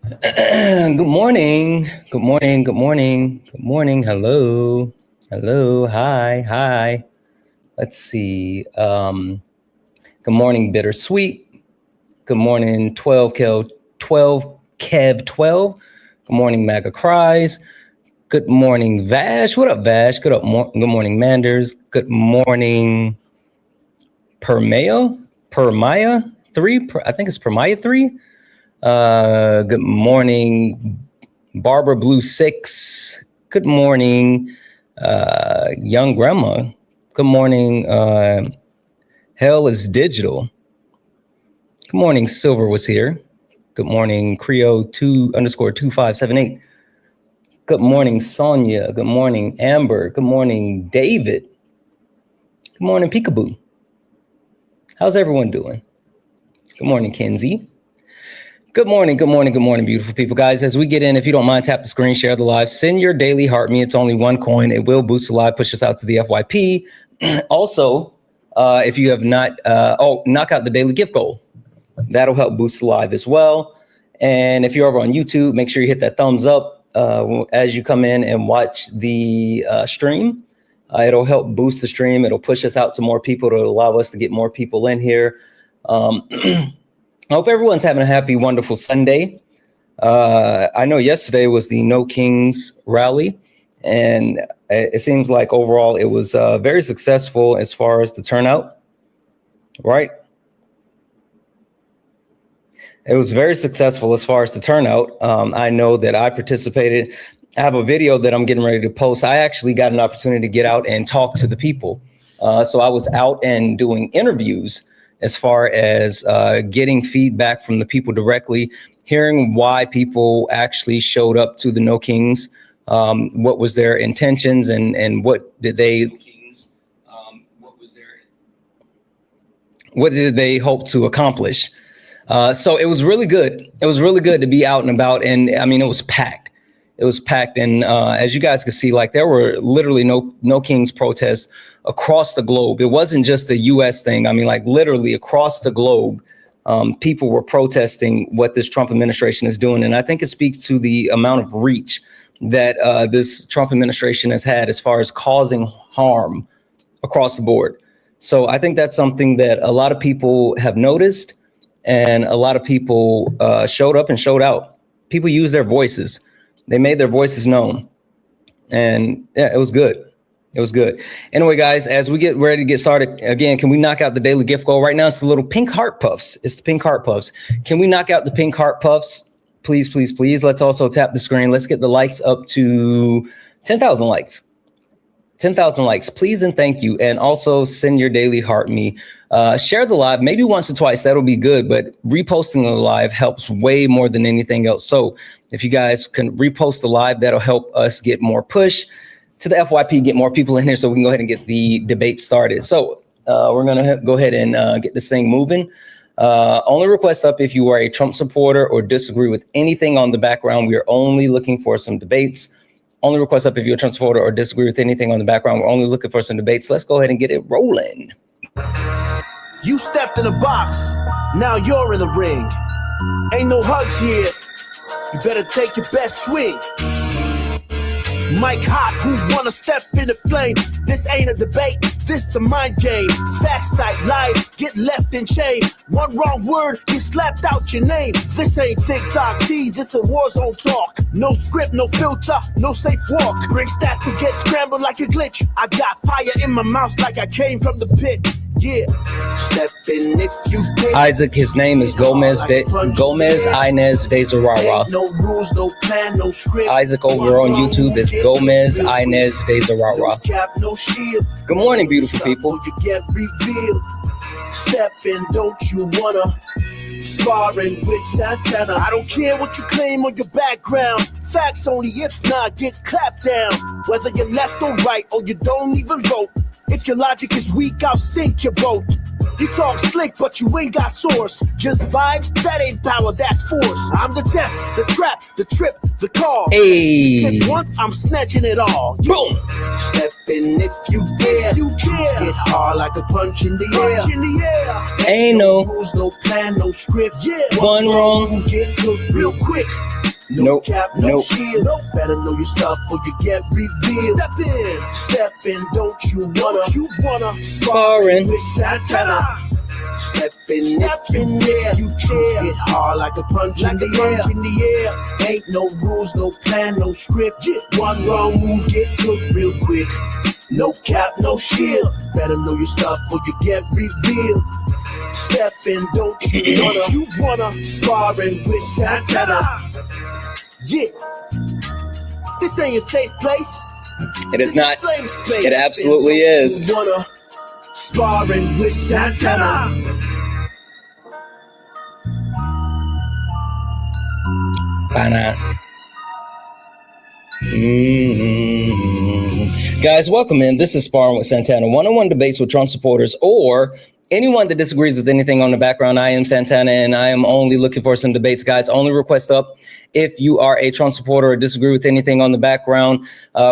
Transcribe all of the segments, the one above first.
Good morning. Good morning. Good morning. Good morning. Hello. Hello. Hi. Hi. Let's see. Good morning, Bittersweet. Good morning, 12 Kev 12. Good morning, MAGA Cries. Good morning, Vash. What up, Vash? Good morning, Manders. Good morning, Permaya 3. I think it's Permaya 3. Good morning, Barbara Blue 6. Good morning, Young Grandma. Good morning, Hell is Digital. Good morning, Silver was here. Good morning, Creo2_2578. Good morning, Sonia. Good morning, Amber. Good morning, David. Good morning, Peekaboo. How's everyone doing? Good morning, Kenzie. Good morning, beautiful people. Guys, as we get in, if you don't mind, tap the screen, share the live, send your daily heart me. It's only one coin. It will boost the live, push us out to the FYP. Also, if you have not, knock out the daily gift goal. That'll help boost the live as well. And if you're over on YouTube, make sure you hit that thumbs up as you come in and watch the stream. It'll help boost the stream. It'll push us out to more people. It'll allow us to get more people in here. I hope everyone's having a happy, wonderful Sunday. I know yesterday was the No Kings rally, and it seems like overall it was very successful as far as the turnout, right? It was very successful as far as the turnout. I know that I participated. I have a video that I'm getting ready to post. I actually got an opportunity to get out and talk to the people. So I was out and doing interviews as far as getting feedback from the people directly, hearing why people actually showed up to the No Kings, what was their intentions, and what did they hope to accomplish. So it was really good. It was really good to be out and about, and I mean, it was packed. It was packed, and as you guys can see, like there were literally no Kings protests across the globe. It wasn't just a U.S. thing. I mean, like literally across the globe, people were protesting what this Trump administration is doing, and I think it speaks to the amount of reach that this Trump administration has had as far as causing harm across the board. So I think that's something that a lot of people have noticed, and a lot of people showed up and showed out. People used their voices. They made their voices known, and yeah, it was good. It was good. Anyway, guys, as we get ready to get started, again, can we knock out the daily gift goal? Right now, it's the little pink heart puffs. It's the pink heart puffs. Can we knock out the pink heart puffs? Please, please, please. Let's also tap the screen. Let's get the likes up to 10,000 likes. 10,000 likes, please and thank you. And also send your daily heart me. Share the live, maybe once or twice, that'll be good, but reposting the live helps way more than anything else. So if you guys can repost the live, that'll help us get more push to the FYP, get more people in here so we can go ahead and get the debate started. So we're gonna go ahead and get this thing moving. Only request up if you are a Trump supporter or disagree with anything on the background. We are only looking for some debates. Only request up if you're a Trump supporter or disagree with anything on the background. We're only looking for some debates. Let's go ahead and get it rolling. You stepped in a box, now you're in the ring. Ain't no hugs here, you better take your best swing. Mike Hot, who wanna step in the flame? This ain't a debate, this a mind game. Facts type lies, get left in chain. One wrong word, you slapped out your name. This ain't TikTok T, this a war zone talk. No script, no filter, no safe walk. Bring stats to get scrambled like a glitch. I got fire in my mouth like I came from the pit. Yeah, step in if you did. Isaac, his name is Gomez Inez de Zarara. No rules, no plan, no script. Isaac over on YouTube is Gomez Inez de Zarara. No shield. Good morning, beautiful people. You get revealed. Step in, don't you wanna? Sparring with Santana. I don't care what you claim or your background. Facts only, if not, get clapped down. Whether you're left or right or you don't even vote. If your logic is weak, I'll sink your boat. You talk slick, but you ain't got source. Just vibes, that ain't power, that's force. I'm the test, the trap, the trip, the call. Hey. Once I'm snatching it all. Boom. Step in if you dare. Hit hard like a punch in the air. Ain't no rules, no plan, no script. one wrong. Get cooked real quick. No cap, no shield. Better know your stuff or you get revealed. Step in, don't you wanna Sparring with Santana. Step in if you dare. You hit hard like a punch in the air. Ain't no rules, no plan, no script. One wrong move, get cooked real quick. No cap, no shield. Better know your stuff or you get revealed. Step in, don't you wanna sparring with Santana. Yeah, this ain't a safe place. It is not. Space. It absolutely is. Wanna sparring with Santana. Why not? Guys, welcome in. This is Sparring with Santana. One-on-one debates with Trump supporters or anyone that disagrees with anything on the background. I am Santana, and I am only looking for some debates, guys. Only request up if you are a Trump supporter or disagree with anything on the background.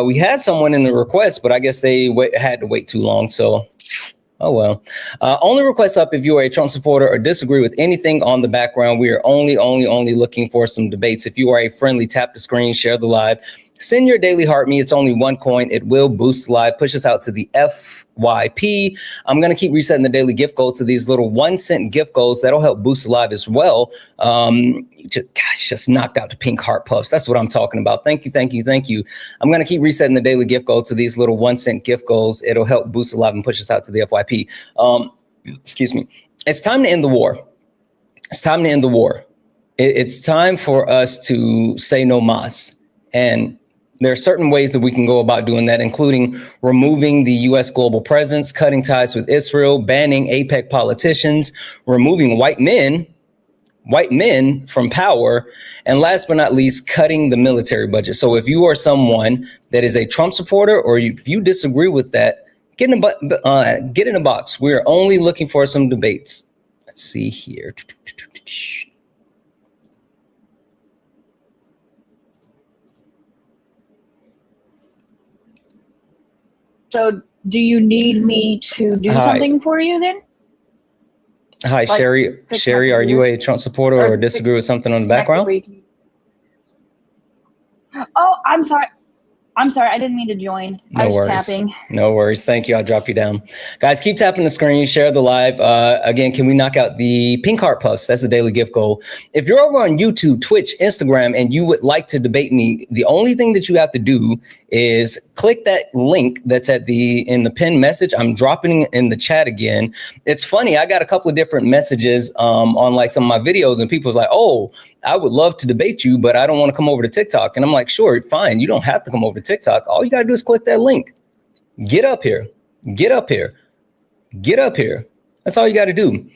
We had someone in the request, but I guess they had to wait too long, so oh well. Only request up if you are a Trump supporter or disagree with anything on the background. We are only looking for some debates. If you are a friendly, tap the screen, share the live. Send your daily heart me. It's only one coin. It will boost live. Push us out to the FYP. I'm going to keep resetting the daily gift goal to these little 1-cent gift goals. That'll help boost the live as well. Just knocked out the pink heart puffs. That's what I'm talking about. Thank you. I'm going to keep resetting the daily gift goal to these little 1-cent gift goals. It'll help boost the live and push us out to the FYP. Excuse me. It's time to end the war. It's time to end the war. It's time for us to say no mas. And there are certain ways that we can go about doing that, including removing the U.S. global presence, cutting ties with Israel, banning APEC politicians, removing white men from power, and last but not least, cutting the military budget. So if you are someone that is a Trump supporter or if you disagree with that, get in a box. We're only looking for some debates. Let's see here. So do you need me to do something for you then? Hi, like, Sherry, are you a Trump supporter or disagree with something on the background? Oh, I'm sorry. I didn't mean to join. I was tapping. No worries. Thank you. I'll drop you down. Guys, keep tapping the screen, share the live. Again, can we knock out the pink heart puffs? That's the daily gift goal. If you're over on YouTube, Twitch, Instagram, and you would like to debate me, the only thing that you have to do is click that link that's in the pinned message. I'm dropping it in the chat again. It's funny. I got a couple of different messages on like some of my videos, and people's like, oh, I would love to debate you, but I don't want to come over to TikTok. And I'm like, sure, fine. You don't have to come over to TikTok. All you got to do is click that link. Get up here. That's all you got to do.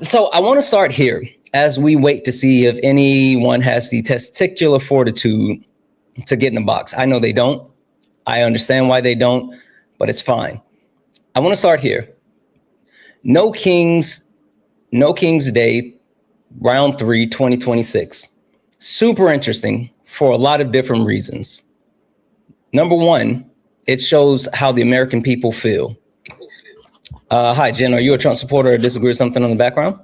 So I want to start here as we wait to see if anyone has the testicular fortitude to get in the box. I know they don't. I understand why they don't, but it's fine. I want to start here. No Kings Day, round 3, 2026. Super interesting for a lot of different reasons. Number one, it shows how the American people feel. Hi, Jen, are you a Trump supporter or disagree with something on the background?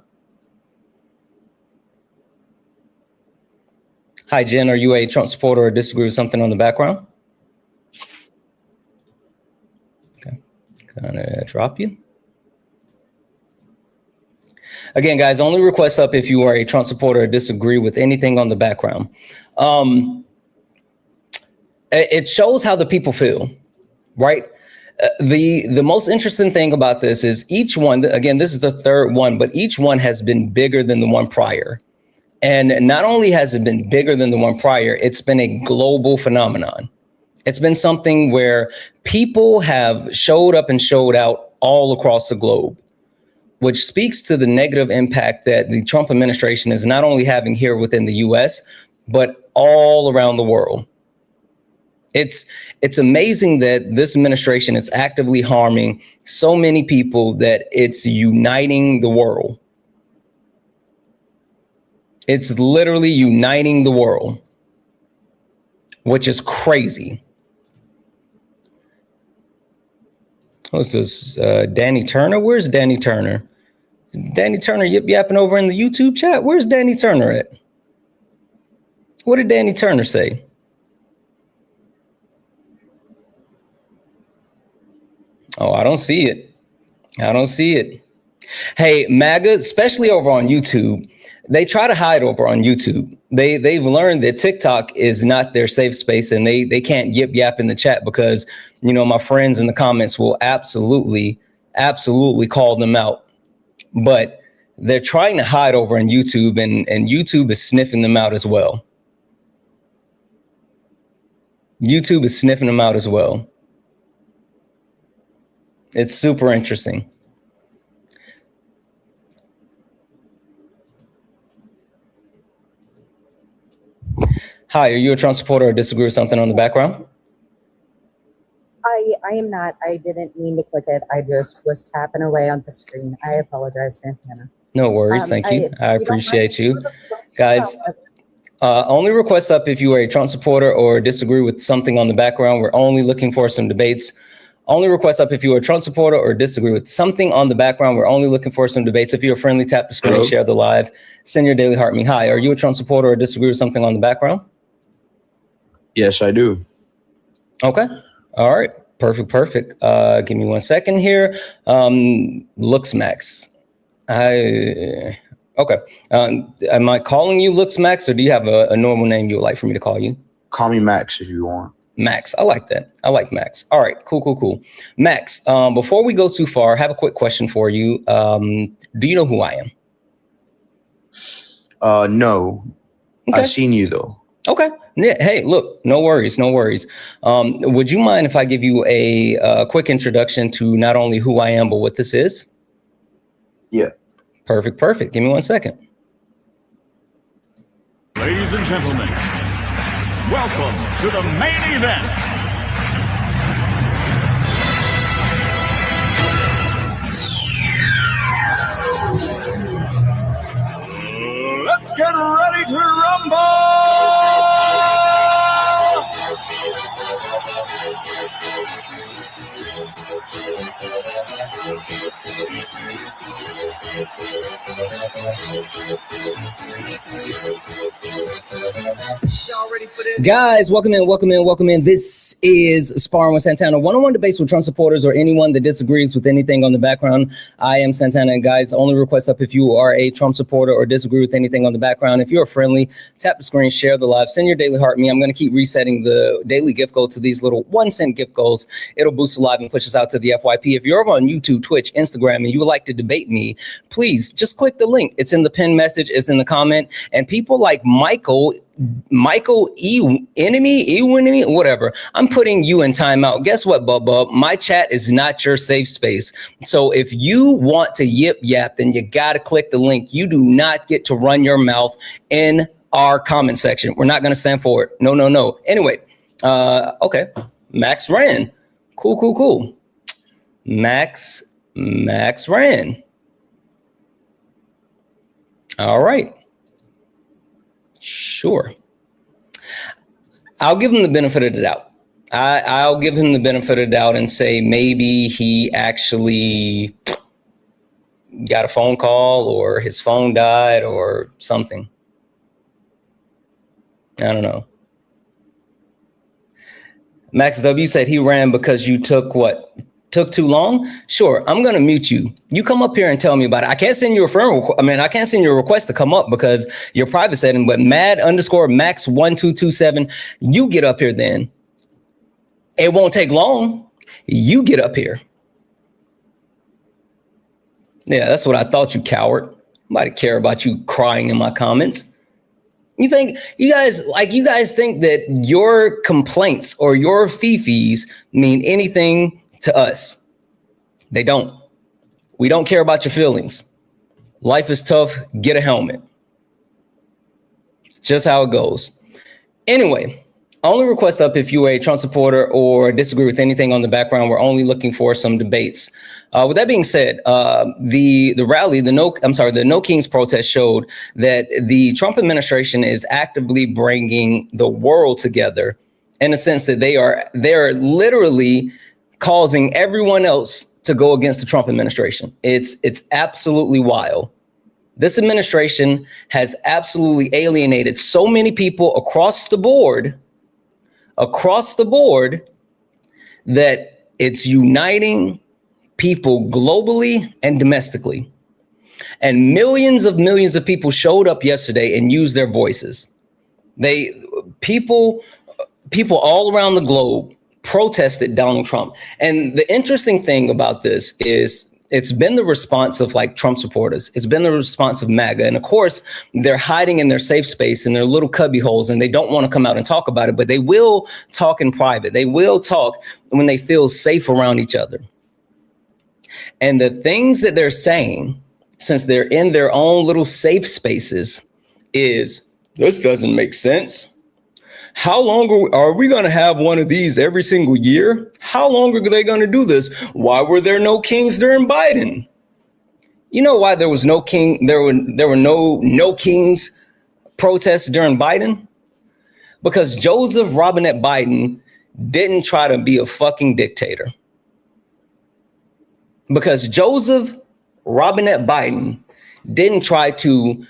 Hi, Jen, are you a Trump supporter or disagree with something on the background? Okay, gonna drop you. Again, guys, only request up if you are a Trump supporter or disagree with anything on the background. It shows how the people feel, right? The most interesting thing about this is each one, again, this is the third one, but each one has been bigger than the one prior. And not only has it been bigger than the one prior, it's been a global phenomenon. It's been something where people have showed up and showed out all across the globe, which speaks to the negative impact that the Trump administration is not only having here within the US, but all around the world. It's amazing that this administration is actively harming so many people that it's uniting the world. It's literally uniting the world, which is crazy. What's this? Danny Turner? Where's Danny Turner? Danny Turner yip yapping over in the YouTube chat? Where's Danny Turner at? What did Danny Turner say? Oh, I don't see it. I don't see it. Hey, MAGA, especially over on YouTube, they try to hide over on YouTube. They've learned that TikTok is not their safe space, and they can't yip yap in the chat because, you know, my friends in the comments will absolutely call them out. But they're trying to hide over on YouTube, and YouTube is sniffing them out as well. YouTube is sniffing them out as well. It's super interesting. Hi, are you a Trump supporter or disagree with something on the background? I am not. I didn't mean to click it. I just was tapping away on the screen. I apologize, Santana. No worries. Thank you. I appreciate you. Guys, only request up if you are a Trump supporter or disagree with something on the background. We're only looking for some debates. Only request up if you are a Trump supporter or disagree with something on the background. We're only looking for some debates. If you're friendly, tap the screen, share the live, send your daily heart me. Hi, are you a Trump supporter or disagree with something on the background? Yes, I do. Okay. All right. Perfect. Give me 1 second here. Looks Max. Okay. Am I calling you Looks Max, or do you have a normal name you would like for me to call you? Call me Max if you want. Max. I like that. I like Max. All right. Cool. Max, before we go too far, I have a quick question for you. Do you know who I am? No. Okay. I've seen you though. Okay. Hey, look, no worries. Would you mind if I give you a quick introduction to not only who I am, but what this is? Yeah. Perfect. Give me 1 second. Ladies and gentlemen, welcome to the main event. Let's get ready to rumble! Guys, welcome in. This is Sparring with Santana. One-on-one debates with Trump supporters or anyone that disagrees with anything on the background. I am Santana, and guys, only request up if you are a Trump supporter or disagree with anything on the background. If you're friendly, tap the screen, share the live, send your daily heart me. I'm going to keep resetting the daily gift goal to these little 1-cent gift goals. It'll boost the live and push us out to the FYP. If you're over on YouTube, Twitch, Instagram, and you would like to debate me, please just click the link. It's in the pinned message. It's in the comment. And people like Michael enemy, whatever. I'm putting you in timeout. Guess what, Bubba? My chat is not your safe space. So if you want to yip yap, then you got to click the link. You do not get to run your mouth in our comment section. We're not going to stand for it. No. Anyway, okay. Max ran. Cool. Max ran. All right. Sure. I'll give him the benefit of the doubt. I'll give him the benefit of the doubt and say maybe he actually got a phone call or his phone died or something. I don't know. Max W said he ran because you took what? Took too long? Sure, I'm gonna mute you. You come up here and tell me about it. I can't send you a friend. I can't send you a request to come up because you're private setting. But mad_max1227. You get up here then. It won't take long. You get up here. Yeah, that's what I thought, you coward. Nobody care about you crying in my comments. You guys think that your complaints or your fifis mean anything to us? They don't. We don't care about your feelings. Life is tough. Get a helmet. Just how it goes. Anyway, Only request up if you're a Trump supporter or disagree with anything on the background. We're only looking for some debates. With that being said, the rally, the No Kings protest showed that the Trump administration is actively bringing the world together in a sense that they're literally causing everyone else to go against the Trump administration. It's absolutely wild. This administration has absolutely alienated so many people across the board, that it's uniting people globally and domestically. And millions of people showed up yesterday and used their voices. People all around the globe protested Donald Trump. And the interesting thing about this is it's been the response of like Trump supporters. It's been the response of MAGA. And of course, they're hiding in their safe space in their little cubby holes, and they don't want to come out and talk about it, but they will talk in private. They will talk when they feel safe around each other. And the things that they're saying, since they're in their own little safe spaces, is this doesn't make sense. How long are we going to have one of these every single year? How long are they going to do this? Why were there no kings during Biden? You know why there was no king? There were no kings protests during Biden? Because Joseph Robinette Biden didn't try to be a fucking dictator. Because Joseph Robinette Biden didn't try to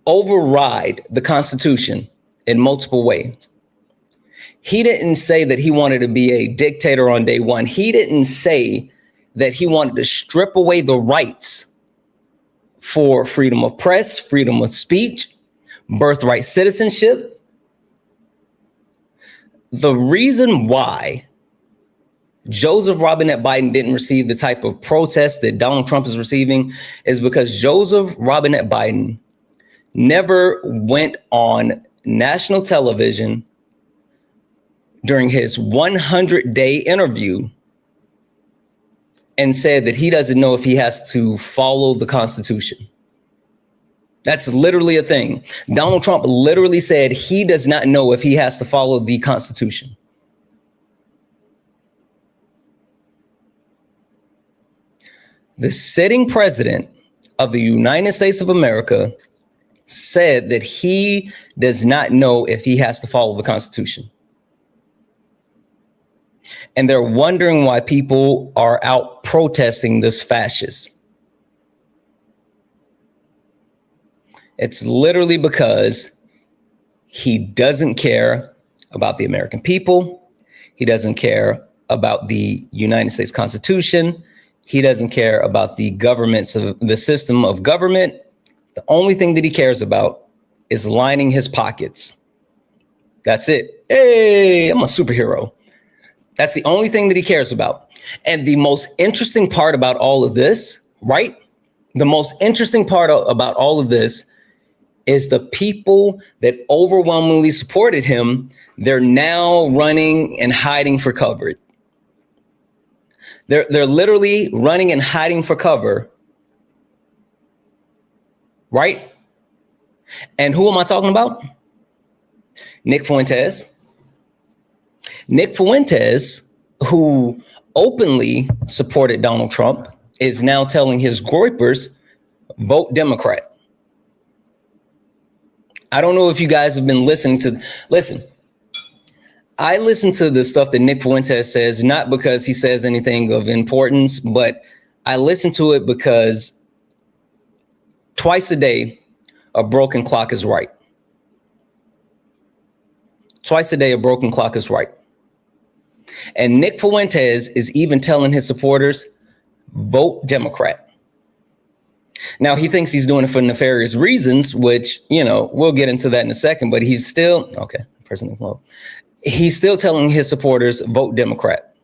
override the Constitution in multiple ways. He didn't say that he wanted to be a dictator on day one. He didn't say that he wanted to strip away the rights for freedom of press, freedom of speech, birthright citizenship. The reason why Joseph Robinette Biden didn't receive the type of protest that Donald Trump is receiving is because Joseph Robinette Biden never went on national television during his 100-day interview and said that he doesn't know if he has to follow the Constitution. That's literally a thing. Donald Trump literally said he does not know if he has to follow the Constitution. The sitting president of the United States of America said that he does not know if he has to follow the Constitution. And they're wondering why people are out protesting this fascist. It's literally because he doesn't care about the American people. He doesn't care about the United States Constitution. He doesn't care about the the system of government. The only thing that he cares about is lining his pockets. That's it. Hey, I'm a superhero. That's the only thing that he cares about. And the most interesting part about all of this, right? The most interesting part about all of this is the people that overwhelmingly supported him. They're now running and hiding for cover. They're literally running and hiding for cover. Right? And who am I talking about? Nick Fuentes. Nick Fuentes, who openly supported Donald Trump, is now telling his groypers, vote Democrat. I don't know if you guys have been listening to, listen, I listen to the stuff that Nick Fuentes says, not because he says anything of importance, but I listen to it because twice a day, a broken clock is right. Twice a day, a broken clock is right. And Nick Fuentes is even telling his supporters, vote Democrat. Now, he thinks he's doing it for nefarious reasons, which, you know, we'll get into that in a second, but he's still, okay, person is low. He's still telling his supporters, vote Democrat.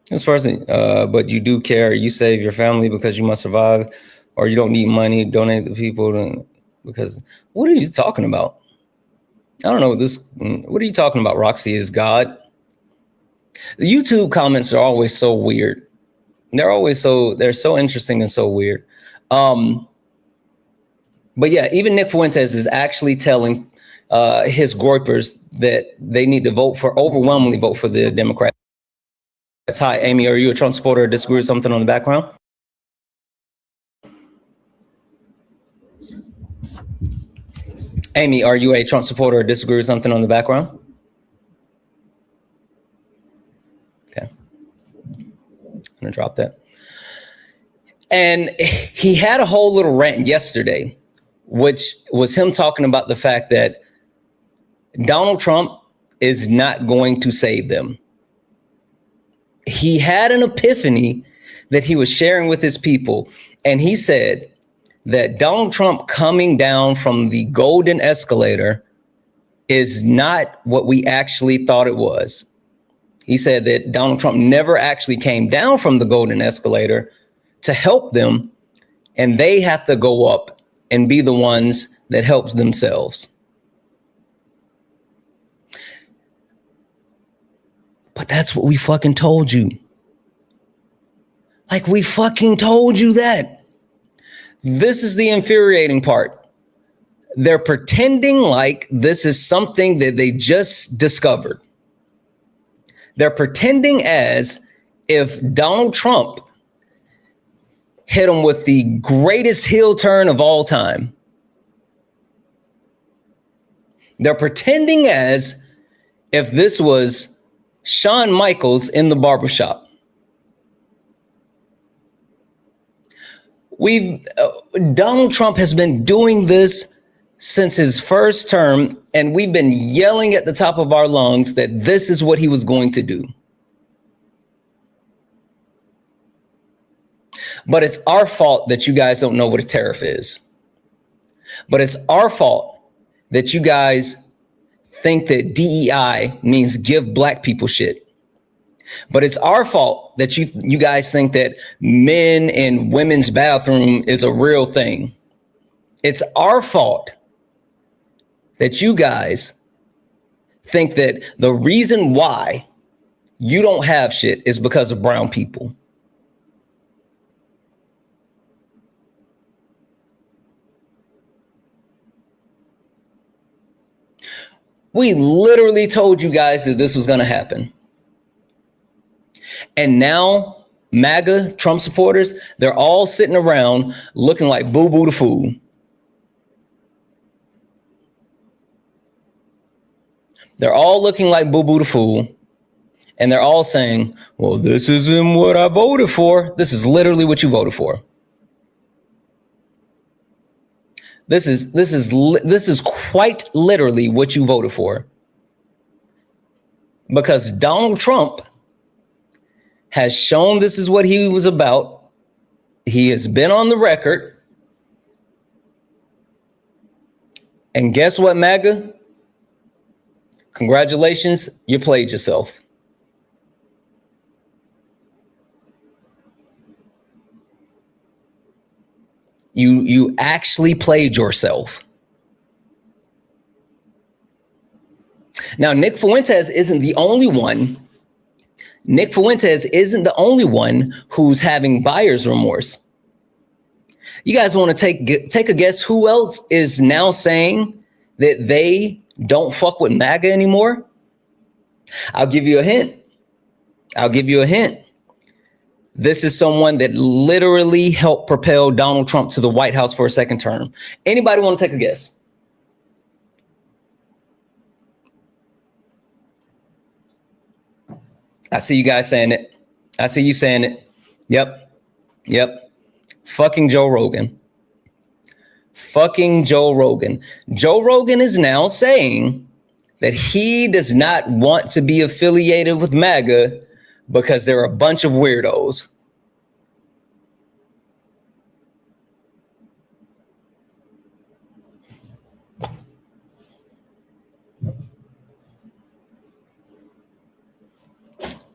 This person, but you do care. You save your family because you must survive, or you don't need money, donate to people because what are you talking about? I don't know this. What are you talking about? Roxy is God. The YouTube comments are always so weird. They're so interesting and so weird. But yeah, even Nick Fuentes is actually telling his groypers that they need to overwhelmingly vote for the Democrats. Hi, Amy, are you a Trump supporter or disagree with something on the background? Amy, are you a Trump supporter or disagree with something on the background? Okay. I'm gonna drop that. And he had a whole little rant yesterday, which was him talking about the fact that Donald Trump is not going to save them. He had an epiphany that he was sharing with his people, and he said that Donald Trump coming down from the golden escalator is not what we actually thought it was. He said that Donald Trump never actually came down from the golden escalator to help them, and they have to go up and be the ones that helps themselves. But that's what we fucking told you. Like, we fucking told you that. This is the infuriating part. They're pretending like this is something that they just discovered. They're pretending as if Donald Trump hit them with the greatest heel turn of all time. They're pretending as if this was Shawn Michaels in the barbershop. Donald Trump has been doing this since his first term, and we've been yelling at the top of our lungs that this is what he was going to do. But it's our fault that you guys don't know what a tariff is. But it's our fault that you guys think that DEI means give black people shit. But it's our fault that you guys think that men in women's bathroom is a real thing. It's our fault that you guys think that the reason why you don't have shit is because of brown people. We literally told you guys that this was going to happen. And now MAGA Trump supporters, they're all sitting around looking like Boo Boo the Fool. They're all looking like Boo Boo the Fool. And they're all saying, well, this isn't what I voted for. This is literally what you voted for. This is quite literally what you voted for. Because Donald Trump has shown this is what he was about. He has been on the record. And guess what, MAGA? Congratulations, you played yourself. You actually played yourself. Now, Nick Fuentes isn't the only one. Nick Fuentes isn't the only one who's having buyer's remorse. You guys want to take a guess who else is now saying that they don't fuck with MAGA anymore? I'll give you a hint. This is someone that literally helped propel Donald Trump to the White House for a second term. Anybody want to take a guess? I see you guys saying it. I see you saying it. Yep. Fucking Joe Rogan. Joe Rogan is now saying that he does not want to be affiliated with MAGA because they're a bunch of weirdos.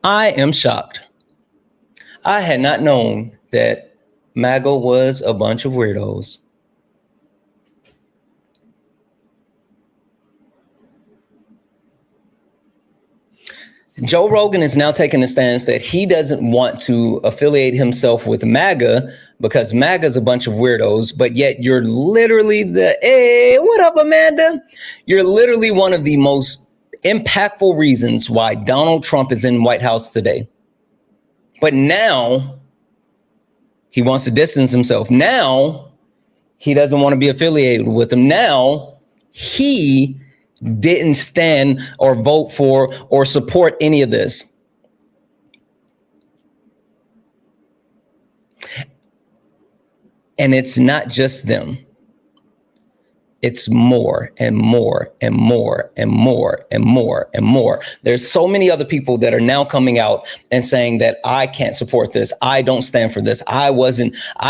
I am shocked. I had not known that MAGA was a bunch of weirdos. Joe Rogan is now taking the stance that he doesn't want to affiliate himself with MAGA because MAGA's a bunch of weirdos, but yet you're literally hey, what up, Amanda? You're literally one of the most impactful reasons why Donald Trump is in White House today. But now he wants to distance himself. Now he doesn't want to be affiliated with him. Now he didn't stand or vote for or support any of this. And it's not just them. It's more and more and more and more and more and more. There's so many other people that are now coming out and saying that I can't support this. I don't stand for this. I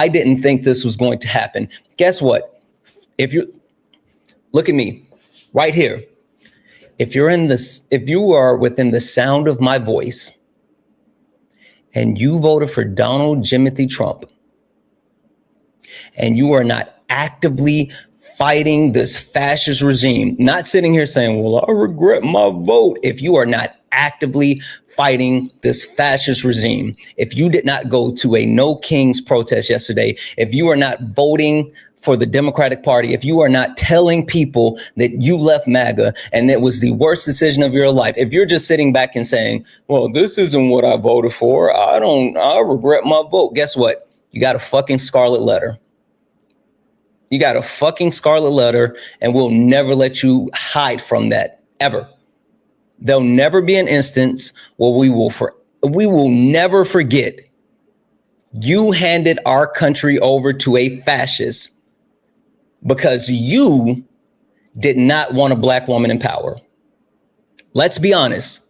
didn't think this was going to happen. Guess what? If you look at me right here, if you are within the sound of my voice and you voted for Donald Jimothy Trump and you are not actively fighting this fascist regime, not sitting here saying, well, I regret my vote. If you are not actively fighting this fascist regime, if you did not go to a No Kings protest yesterday, if you are not voting for the Democratic Party, if you are not telling people that you left MAGA and it was the worst decision of your life, if you're just sitting back and saying, well, this isn't what I voted for, I regret my vote. Guess what? You got a fucking scarlet letter. You got a fucking scarlet letter, and we'll never let you hide from that, ever. There'll never be an instance where we will never forget you handed our country over to a fascist because you did not want a black woman in power. Let's be honest.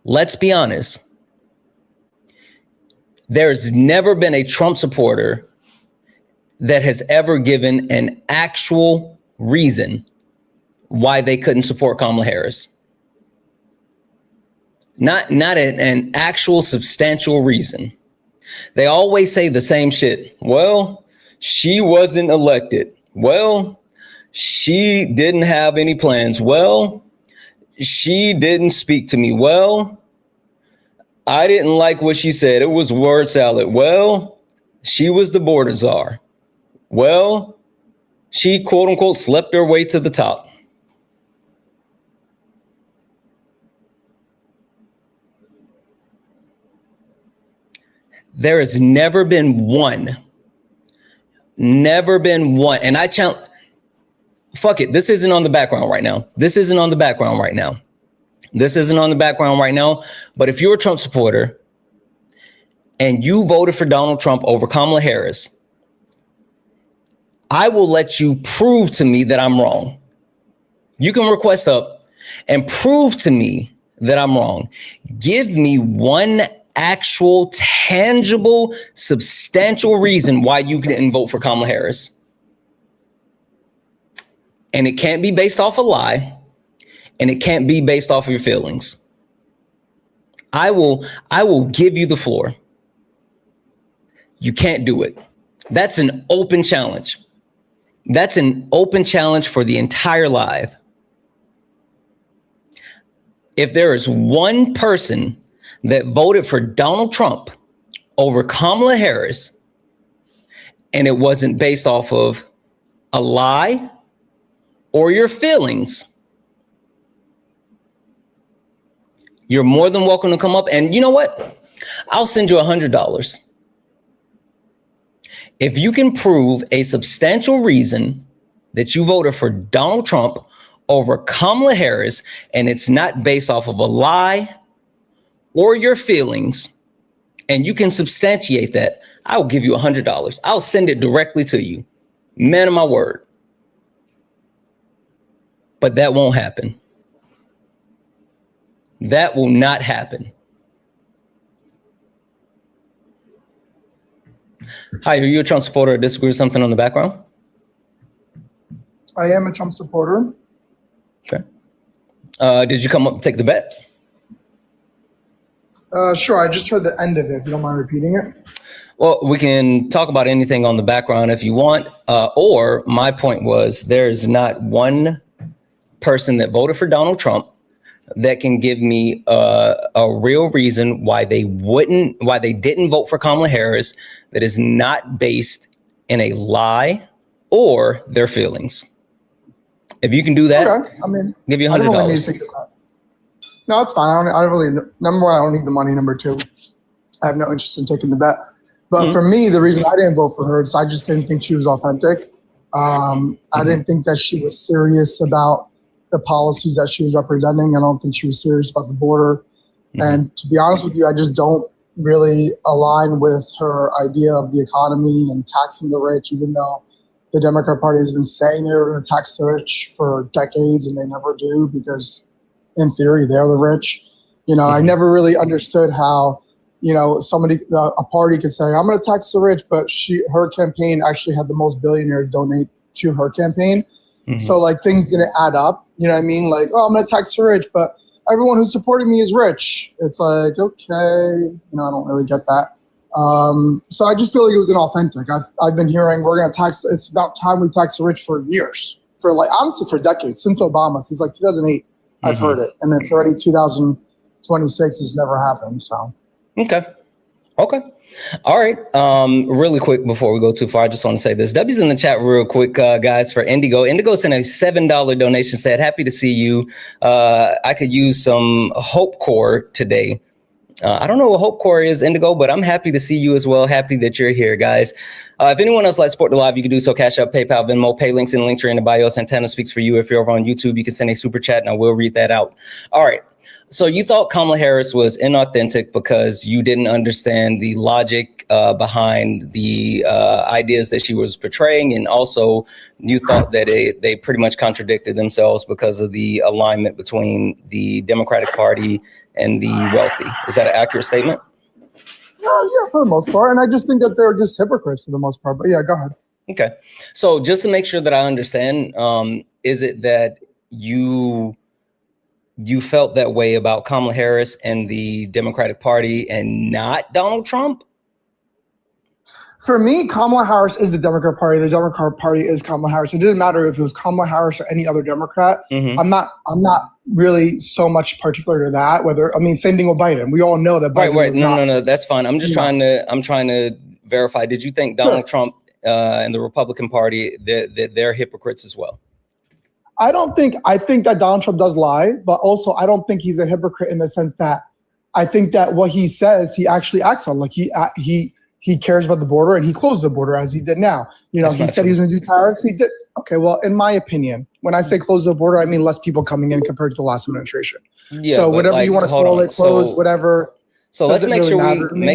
Let's be honest. There's never been a Trump supporter that has ever given an actual reason why they couldn't support Kamala Harris. Not an actual substantial reason. They always say the same shit. Well, she wasn't elected. Well, she didn't have any plans. Well, she didn't speak to me. Well, I didn't like what she said. It was word salad. Well, she was the border czar. Well, she quote unquote slept her way to the top. There has never been one. And I challenge, fuck it. This isn't on the background right now. But if you're a Trump supporter and you voted for Donald Trump over Kamala Harris, I will let you prove to me that I'm wrong. You can request up and prove to me that I'm wrong. Give me one actual, tangible, substantial reason why you didn't vote for Kamala Harris. And it can't be based off a lie, and it can't be based off of your feelings. I will give you the floor. You can't do it. That's an open challenge. That's an open challenge for the entire live. If there is one person that voted for Donald Trump over Kamala Harris, and it wasn't based off of a lie or your feelings, you're more than welcome to come up. And you know what? I'll send you $100. If you can prove a substantial reason that you voted for Donald Trump over Kamala Harris, and it's not based off of a lie or your feelings, and you can substantiate that, I'll give you $100. I'll send it directly to you. Man of my word. But that won't happen. That will not happen. Hi, are you a Trump supporter or disagree with something on the background? I am a Trump supporter. Okay. Did you come up and take the bet? Sure, I just heard the end of it, if you don't mind repeating it. Well, we can talk about anything on the background if you want. Or my point was there's not one person that voted for Donald Trump that can give me a real reason why they didn't vote for Kamala Harris that is not based in a lie or their feelings. If you can do that, Okay. I mean, give you I don't really need $100. to think about it. No, it's fine. I don't really. Number one, I don't need the money. Number two, I have no interest in taking the bet. But for me, the reason I didn't vote for her is I just didn't think she was authentic. I didn't think that she was serious about the policies that she was representing. I don't think she was serious about the border. And to be honest with you, I just don't really align with her idea of the economy and taxing the rich, even though the Democrat Party has been saying they were going to tax the rich for decades and they never do because in theory, they're the rich. I never really understood how, a party could say, I'm going to tax the rich, but her campaign actually had the most billionaires donate to her campaign. So like things didn't add up. You know what I mean? Like, oh, I'm going to tax the rich, but everyone who's supporting me is rich. It's like, okay, I don't really get that. So I just feel like it was inauthentic. I've been hearing we're going to tax. It's about time we tax the rich for years, honestly, for decades, since Obama, since like 2008. I've heard it, and it's already 2026. It's never happened. So Okay. All right. Really quick before we go too far, I just want to say this. W's in the chat real quick, guys, for Indigo. Indigo sent a $7 donation, said, happy to see you. I could use some Hope Core today. I don't know what Hope Core is, Indigo, but I'm happy to see you as well. Happy that you're here, guys. If anyone else likes Support the Live, you can do so. Cash App, PayPal, Venmo, pay links in the link tree in the bio. Santana speaks for you. If you're over on YouTube, you can send a super chat and I will read that out. All right. So you thought Kamala Harris was inauthentic because you didn't understand the logic behind the ideas that she was portraying. And also you thought that they pretty much contradicted themselves because of the alignment between the Democratic Party and the wealthy. Is that an accurate statement? yeah, for the most part. And I just think that they're just hypocrites for the most part. But yeah, go ahead. Okay. So just to make sure that I understand, is it that you felt that way about Kamala Harris and the Democratic Party and not Donald Trump? For me, Kamala Harris is the Democrat Party. The Democrat Party is Kamala Harris. It didn't matter if it was Kamala Harris or any other Democrat. I'm not really so much particular to that. Same thing with Biden. We all know that Biden. Right. No. That's fine. I'm just trying to verify. Did you think Donald Trump and the Republican Party, they're hypocrites as well? I think that Donald Trump does lie, but also I don't think he's a hypocrite in the sense that I think that what he says, he actually acts on. Like he cares about the border and he closed the border as he did now. He said he was going to do tariffs. He did. Okay, well, in my opinion, when I say close the border, I mean less people coming in compared to the last administration. Yeah, so whatever you want to call it, close, whatever. So let's make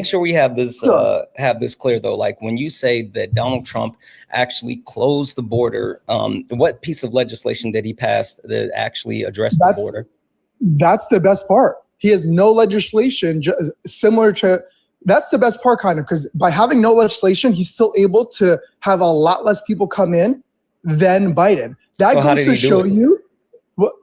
sure we have this clear though. Like when you say that Donald Trump actually closed the border, what piece of legislation did he pass that actually addressed the border? That's the best part. He has no legislation similar to. That's the best part, kind of, because by having no legislation, he's still able to have a lot less people come in than Biden. That goes to show you. Well,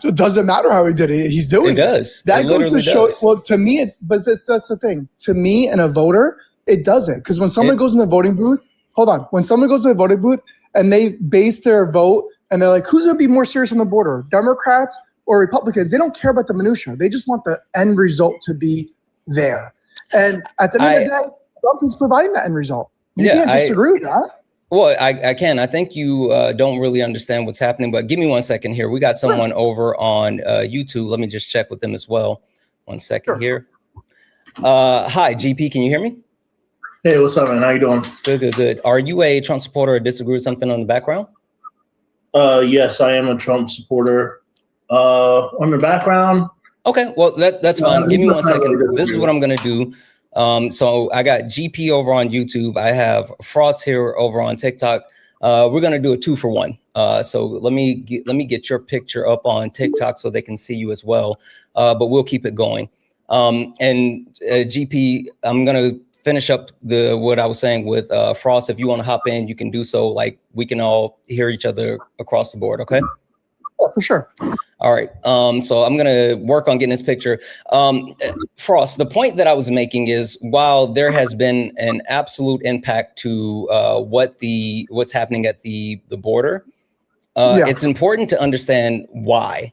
it doesn't matter how he did it. He's doing it. It does. That goes to show. Well, to me, that's the thing. To me, and a voter, it doesn't. Because when someone goes in the voting booth, when someone goes to the voting booth and they base their vote and they're like, who's going to be more serious on the border, Democrats or Republicans? They don't care about the minutia. They just want the end result to be there. And at the end of the day, Trump is providing that end result. You can't disagree with that. Well, I can. I think you don't really understand what's happening, but give me 1 second here. We got someone over on YouTube. Let me just check with them as well. 1 second here. Hi, GP. Can you hear me? Hey, what's up, man? How you doing? Good. Are you a Trump supporter or disagree with something on the background? Yes, I am a Trump supporter. On the background. Okay, well, that's fine. Give me 1 second. This is what I'm going to do. So I got GP over on YouTube. I have Frost here over on TikTok. We're going to do a 2-for-1. So let me get your picture up on TikTok so they can see you as well. But we'll keep it going. And GP, I'm going to finish up what I was saying with Frost. If you want to hop in, you can do so. Like we can all hear each other across the board. Okay. Yeah, for sure. All right. So I'm going to work on getting this picture. Frost, the point that I was making is while there has been an absolute impact to what's happening at the border, it's important to understand why.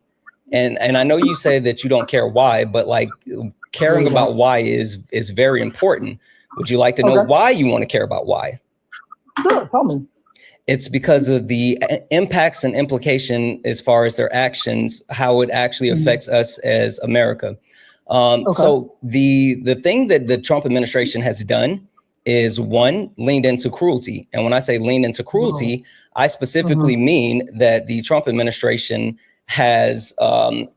And I know you say that you don't care why, but like caring about why is very important. Would you like to know why you want to care about why? Sure, tell me. It's because of the impacts and implication as far as their actions, how it actually affects us as America. So the thing that the Trump administration has done is, one, leaned into cruelty. And when I say leaned into cruelty, I specifically mean that the Trump administration has, 1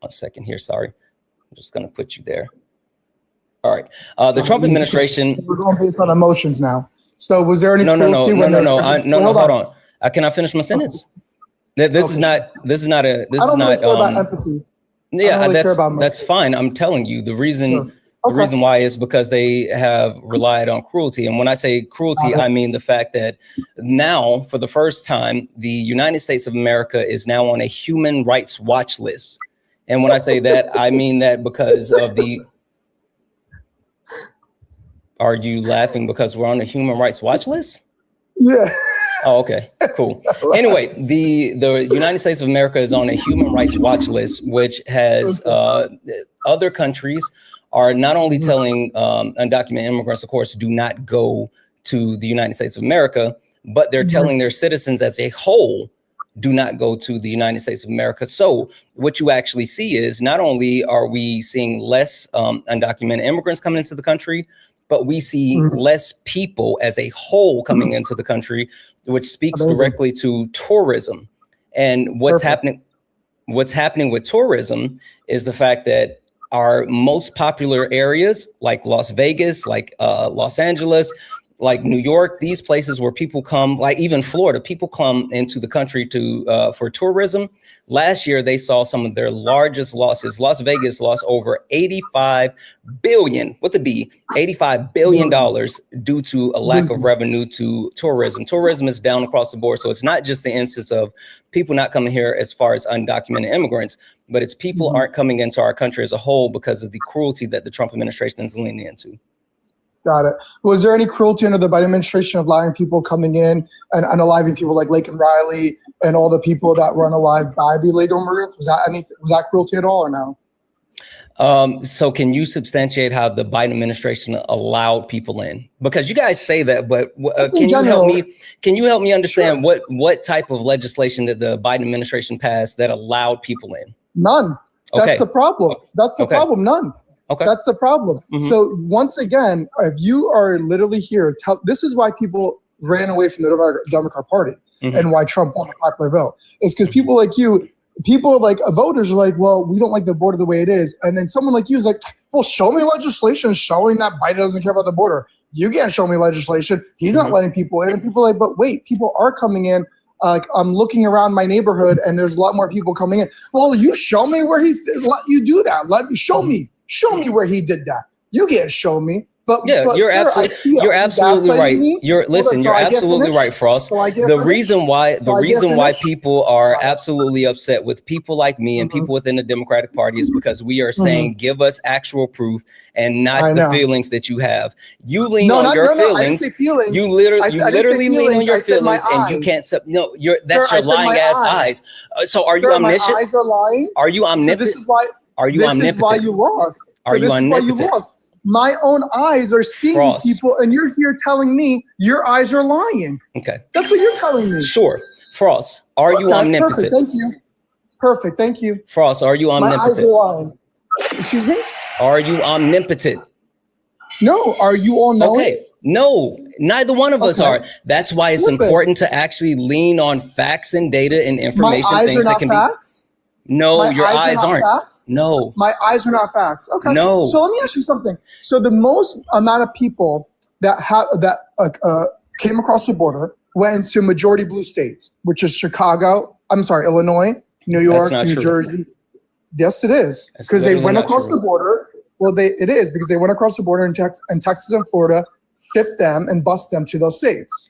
second here, sorry. I'm just going to put you there. All right. The Trump administration. We're going based on emotions now. So was there any No, cruelty? Hold on. Can I finish my sentence? This is not about empathy. Yeah, that's fine. I'm telling you the reason. The reason why is because they have relied on cruelty. And when I say cruelty, I mean the fact that now, for the first time, the United States of America is now on a human rights watch list. And when I say that, I mean that because of the. Are you laughing because we're on a human rights watch list? Yeah. Oh, okay, cool. Anyway, the United States of America is on a human rights watch list, which has other countries are not only telling undocumented immigrants, of course, do not go to the United States of America, but they're telling their citizens as a whole, do not go to the United States of America. So what you actually see is not only are we seeing less undocumented immigrants coming into the country, but we see less people as a whole coming into the country, which speaks directly to tourism. And what's happening with tourism is the fact that our most popular areas like Las Vegas, like Los Angeles, like New York, these places where people come, like even Florida, people come into the country to for tourism. Last year, they saw some of their largest losses. Las Vegas lost over $85 billion, with a B, $85 billion due to a lack of revenue to tourism. Tourism is down across the board. So it's not just the instance of people not coming here as far as undocumented immigrants, but it's people aren't coming into our country as a whole because of the cruelty that the Trump administration is leaning into. Got it. Was there any cruelty under the Biden administration of allowing people coming in and unaliving people like Lake and Riley and all the people that were unalived by the illegal immigrants? Was that cruelty at all or no? So can you substantiate how the Biden administration allowed people in? Because you guys say that, but can you help me understand what type of legislation that the Biden administration passed that allowed people in? None. That's the problem. That's the problem. None. Okay. That's the problem. So once again, if you are literally here, this is why people ran away from the Democrat Party and why Trump won the popular vote. It's because people like you, voters are like, well, we don't like the border the way it is. And then someone like you is like, well, show me legislation showing that Biden doesn't care about the border. You can't show me legislation. He's not letting people in. And people are like, but wait, people are coming in. I'm looking around my neighborhood and there's a lot more people coming in. Well, you show me where you do that. Let me show me. Show me where he did that. You can't show me. But you're absolutely right. You're absolutely right, Frost. The reason why people are absolutely upset with people like me and people within the Democratic Party is because we are saying, give us actual proof and not the feelings that you have. You lean on your feelings. You literally lean on your feelings, and you can't. That's your lying ass eyes. So are you omniscient? My eyes are lying. Are you omnipotent? So this is why. Are you omnipotent? This is why you lost. Are you omnipotent? My own eyes are seeing these people, and you're here telling me your eyes are lying. Okay. That's what you're telling me. Sure. Frost, are you omnipotent? Perfect, thank you. Perfect, thank you. Frost, are you omnipotent? My eyes are lying. Excuse me? Are you omnipotent? No. Are you all knowing? Okay. No, neither one of us are. That's why it's important to actually lean on facts and data and information. My eyes are not facts? No, your eyes aren't. Facts? No. My eyes are not facts. Okay. No. So let me ask you something. So the most amount of people that came across the border went into majority blue states, which is Illinois, New York, New Jersey. Yes, it is. Because they went across the border. Well, it is because they went across the border in Texas and Florida, shipped them and bused them to those states.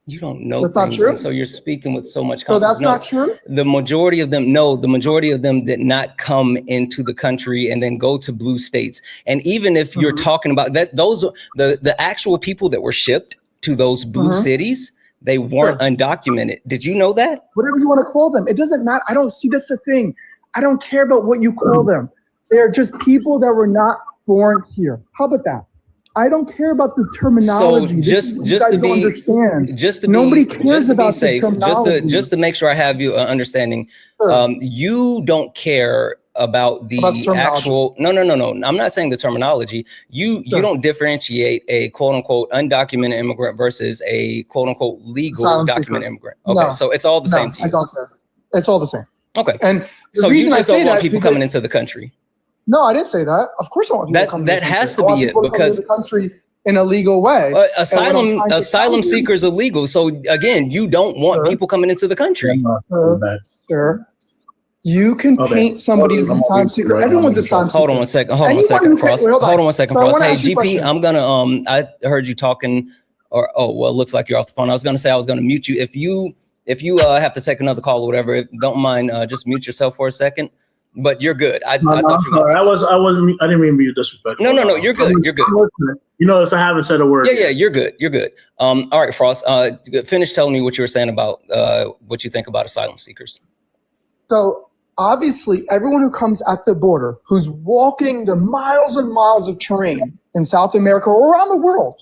You don't know. That's not true. So you're speaking with so much confidence. So that's not true. The majority of them did not come into the country and then go to blue states. And even if you're talking about that, those the actual people that were shipped to those blue cities, They weren't undocumented. Did you know that? Whatever you want to call them, it doesn't matter. I don't see that's the thing. I don't care about what you call them. They're just people that were not born here. How about that? I don't care about the terminology. So nobody cares about the terminology. Just to make sure I have you understanding, you don't care about the actual. No. I'm not saying the terminology. You don't differentiate a quote unquote undocumented immigrant versus a quote unquote legal documented immigrant. Okay, so it's all the same to you. I don't care. It's all the same. Okay, and so you just don't want people coming into the country. No, I didn't say that. Of course, I want people to come. That has to be it because the country in a legal way. Asylum seekers are illegal. So again, you don't want people coming into the country. Sir, you can paint somebody as an asylum seeker. Everyone's asylum seeker. Hold on one second. Hold on one second, Frost. Hold on one second, Frost. Hey, GP, I'm gonna I heard you talking. Or it looks like you're off the phone. I was gonna mute you. If you have to take another call or whatever, don't mind. Just mute yourself for a second. But you're good. I thought you were. I didn't mean to be disrespectful. No. You're good. You're good. You notice I haven't said a word. Yeah. You're good. You're good. All right, Frost. Finish telling me what you were saying about what you think about asylum seekers. So obviously, everyone who comes at the border, who's walking the miles and miles of terrain in South America or around the world,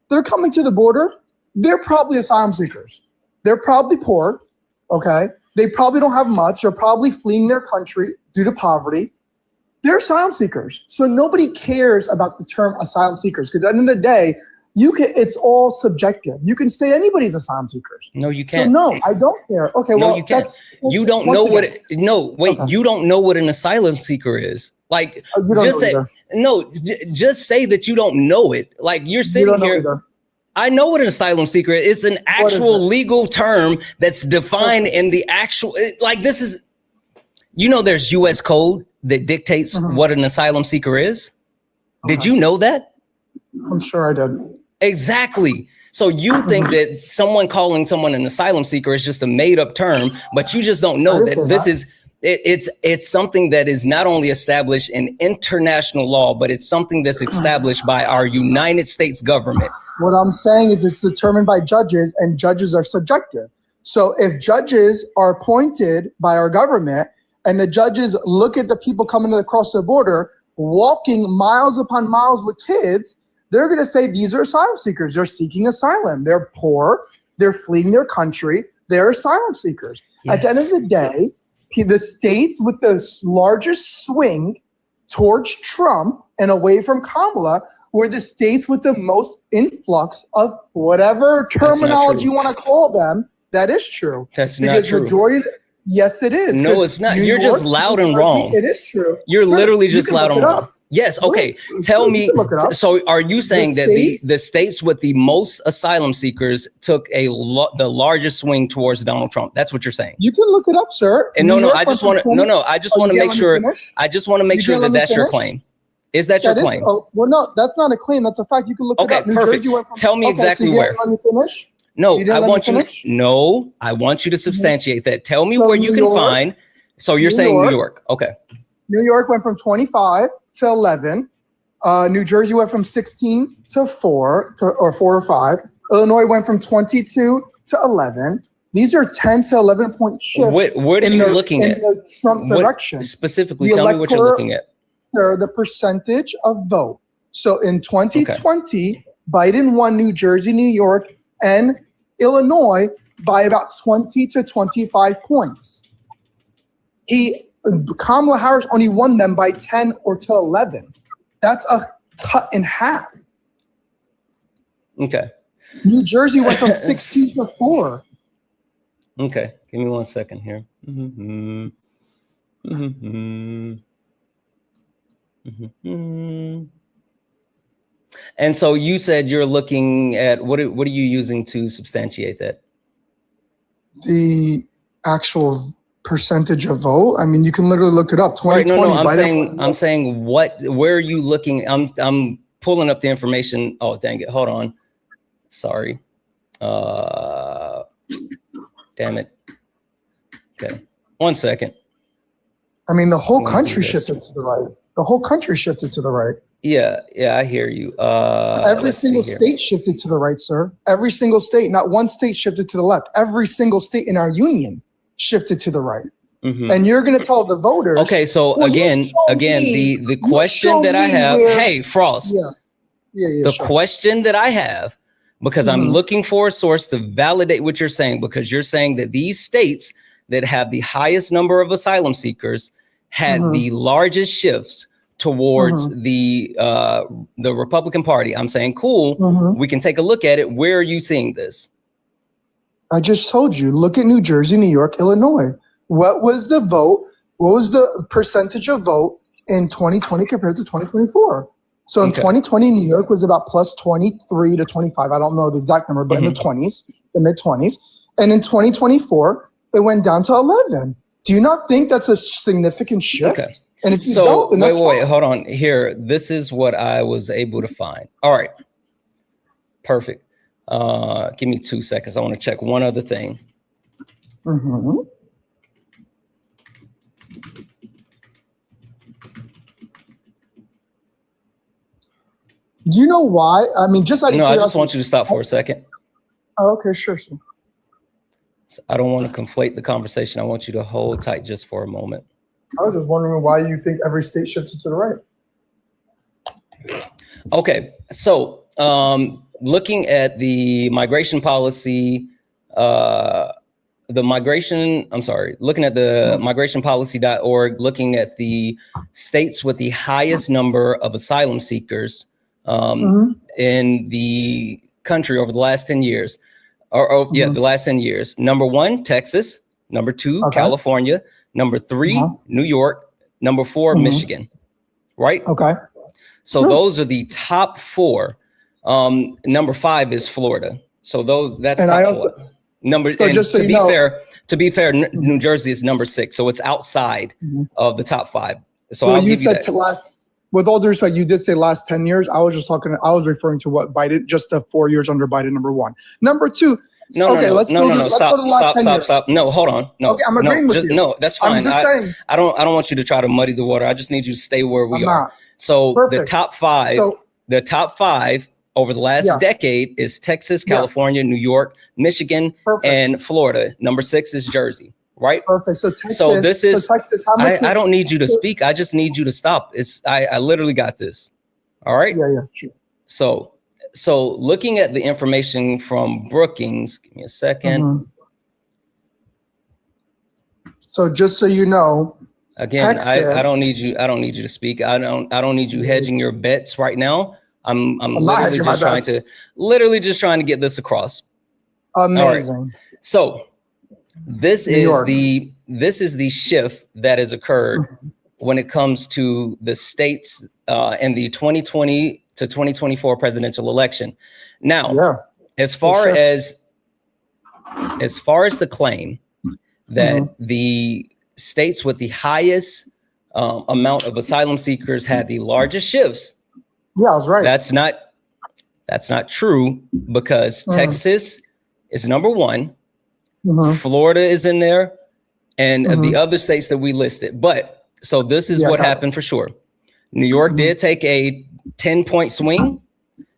they're coming to the border. They're probably asylum seekers. They're probably poor. Okay. They probably don't have much. They're probably fleeing their country due to poverty. They're asylum seekers. So nobody cares about the term asylum seekers because at the end of the day, it's all subjective. You can say anybody's asylum seekers. No, you can't. So no, I don't care. Okay, no, well, you can't. You don't know what it, no, wait, you don't know what an asylum seeker is. Like just say that you don't know it. Like you're sitting here. I know what an asylum seeker is. It's an actual legal term that's defined in the actual, like this is, there's US code that dictates what an asylum seeker is. Did you know that? I'm sure I did. Exactly. So you think that someone calling someone an asylum seeker is just a made up term, but you just don't know that this is, it's something that is not only established in international law, but it's something that's established by our United States government. What I'm saying is it's determined by judges and judges are subjective. So if judges are appointed by our government and the judges look at the people coming across the border, walking miles upon miles with kids, they're going to say these are asylum seekers. They're seeking asylum. They're poor. They're fleeing their country. They're asylum seekers. Yes. At the end of the day, the states with the largest swing towards Trump and away from Kamala were the states with the most influx of whatever terminology you want to call them. That is true. That's not true. Yes, it is. No, it's not. You're just loud and wrong. It is true. You're literally just loud and wrong. Yes. Okay. Tell me. So, are you saying that the states with the most asylum seekers took the largest swing towards Donald Trump? That's what you're saying. You can look it up, sir. And I just want to. I just want to make sure. I just want to make sure that that's your claim. Is that your claim? Well, no, that's not a claim. That's a fact. You can look it up. Okay, perfect. Tell me exactly where. Let me finish. No, I want you. No, I want you to substantiate that. Tell me where you can find. So you're saying New York? Okay. New York went from 25 to 11. New Jersey went from 16 to 4 or 5. Illinois went from 22 to 11. These are 10 to 11 point shifts. What are you looking at? In the Trump direction. Specifically, tell me what you're looking at. The percentage of vote. So in 2020, Biden won New Jersey, New York, and Illinois by about 20 to 25 points. Kamala Harris only won them by 10 or to 11. That's a cut in half. Okay. New Jersey went from 16 to 4. Okay. Give me 1 second here. And so you said you're looking at what are you using to substantiate that? The actual percentage of vote. I mean, you can literally look it up. 2020. I'm saying where are you looking? I'm pulling up the information. Oh, dang it. Hold on. Sorry. Damn it. Okay. 1 second. I mean, the whole country shifted to the right. The whole country shifted to the right. Yeah, I hear you. Every single state shifted to the right, sir. Every single state, not one state shifted to the left. Every single state in our union shifted to the right. Mm-hmm. And you're going to tell the voters. Okay, so well, again, the question that I have, hey, Frost, the question that I have, because I'm looking for a source to validate what you're saying, because you're saying that these states that have the highest number of asylum seekers had the largest shifts towards the Republican Party. I'm saying, cool, we can take a look at it. Where are you seeing this? I just told you, look at New Jersey, New York, Illinois. What was the vote? What was the percentage of vote in 2020 compared to 2024? So in 2020, New York was about plus 23 to 25. I don't know the exact number, but in the 20s, the mid 20s. And in 2024, it went down to 11. Do you not think that's a significant shift? Okay. And if you don't, then wait, hold on. Here, this is what I was able to find. All right. Perfect. Give me 2 seconds. I want to check one other thing. Do you know why? I mean, just out of curiosity. I just want you to stop for a second. Oh, okay, sure. I don't want to conflate the conversation. I want you to hold tight just for a moment. I was just wondering why you think every state shifted to the right. Okay, so looking at the migration policy, looking at the migrationpolicy.org, looking at the states with the highest number of asylum seekers in the country over the last 10 years. The last 10 years. Number 1, Texas. Number 2, California. Number 3, New York. Number 4, Michigan. Right? Okay. So those are the top 4. Number 5 is Florida. So that's and top I also, 4. Number so just so to be fair, New Jersey is number 6. So it's outside of the top 5. So well, I'll you give said you that. To last. With all due respect, you did say last 10 years. I was referring to what Biden, just the 4 years under Biden, number 1. Number 2. Let's go to the last 10 years. Stop. No, hold on. No, okay, I'm agreeing with you. No, that's fine. I'm just saying. I don't want you to try to muddy the water. I just need you to stay where we are. So Perfect. the top 5 over the last decade is Texas, California, New York, Michigan, and Florida. Number 6 is Jersey. Right. Perfect. So Texas. So this is. Texas, how much I don't need you to speak. I just need you to stop. I literally got this. All right. Yeah. Sure. So looking at the information from Brookings, give me a second. So just so you know, again, I don't need you. I don't need you to speak. I don't need you hedging your bets right now. I'm literally just trying to get this across. Amazing. Right. So. This is the shift that has occurred when it comes to the states in the 2020 to 2024 presidential election. Now, as far as the claim that the states with the highest amount of asylum seekers had the largest shifts. Yeah, I was right. That's not true, because Texas is number 1. Florida is in there, and the other states that we listed. But so this is what happened for sure. New York did take a 10-point swing.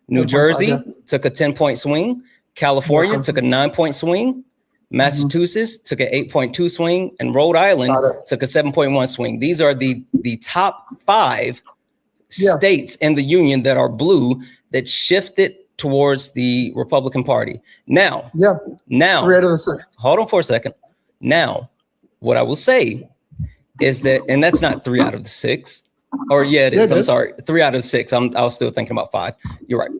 New Jersey took a 10-point swing. California took a 9-point swing. Massachusetts took an 8.2 swing, and Rhode Island took a 7.1 swing. These are the top 5 states in the union that are blue that shifted towards the Republican Party. Now, 3 out of the 6. Hold on for a second. Now, what I will say is that, and that's not 3 out of the 6, or it is. I'm sorry, 3 out of 6. I was still thinking about 5. You're right.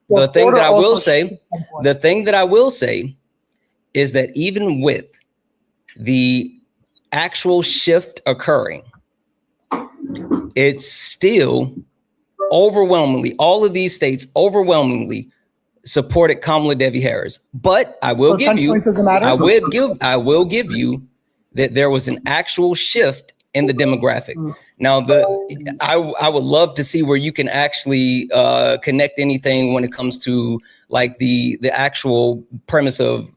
The thing that I will say is that even with the actual shift occurring, it's still overwhelmingly, all of these states overwhelmingly supported Kamala Devi Harris. But I will give you that there was an actual shift in the demographic. Now, I would love to see where you can actually connect anything when it comes to like the actual premise of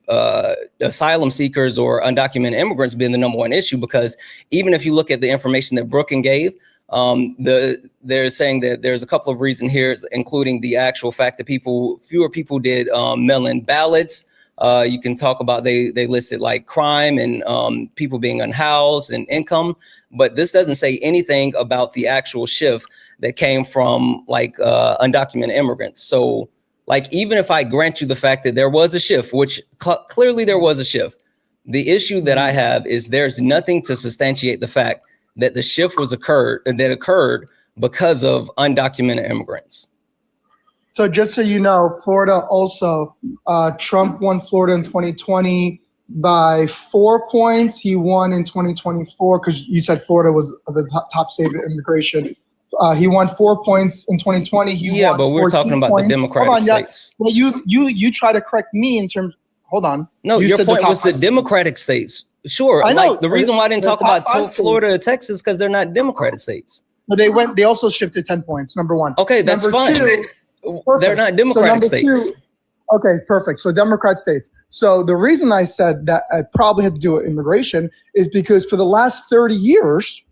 asylum seekers or undocumented immigrants being the number 1 issue, because even if you look at the information that Brookings gave, They're saying that there's a couple of reasons here, including the actual fact that fewer people did mail-in ballots. You can talk about they listed like crime and people being unhoused and income, but this doesn't say anything about the actual shift that came from like undocumented immigrants. So like, even if I grant you the fact that there was a shift, which clearly there was a shift, the issue that I have is there's nothing to substantiate the fact that the shift occurred because of undocumented immigrants. So just so you know, Florida also, Trump won Florida in 2020 by 4 points. He won in 2024 because you said Florida was the top state of immigration. He won 4 points in 2020. Yeah, but we're talking about the Democratic states. Well, you try to correct me in terms. Hold on. No, your point was the Democratic states. Sure. I know. Like the reason why I didn't talk about Florida or Texas because they're not Democratic states. But they also shifted 10 points. Number one. Okay, that's fine. They're not Democratic states. Okay, perfect. So Democrat states. So the reason I said that I probably had to do with immigration is because for the last 30 years,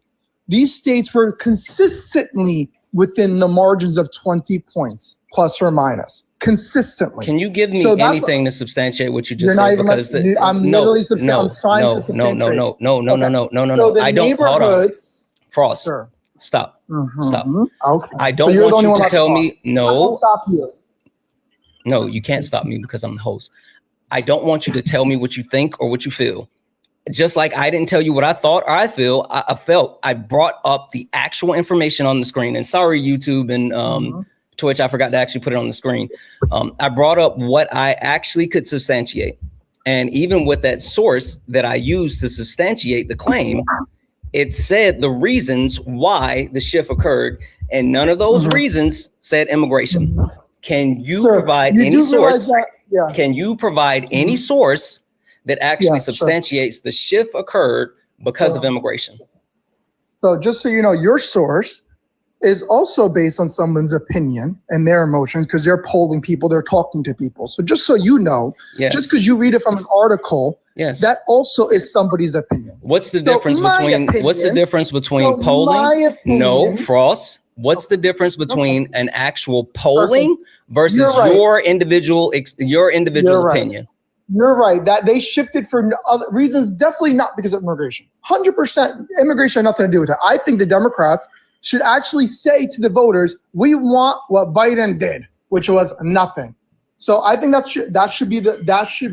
these states were consistently within the margins of 20 points, plus or minus. Consistently. Can you give me anything to substantiate what you just said? Because I'm literally I'm trying to substantiate. No. I don't. Hold on. Frost. Sure. Stop. Stop. Okay. I don't want you to tell me no. I'll stop you. No, you can't stop me because I'm the host. I don't want you to tell me what you think or what you feel. Just like I didn't tell you what I thought or I feel, I felt. I brought up the actual information on the screen. And sorry, YouTube and Twitch, I forgot to actually put it on the screen. I brought up what I actually could substantiate. And even with that source that I used to substantiate the claim, it said the reasons why the shift occurred. And none of those reasons said immigration. Can you provide any source? Can you provide any source that actually substantiates the shift occurred because of immigration? So just so you know, your source is also based on someone's opinion and their emotions because they're polling people, they're talking to people. So just so you know, just because you read it from an article, that also is somebody's opinion. What's the difference between polling? No, Frost. What's the difference between an actual polling versus your individual opinion? You're right that they shifted for other reasons, definitely not because of immigration. 100% immigration had nothing to do with it. I think the Democrats should actually say to the voters, we want what Biden did, which was nothing. So I think that should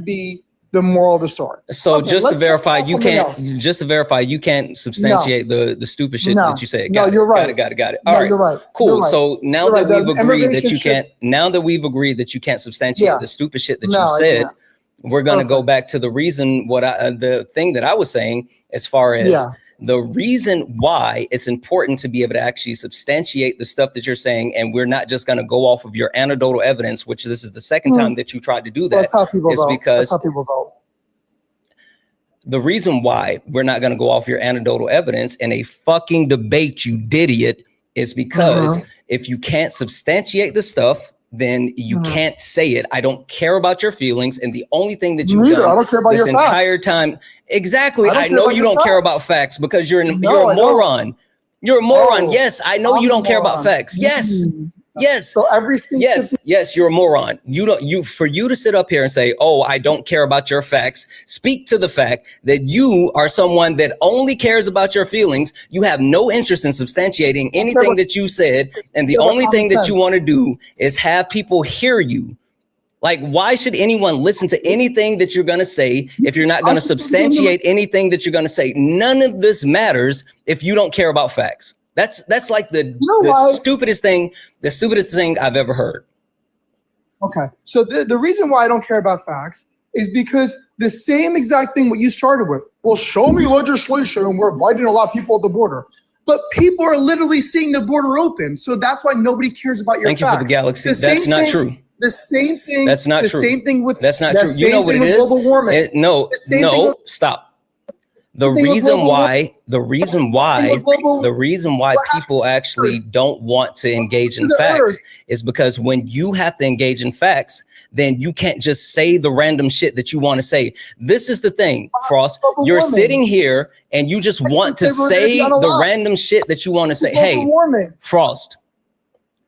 be the moral of the story. So just to verify, you can't substantiate the stupid shit that you said. Got it. All right. You're right. Cool. So now that we've agreed that you can't substantiate the stupid shit that you said, we're going to go back to the reason the thing that I was saying as far as the reason why it's important to be able to actually substantiate the stuff that you're saying. And we're not just going to go off of your anecdotal evidence, which this is the second time that you tried to do that. That's how people vote. Because that's how people vote. The reason why we're not going to go off your anecdotal evidence in a fucking debate, you idiot, is because if you can't substantiate the stuff, then you can't say it. I don't care about your feelings. And the only thing that you've done I don't care about this your entire facts. Time. Exactly. I know you don't care about facts because you're a moron. You're a moron. Yes, I know you don't care about facts. Yes. Yes. So everything. Yes, you're a moron. For you to sit up here and say, "Oh, I don't care about your facts," speak to the fact that you are someone that only cares about your feelings. You have no interest in substantiating anything that you said, and the only thing that you want to do is have people hear you. Like, why should anyone listen to anything that you're going to say if you're not going to substantiate anything that you're going to say? None of this matters if you don't care about facts. That's like the stupidest thing I've ever heard. Okay. So the reason why I don't care about facts is because the same exact thing what you started with. Well, show me legislation where Biden allowed people at the border. But people are literally seeing the border open. So that's why nobody cares about your facts. Thank you for the galaxy. That's not true. The same thing. That's not true. The same thing with. That's not true. You know what it is? Global warming. Stop. The reason why people actually don't want to engage in facts is because when you have to engage in facts, then you can't just say the random shit that you want to say. This is the thing, Frost. Global You're warming. sitting here and you just want to say the random shit that you want to say. Hey, warming. Frost.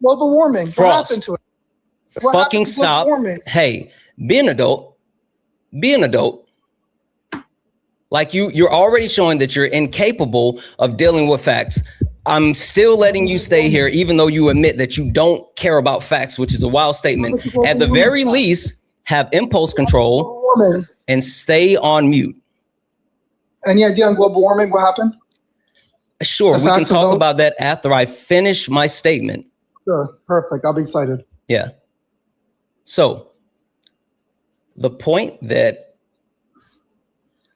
Global warming. What Frost. happened to it? What Fucking happened to global stop. warming? Hey, be an adult. Be an adult. Like you're already showing that you're incapable of dealing with facts. I'm still letting you stay here, even though you admit that you don't care about facts, which is a wild statement. At the very least, have impulse control Warming. and stay on mute. Any idea on global warming? What happened? Sure, The we can facts of talk those? about that after I finish my statement. Sure. Perfect. I'll be excited. Yeah. So the point that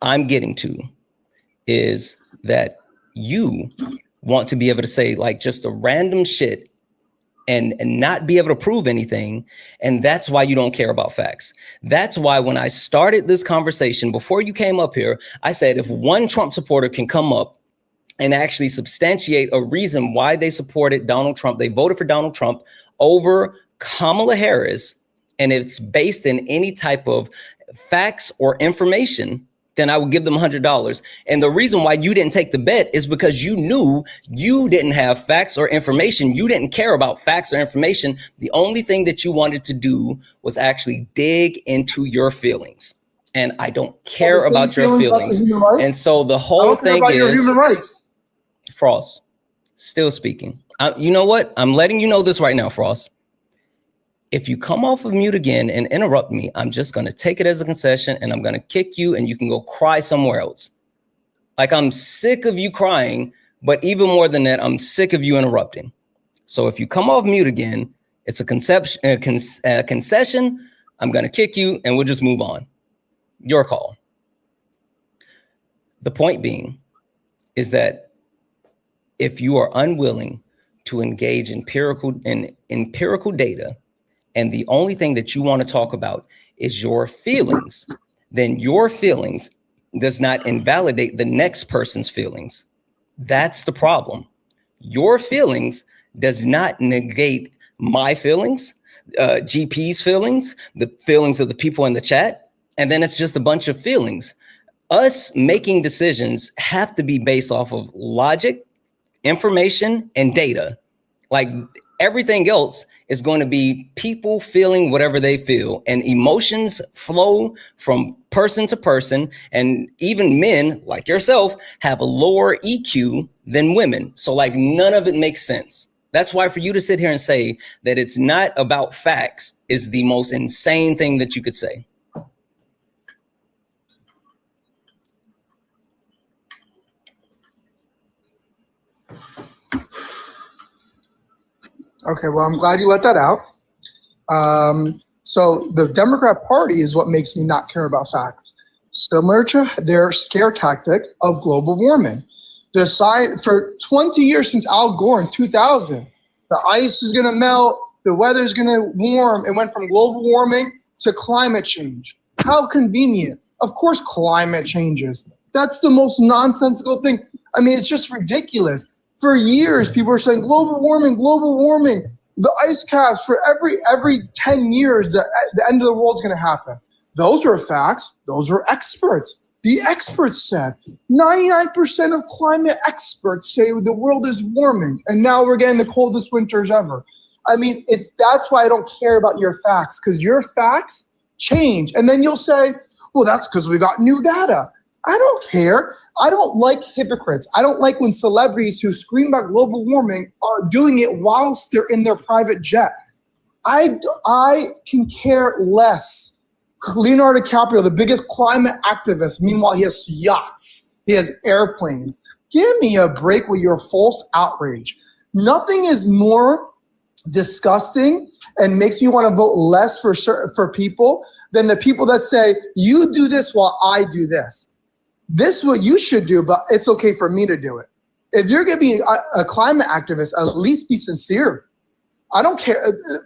I'm getting to is that you want to be able to say like just a random shit and not be able to prove anything. And that's why you don't care about facts. That's why when I started this conversation, before you came up here, I said, if one Trump supporter can come up and actually substantiate a reason why they supported Donald Trump, they voted for Donald Trump over Kamala Harris, and it's based in any type of facts or information, then I would give them $100. And the reason why you didn't take the bet is because you knew you didn't have facts or information. You didn't care about facts or information. The only thing that you wanted to do was actually dig into your feelings. And I don't care about your feelings. And so the whole thing is, human rights. Frost, still speaking. You know what? I'm letting you know this right now, Frost. If you come off of mute again and interrupt me, I'm just going to take it as a concession and I'm going to kick you and you can go cry somewhere else. Like, I'm sick of you crying, but even more than that, I'm sick of you interrupting. So if you come off mute again, it's a concession. I'm going to kick you and we'll just move on. Your call. The point being is that if you are unwilling to engage in empirical data, and the only thing that you want to talk about is your feelings, then your feelings does not invalidate the next person's feelings. That's the problem. Your feelings does not negate my feelings, GP's feelings, the feelings of the people in the chat, and then it's just a bunch of feelings. Us making decisions have to be based off of logic, information, and data. Like, everything else is going to be people feeling whatever they feel, and emotions flow from person to person. And even men like yourself have a lower EQ than women. So like, none of it makes sense. That's why for you to sit here and say that it's not about facts is the most insane thing that you could say. Okay, well, I'm glad you let that out. So the Democrat Party is what makes me not care about facts. Similar to their scare tactic of global warming. For 20 years since Al Gore in 2000, the ice is going to melt, the weather's going to warm. It went from global warming to climate change. How convenient. Of course, climate changes. That's the most nonsensical thing. I mean, it's just ridiculous. For years, people were saying global warming, global warming. The ice caps for every 10 years, the end of the world's going to happen. Those are facts. Those are experts. The experts said 99% of climate experts say the world is warming, and now we're getting the coldest winters ever. I mean, that's why I don't care about your facts, because your facts change, and then you'll say, well, that's because we got new data. I don't care. I don't like hypocrites. I don't like when celebrities who scream about global warming are doing it whilst they're in their private jet. I can care less. Leonardo DiCaprio, the biggest climate activist, meanwhile he has yachts, he has airplanes. Give me a break with your false outrage. Nothing is more disgusting and makes me want to vote less for people than the people that say, you do this while I do this. This is what you should do, but it's okay for me to do it. If you're going to be a climate activist, at least be sincere. I don't care.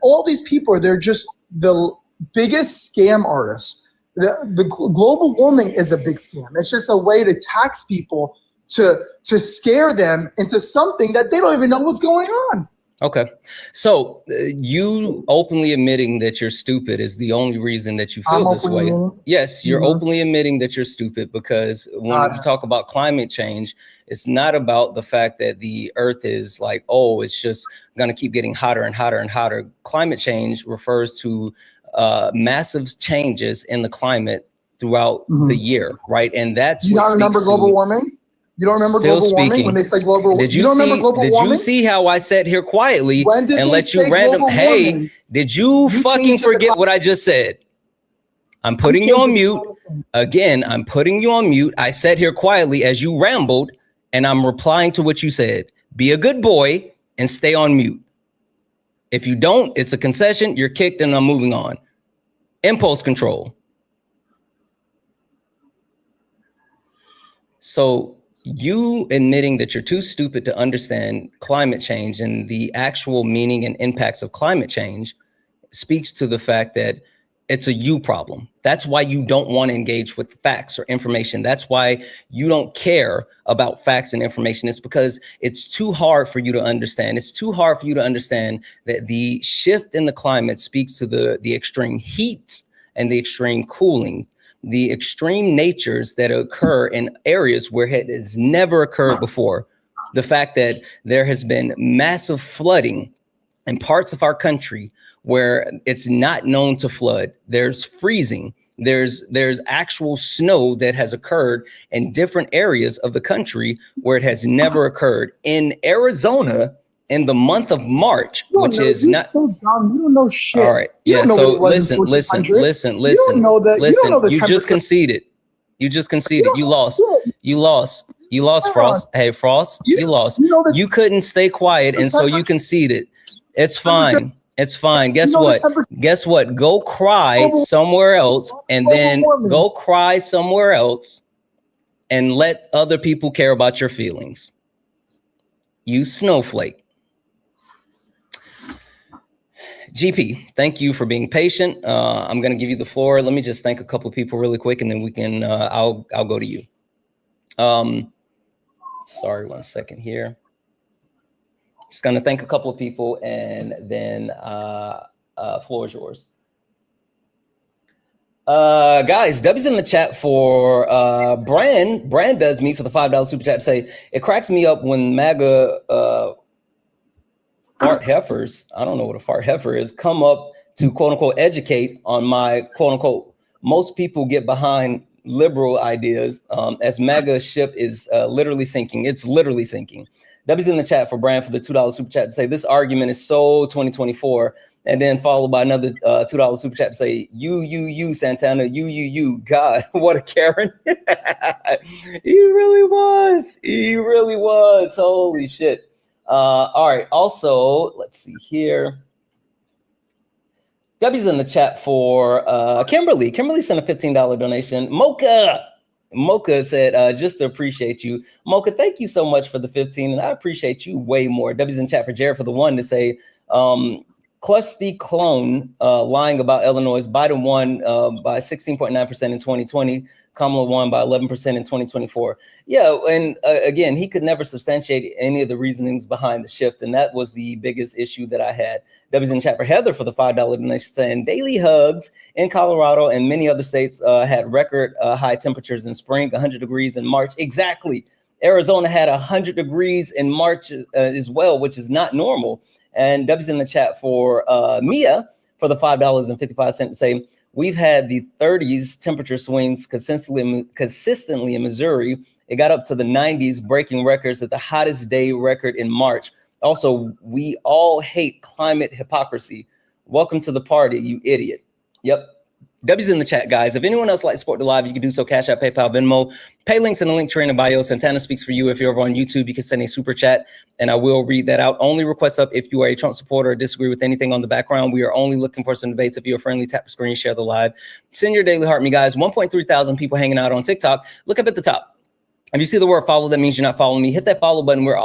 All these people, they're just the biggest scam artists. The global warming is a big scam. It's just a way to tax people to scare them into something that they don't even know what's going on. Okay. So you openly admitting that you're stupid is the only reason that you feel this way. Yes, you're openly admitting that you're stupid, because when you talk about climate change, it's not about the fact that the earth is like, oh, it's just going to keep getting hotter and hotter and hotter. Climate change refers to massive changes in the climate throughout the year, right? And that's you not remember global warming? You don't remember global warming when they say global? Did you don't remember global warming? Did you see how I sat here quietly and let you random? Hey, did you fucking forget what I just said? I'm putting you on mute. Again, I'm putting you on mute. I sat here quietly as you rambled, and I'm replying to what you said. Be a good boy and stay on mute. If you don't, it's a concession. You're kicked, and I'm moving on. Impulse control. So you admitting that you're too stupid to understand climate change and the actual meaning and impacts of climate change speaks to the fact that it's a you problem. That's why you don't want to engage with facts or information. That's why you don't care about facts and information. It's because it's too hard for you to understand. It's too hard for you to understand that the shift in the climate speaks to the extreme heat and the extreme cooling, the extreme natures that occur in areas where it has never occurred before. The fact that there has been massive flooding in parts of our country where it's not known to flood. There's freezing. There's actual snow that has occurred in different areas of the country where it has never occurred. In Arizona, in the month of March, which is not so dumb. You don't know shit. All right. Yeah. So listen. You just conceded. You just conceded. You lost. You lost, Frost. Hey, Frost, you lost. You couldn't stay quiet, and so you conceded. It's fine. It's fine. Guess what? Guess what? Go cry somewhere else, and then go cry somewhere else, and let other people care about your feelings. You snowflake. GP, thank you for being patient. I'm going to give you the floor. Let me just thank a couple of people really quick, and then we can. I'll go to you. Sorry, 1 second here. Just going to thank a couple of people, and then floor is yours. Guys, W's in the chat for Brand. Brand does me for the $5 super chat to say, it cracks me up when MAGA fart heifers, I don't know what a fart heifer is, come up to quote unquote educate on my quote unquote, most people get behind liberal ideas as MAGA ship is literally sinking. It's literally sinking. W's in the chat for Brand for the $2 super chat to say this argument is so 2024, and then followed by another $2 super chat to say you Santana, you God, what a Karen. He really was. Holy shit. All right. Also, let's see here. W's in the chat for Kimberly. Kimberly sent a $15 donation. Mocha said, just to appreciate you. Mocha, thank you so much for the 15, and I appreciate you way more. W's in chat for Jared for the 1 to say, Clusty Clone lying about Illinois. Biden won by 16.9% in 2020. Kamala won by 11% in 2024. Yeah, and again, he could never substantiate any of the reasonings behind the shift, and that was the biggest issue that I had. W's in chat for Heather for the $5 donation saying daily hugs in Colorado and many other states had record high temperatures in spring, 100 degrees in March. Exactly. Arizona had 100 degrees in March as well, which is not normal. And W's in the chat for Mia for the $5.55 to say, we've had the 30s temperature swings consistently in Missouri. It got up to the 90s, breaking records at the hottest day record in March. Also, we all hate climate hypocrisy. Welcome to the party, you idiot. Yep. W's in the chat, guys. If anyone else likes to support the live, you can do so. Cash App, PayPal, Venmo. Pay links in the link tree in the bio. Santana speaks for you. If you're over on YouTube, you can send a super chat, and I will read that out. Only requests up if you are a Trump supporter or disagree with anything on the background. We are only looking for some debates. If you're friendly, tap the screen, share the live. Send your daily heart me, guys. 1.3 thousand people hanging out on TikTok. Look up at the top. If you see the word follow, that means you're not following me. Hit that follow button. We're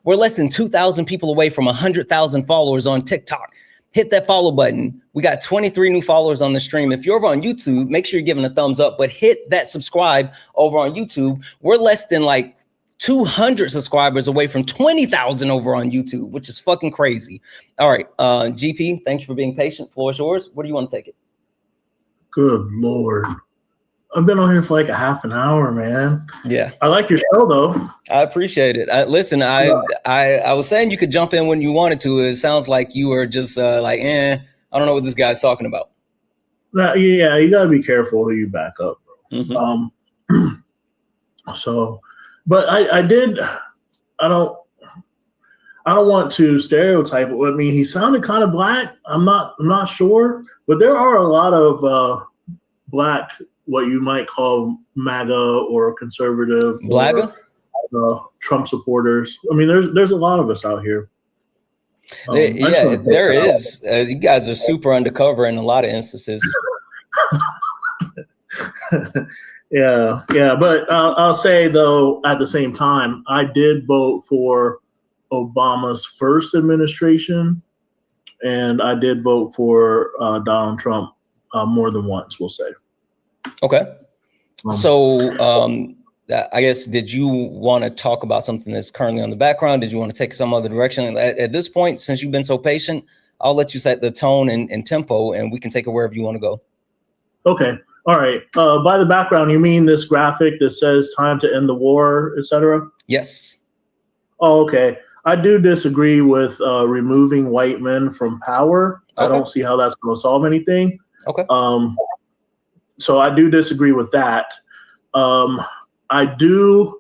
less than 2,000 people away from 100,000 followers on TikTok. Hit that follow button. We got 23 new followers on the stream. If you're over on YouTube, make sure you're giving a thumbs up, but hit that subscribe over on YouTube. We're less than like 200 subscribers away from 20,000 over on YouTube, which is fucking crazy. All right, GP, thank you for being patient. Floor is yours. Where do you want to take it? Good Lord. I've been on here for like a half an hour, man. Yeah. I like your show, though. I appreciate it. Listen, I was saying you could jump in when you wanted to. It sounds like you were just I don't know what this guy's talking about. Yeah, you got to be careful who you back up. Mm-hmm. But I don't want to stereotype. I mean, he sounded kind of black. I'm not sure, but there are a lot of black, what you might call MAGA or conservative, Blaga, Trump supporters. I mean, there's a lot of us out here. There is. You guys are super undercover in a lot of instances. Yeah. But I'll say, though, at the same time, I did vote for Obama's first administration, and I did vote for Donald Trump more than once, we'll say. Okay. I guess, did you want to talk about something that's currently on the background? Did you want to take some other direction? At this point, since you've been so patient, I'll let you set the tone and tempo, and we can take it wherever you want to go. Okay. All right. By the background, you mean this graphic that says time to end the war, etc.? Yes. Oh, okay. I do disagree with removing white men from power. Okay. I don't see how that's going to solve anything. Okay. So I do disagree with that. I did,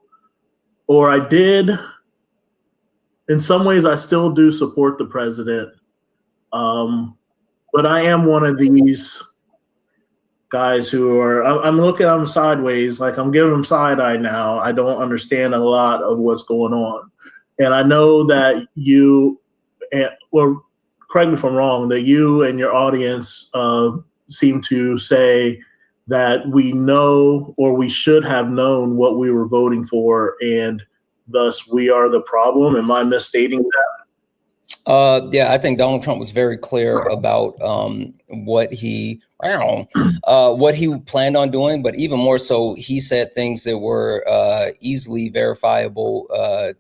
in some ways, I still do support the president. But I am one of these guys who I'm looking at them sideways, like I'm giving them side eye now. I don't understand a lot of what's going on. And I know that correct me if I'm wrong, that you and your audience seem to say that we know, or we should have known, what we were voting for, and thus we are the problem. Am I misstating that? Yeah, I think Donald Trump was very clear about what he planned on doing, but even more so, he said things that were easily verifiable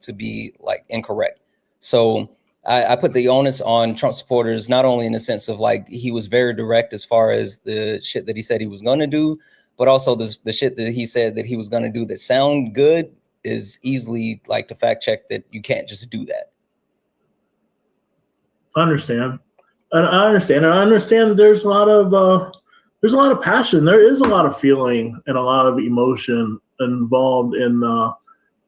to be like incorrect. So I put the onus on Trump supporters, not only in the sense of like he was very direct as far as the shit that he said he was going to do, but also the shit that he said that he was going to do that sound good is easily like to fact check that you can't just do that. I understand. And I understand there's a lot of passion. There is a lot of feeling and a lot of emotion involved in the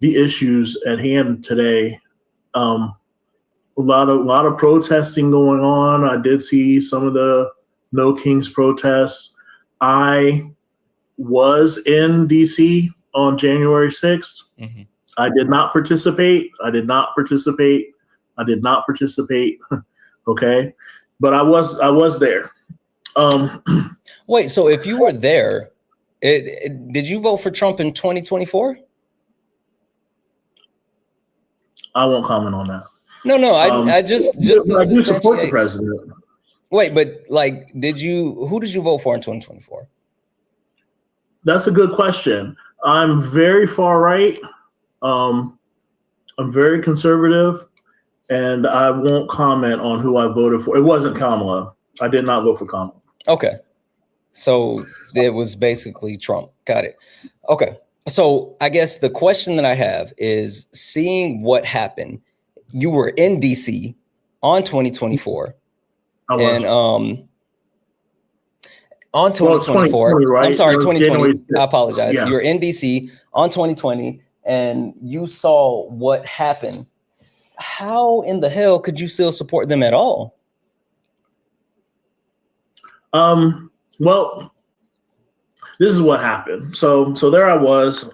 issues at hand today. A lot of protesting going on. I did see some of the No Kings protests. I was in DC on January 6th. Mm-hmm. I did not participate. Okay. But I was there. Wait, so if you were there, did you vote for Trump in 2024? I won't comment on that. No, I just I do support the president. Wait, but like, who did you vote for in 2024? That's a good question. I'm very far right. I'm very conservative, and I won't comment on who I voted for. It wasn't Kamala. I did not vote for Kamala. Okay. So it was basically Trump. Got it. Okay. So I guess the question that I have is, seeing what happened, you were in DC on 2024. And on 2024, right? I'm sorry, 2020. I apologize. Yeah. You're in DC on 2020 and you saw what happened. How in the hell could you still support them at all? Well, this is what happened. So there I was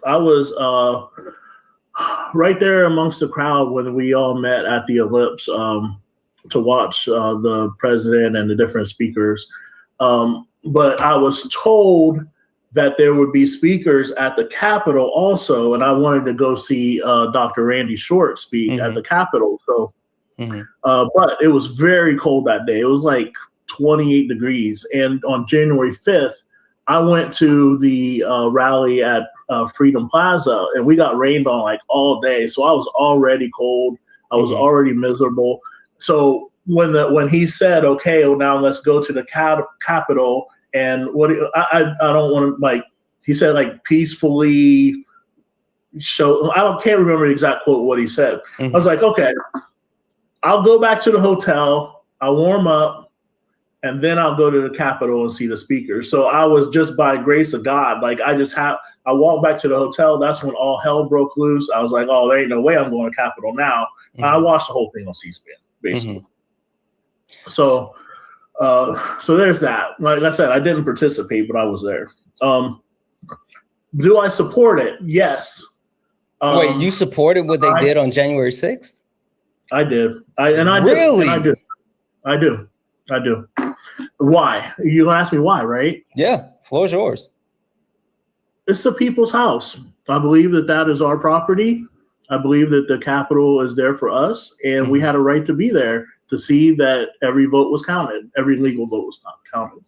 right there amongst the crowd when we all met at the Ellipse to watch the president and the different speakers. But I was told that there would be speakers at the Capitol also, and I wanted to go see Dr. Randy Short speak at the Capitol. So, but it was very cold that day. It was like 28 degrees. And on January 5th, I went to the rally at Freedom Plaza, and we got rained on like all day. So I was already cold. I was already miserable. So when he said, "Okay, well, now let's go to the Capitol," and I don't want to like, he said like peacefully show. Can't remember the exact quote what he said. I was like, okay, I'll go back to the hotel. I'll warm up. And then I'll go to the Capitol and see the speaker. So I was just by grace of God, like I walked back to the hotel. That's when all hell broke loose. I was like, oh, there ain't no way I'm going to Capitol now. I watched the whole thing on C-SPAN, basically. So there's that. Like I said, I didn't participate, but I was there. Do I support it? Yes. Wait, you supported what they did on January 6th? I did. I do. Why? You asked me why, right? Yeah, floor is yours. It's the people's house. I believe that is our property. I believe that the Capitol is there for us, and we had a right to be there to see that every vote was counted. Every legal vote was counted.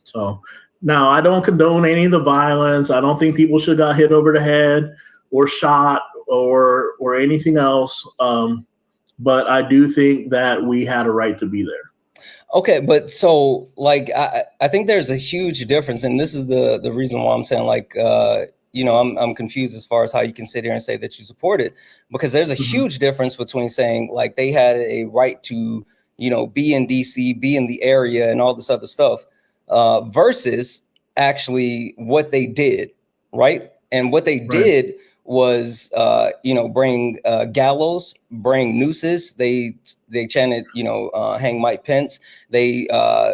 So now I don't condone any of the violence. I don't think people should got hit over the head or shot or anything else. But I do think that we had a right to be there. Okay, but so like I think there's a huge difference, and this is the reason why I'm saying like I'm confused as far as how you can sit here and say that you support it, because there's a huge difference between saying like they had a right to be in DC, be in the area, and all this other stuff, versus actually what they did, right? And what they did was bring gallows, bring nooses. They chanted hang Mike Pence. They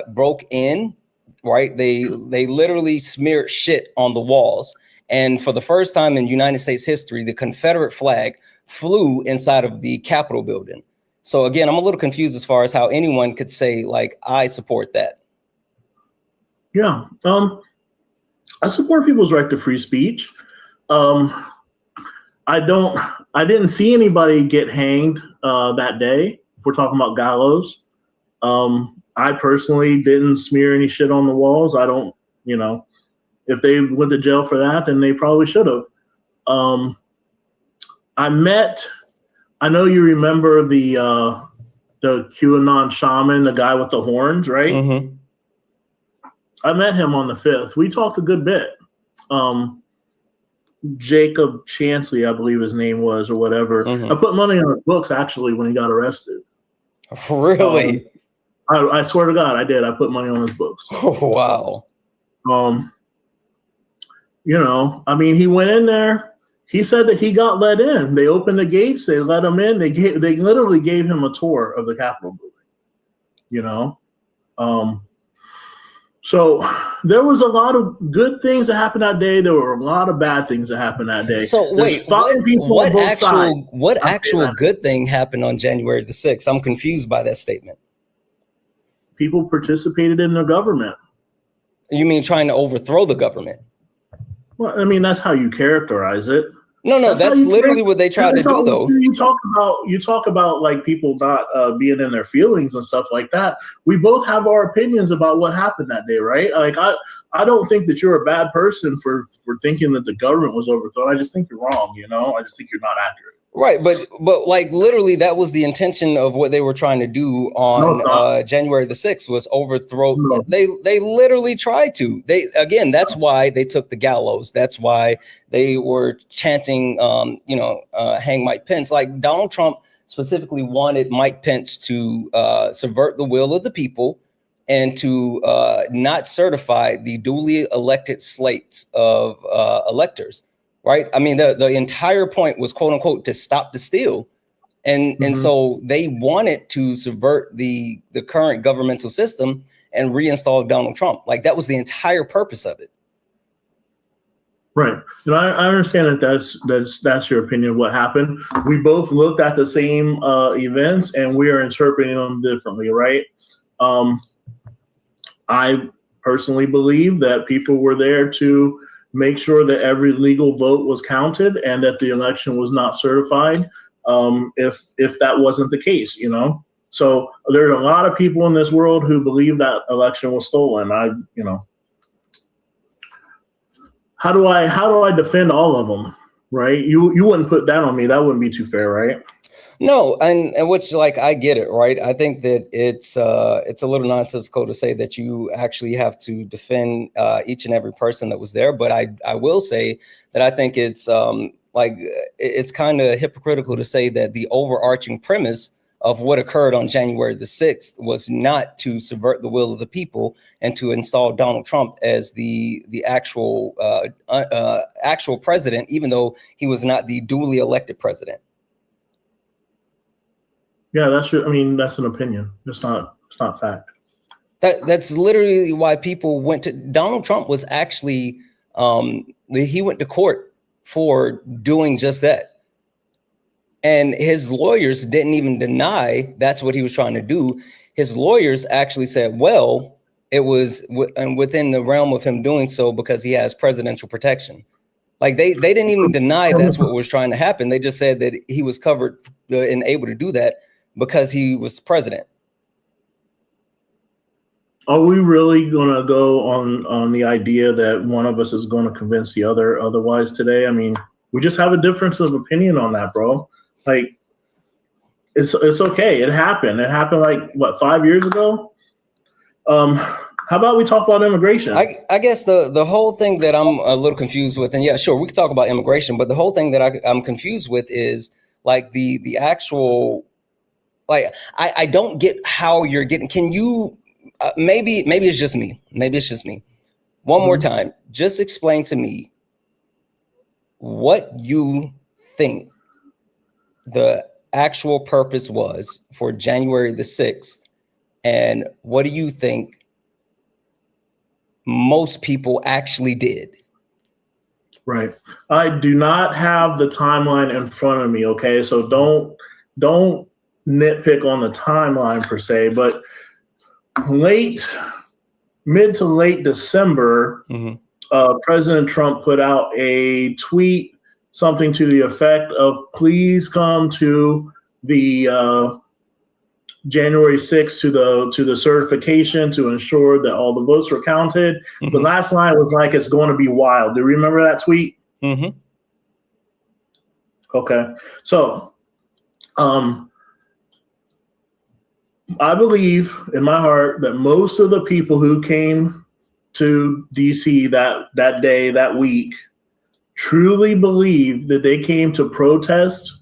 broke in, right? They literally smeared shit on the walls, and for the first time in United States history, the Confederate flag flew inside of the Capitol building. So again, I'm a little confused as far as how anyone could say like I support that. Yeah, I support people's right to free speech. I didn't see anybody get hanged that day. If we're talking about gallows. I personally didn't smear any shit on the walls. I don't, if they went to jail for that, then they probably should have. I know you remember the QAnon shaman, the guy with the horns, right? I met him on the 5th. We talked a good bit. Jacob Chansley, I believe his name was, or whatever. I put money on his books actually when he got arrested. Really? I swear to God, I did. I put money on his books. Oh, wow. I mean, he went in there. He said that he got let in. They opened the gates. They let him in. They literally gave him a tour of the Capitol building. So there was a lot of good things that happened that day. There were a lot of bad things that happened that day. So wait, what actual good thing happened on January the 6th? I'm confused by that statement. People participated in the government. You mean trying to overthrow the government? Well, I mean, that's how you characterize it. No, that's literally what they tried to do, though. You talk about like people not being in their feelings and stuff like that. We both have our opinions about what happened that day, right? Like I don't think that you're a bad person for thinking that the government was overthrown. I just think you're wrong. I just think you're not accurate. Right, but like literally that was the intention of what they were trying to do on January the 6th was overthrow. No. They literally tried to. That's why they took the gallows. That's why they were chanting hang Mike Pence. Like Donald Trump specifically wanted Mike Pence to subvert the will of the people and to not certify the duly elected slates of electors. Right. I mean, the entire point was, quote unquote, to stop the steal. And so they wanted to subvert the current governmental system and reinstall Donald Trump. Like that was the entire purpose of it. Right. And I understand that that's your opinion of what happened. We both looked at the same events and we are interpreting them differently. Right. I personally believe that people were there to make sure that every legal vote was counted and that the election was not certified if that wasn't the case, So there are a lot of people in this world who believe that election was stolen. how do I defend all of them? Right? You wouldn't put that on me. That wouldn't be too fair, right? No, and which, like, I get it, right? I think that it's a little nonsensical to say that you actually have to defend each and every person that was there. But I will say that I think it's it's kind of hypocritical to say that the overarching premise of what occurred on January the 6th was not to subvert the will of the people and to install Donald Trump as the actual president, even though he was not the duly elected president. Yeah, that's an opinion. It's not fact. That's literally why people went to Donald Trump was actually he went to court for doing just that. And his lawyers didn't even deny that's what he was trying to do. His lawyers actually said, well, it was within the realm of him doing so because he has presidential protection. Like they didn't even deny that's what was trying to happen. They just said that he was covered and able to do that because he was president. Are we really going to go on the idea that one of us is going to convince the other otherwise today? I mean, we just have a difference of opinion on that, bro. Like, it's okay. It happened. It happened like, what, 5 years ago? How about we talk about immigration? I guess the whole thing that I'm a little confused with, and yeah, sure, we can talk about immigration, but the whole thing that I'm confused with is like the actual, like, I don't get how you're getting, can you, maybe it's just me. Maybe it's just me. One more time, just explain to me what you think the actual purpose was for January the 6th. And what do you think most people actually did? Right. I do not have the timeline in front of me. Okay. So don't nitpick on the timeline per se, but mid to late December, President Trump put out a tweet, something to the effect of, please come to the January 6th to the certification to ensure that all the votes were counted. The last line was like, it's going to be wild. Do you remember that tweet? Okay. So I believe in my heart that most of the people who came to DC that day, that week, truly believe that they came to protest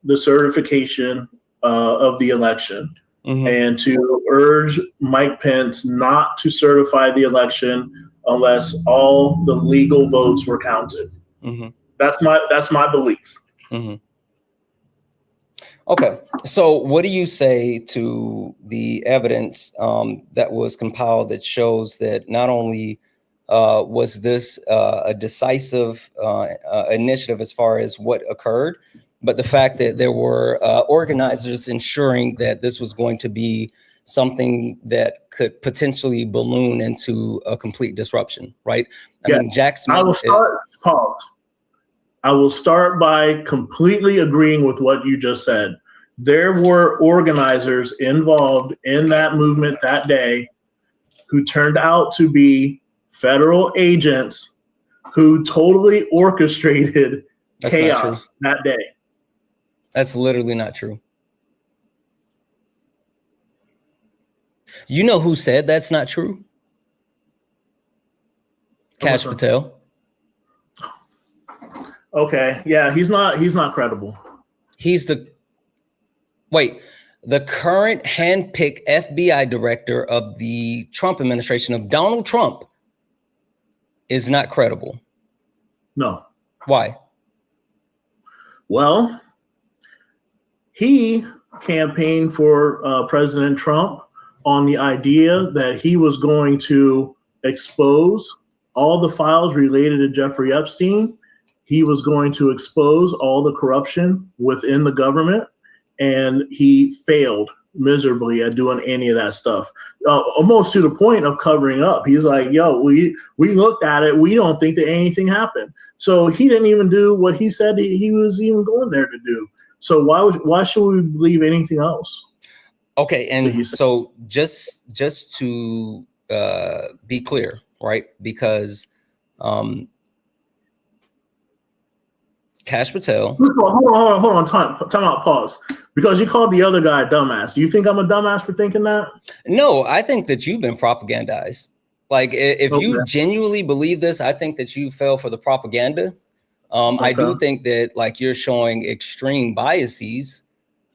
the certification of the election and to urge Mike Pence not to certify the election unless all the legal votes were counted. That's my belief. Okay, so what do you say to the evidence that was compiled that shows that not only was this a decisive initiative as far as what occurred, but the fact that there were organizers ensuring that this was going to be something that could potentially balloon into a complete disruption, right? I mean, Jack Smith I will start by completely agreeing with what you just said. There were organizers involved in that movement that day who turned out to be federal agents who totally orchestrated chaos that day. That's literally not true. You know who said that's not true? Kash Patel. Okay, yeah, he's not credible. He's the current handpicked FBI director of the Trump administration of Donald Trump is not credible. No. Why? Well, he campaigned for President Trump on the idea that he was going to expose all the files related to Jeffrey Epstein. He was going to expose all the corruption within the government, and he failed miserably at doing any of that stuff, almost to the point of covering up. He's like, yo, we looked at it. We don't think that anything happened. So he didn't even do what he said he was even going there to do. So why should we believe anything else? Okay, and so just to be clear, right? Because Cash Patel. Hold on. Time out. Pause. Because you called the other guy a dumbass. Do you think I'm a dumbass for thinking that? No, I think that you've been propagandized. Like, if you Okay. genuinely believe this, I think that you fell for the propaganda. I do think that like you're showing extreme biases.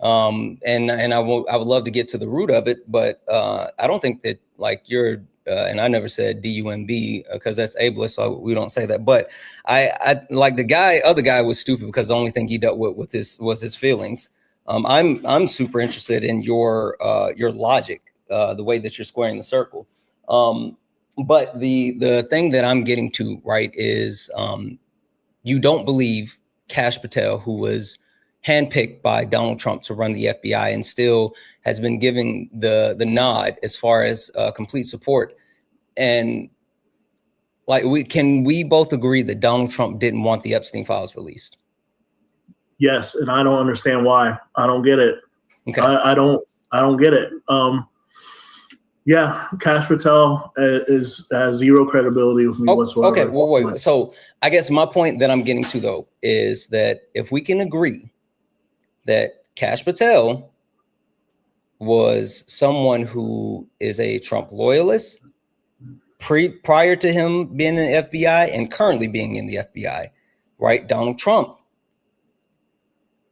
And I would love to get to the root of it, but I don't think that like you're and I never said DUMB because that's ableist, so we don't say that. But I like the other guy was stupid because the only thing he dealt with this was his feelings. I'm super interested in your logic, the way that you're squaring the circle. But the thing that I'm getting to, right, is you don't believe Cash Patel, who was handpicked by Donald Trump to run the FBI and still has been giving the nod as far as complete support. And like, we both agree that Donald Trump didn't want the Epstein files released? Yes, and I don't understand why. I don't get it. Okay. I don't get it. Yeah, Cash Patel has zero credibility with me whatsoever. Okay, well, wait. So I guess my point that I'm getting to, though, is that if we can agree that Cash Patel was someone who is a Trump loyalist prior to him being in the FBI and currently being in the FBI, right? Donald Trump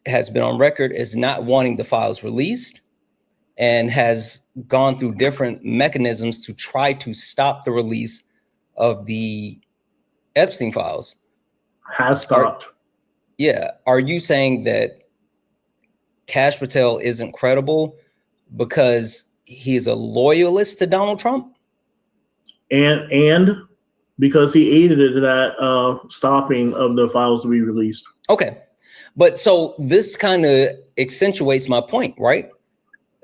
has been on record as not wanting the files released and has gone through different mechanisms to try to stop the release of the Epstein files. Has stopped. Are you saying that Cash Patel isn't credible because he's a loyalist to Donald Trump? And because he aided that stopping of the files to be released. Okay. But so this kind of accentuates my point, right?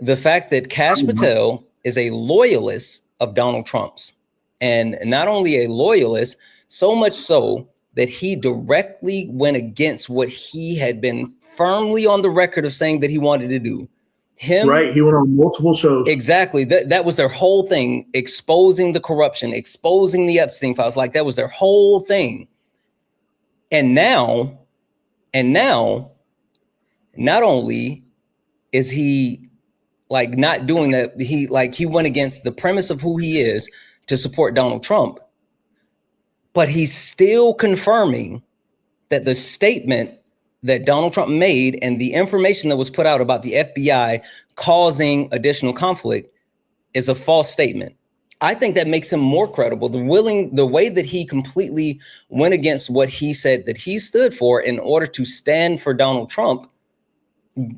The fact that Cash Patel is a loyalist of Donald Trump's, and not only a loyalist, so much so that he directly went against what he had been firmly on the record of saying that he wanted to do. Right, he went on multiple shows. Exactly. That was their whole thing, exposing the corruption, exposing the Epstein files. Like, that was their whole thing. And now, not only is he like not doing that, he went against the premise of who he is to support Donald Trump, but he's still confirming that the statement that Donald Trump made and the information that was put out about the FBI causing additional conflict is a false statement. I think that makes him more credible. The way that he completely went against what he said that he stood for in order to stand for Donald Trump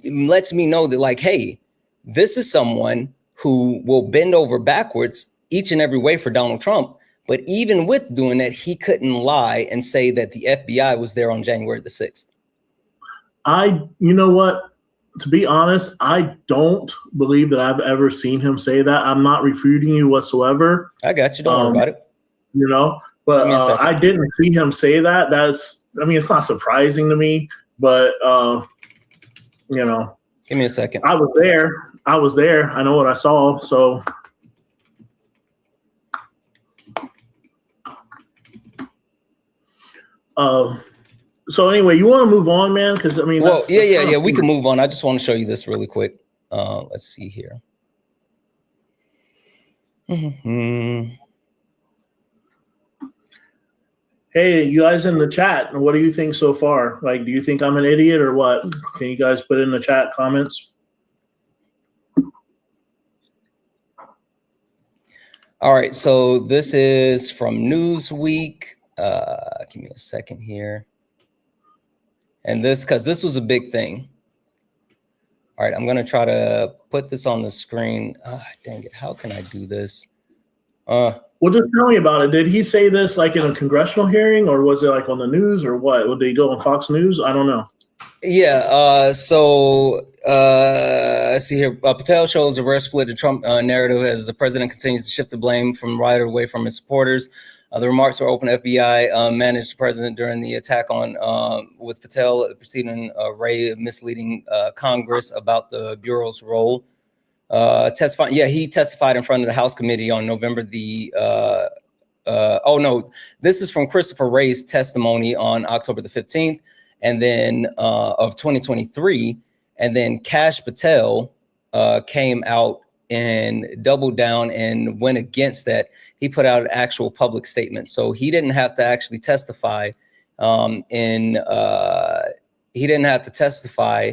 lets me know that, like, hey, this is someone who will bend over backwards each and every way for Donald Trump. But even with doing that, he couldn't lie and say that the FBI was there on January the 6th. You know what? To be honest, I don't believe that I've ever seen him say that. I'm not refuting you whatsoever. I got you. Don't worry about it. You know, but I didn't see him say that. It's not surprising to me, but you know, give me a second. I was there. I know what I saw. So so anyway, you want to move on, man? Because I mean, yeah, we can move on. I just want to show you this really quick. Let's see here. Hey, you guys in the chat, what do you think so far? Like, do you think I'm an idiot or what? Can you guys put in the chat comments? All right, so this is from Newsweek. Give me a second here. And because this was a big thing. All right, I'm going to try to put this on the screen. Dang it, how can I do this? Well, just tell me about it. Did he say this like in a congressional hearing, or was it like on the news, or what? Did he go on Fox News? I don't know. Yeah, so let's see here. Patel shows a rare split in Trump narrative as the president continues to shift the blame from right away from his supporters. The remarks were open. FBI managed the president during the attack on with Patel proceeding Ray misleading Congress about the Bureau's role. Testifying, he testified in front of the House committee on November the. This is from Christopher Wray's testimony on October the 15th. and then of 2023, and then Kash Patel came out and doubled down and went against that. He put out an actual public statement, so he didn't have to actually testify he didn't have to testify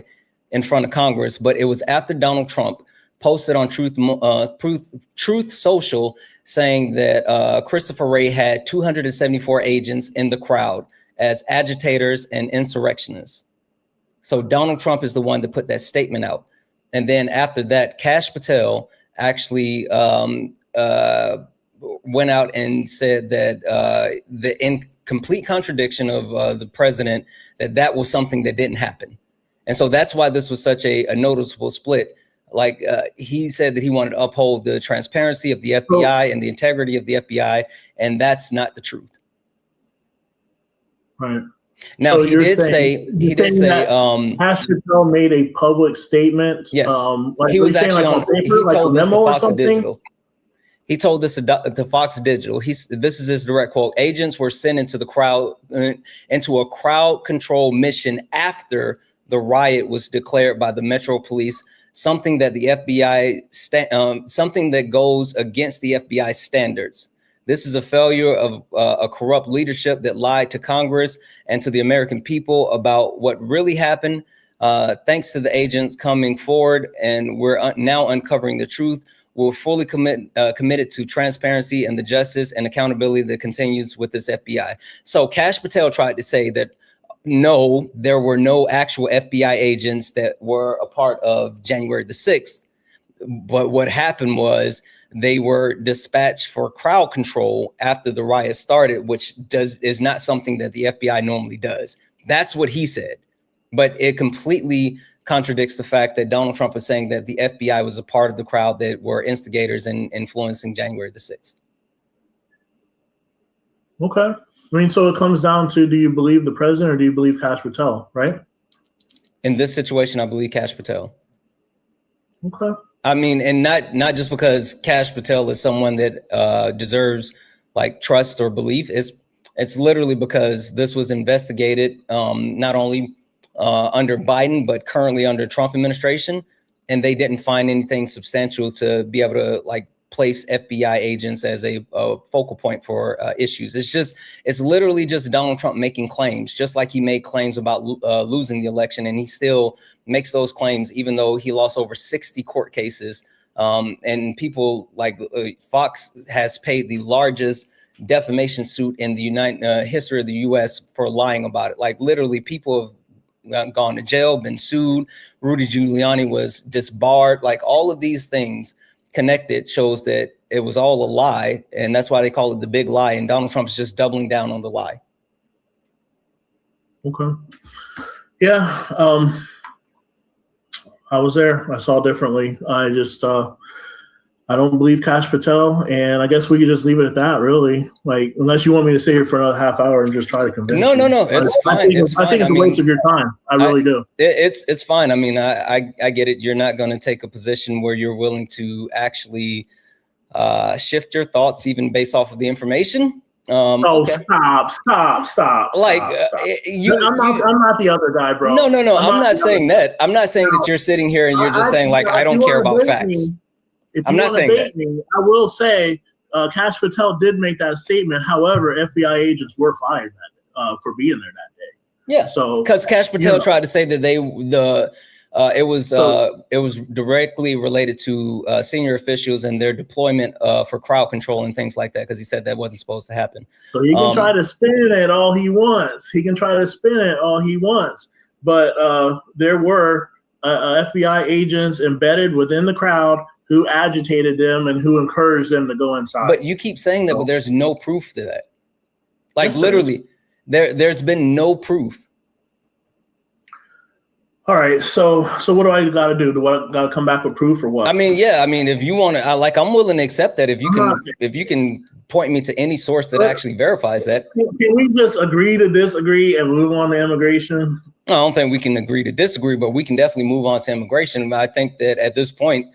in front of Congress, but it was after Donald Trump posted on Truth Social saying that Christopher Wray had 274 agents in the crowd as agitators and insurrectionists. So Donald Trump is the one that put that statement out. And then after that, Kash Patel actually went out and said that in complete contradiction of the president, that was something that didn't happen. And so that's why this was such a noticeable split. Like he said that he wanted to uphold the transparency of the FBI and the integrity of the FBI, and that's not the truth. Right. Now, So he did say Kash Patel made a public statement. Yes, like, he was actually on paper, he told this to Fox Digital. He told this to Fox Digital. This is his direct quote. Agents were sent into the crowd, into a crowd control mission after the riot was declared by the Metro Police, something that the FBI, something that goes against the FBI standards. This is a failure of a corrupt leadership that lied to Congress and to the American people about what really happened. Thanks to the agents coming forward, and we're now uncovering the truth. We're fully committed to transparency and the justice and accountability that continues with this FBI. So Kash Patel tried to say that, no, there were no actual FBI agents that were a part of January the 6th. But what happened was they were dispatched for crowd control after the riot started, which is not something that the FBI normally does. That's what he said. But it completely contradicts the fact that Donald Trump is saying that the FBI was a part of the crowd that were instigators and influencing January the 6th. Okay. I mean, so it comes down to, do you believe the president or do you believe Kash Patel, right? In this situation, I believe Kash Patel. Okay. I mean, and not just because Kash Patel is someone that deserves like trust or belief. It's literally because this was investigated not only under Biden, but currently under Trump administration, and they didn't find anything substantial to be able to like place FBI agents as a focal point for issues. It's literally just Donald Trump making claims, just like he made claims about losing the election, and he still makes those claims, even though he lost over 60 court cases. And people like Fox has paid the largest defamation suit in the history of the U.S. for lying about it. Like literally, people have gone to jail, been sued. Rudy Giuliani was disbarred. Like all of these things connected shows that it was all a lie, and that's why they call it the big lie, and Donald Trump is just doubling down on the lie. Okay. Yeah. I was there. I saw differently. I just I don't believe Kash Patel, and I guess we could just leave it at that, really. Like, unless you want me to sit here for another half hour and just try to convince you. No, it's fine. I think it's a waste of your time. I really do. It's fine. I mean, I get it. You're not going to take a position where you're willing to actually shift your thoughts, even based off of the information. Okay. Stop. Like I'm not the other guy, bro. No. I'm not saying that. I'm not saying that you're sitting here and you're just saying like I don't care about facts. I'm not saying that. I will say Kash Patel did make that statement. However, FBI agents were fired for being there that day. Yeah. So because Kash Patel tried to say that it was directly related to senior officials and their deployment for crowd control and things like that, because he said that wasn't supposed to happen. So he can try to spin it all he wants. But there were FBI agents embedded within the crowd who agitated them and who encouraged them to go inside. But you keep saying that, but there's no proof to that. Like yes, literally, there's been no proof. All right, so what do I got to do? Do I got to come back with proof or what? I mean, yeah. I mean, if you want to, I'm willing to accept that. If you can point me to any source that actually verifies that. Can we just agree to disagree and move on to immigration? I don't think we can agree to disagree, but we can definitely move on to immigration. I think that at this point,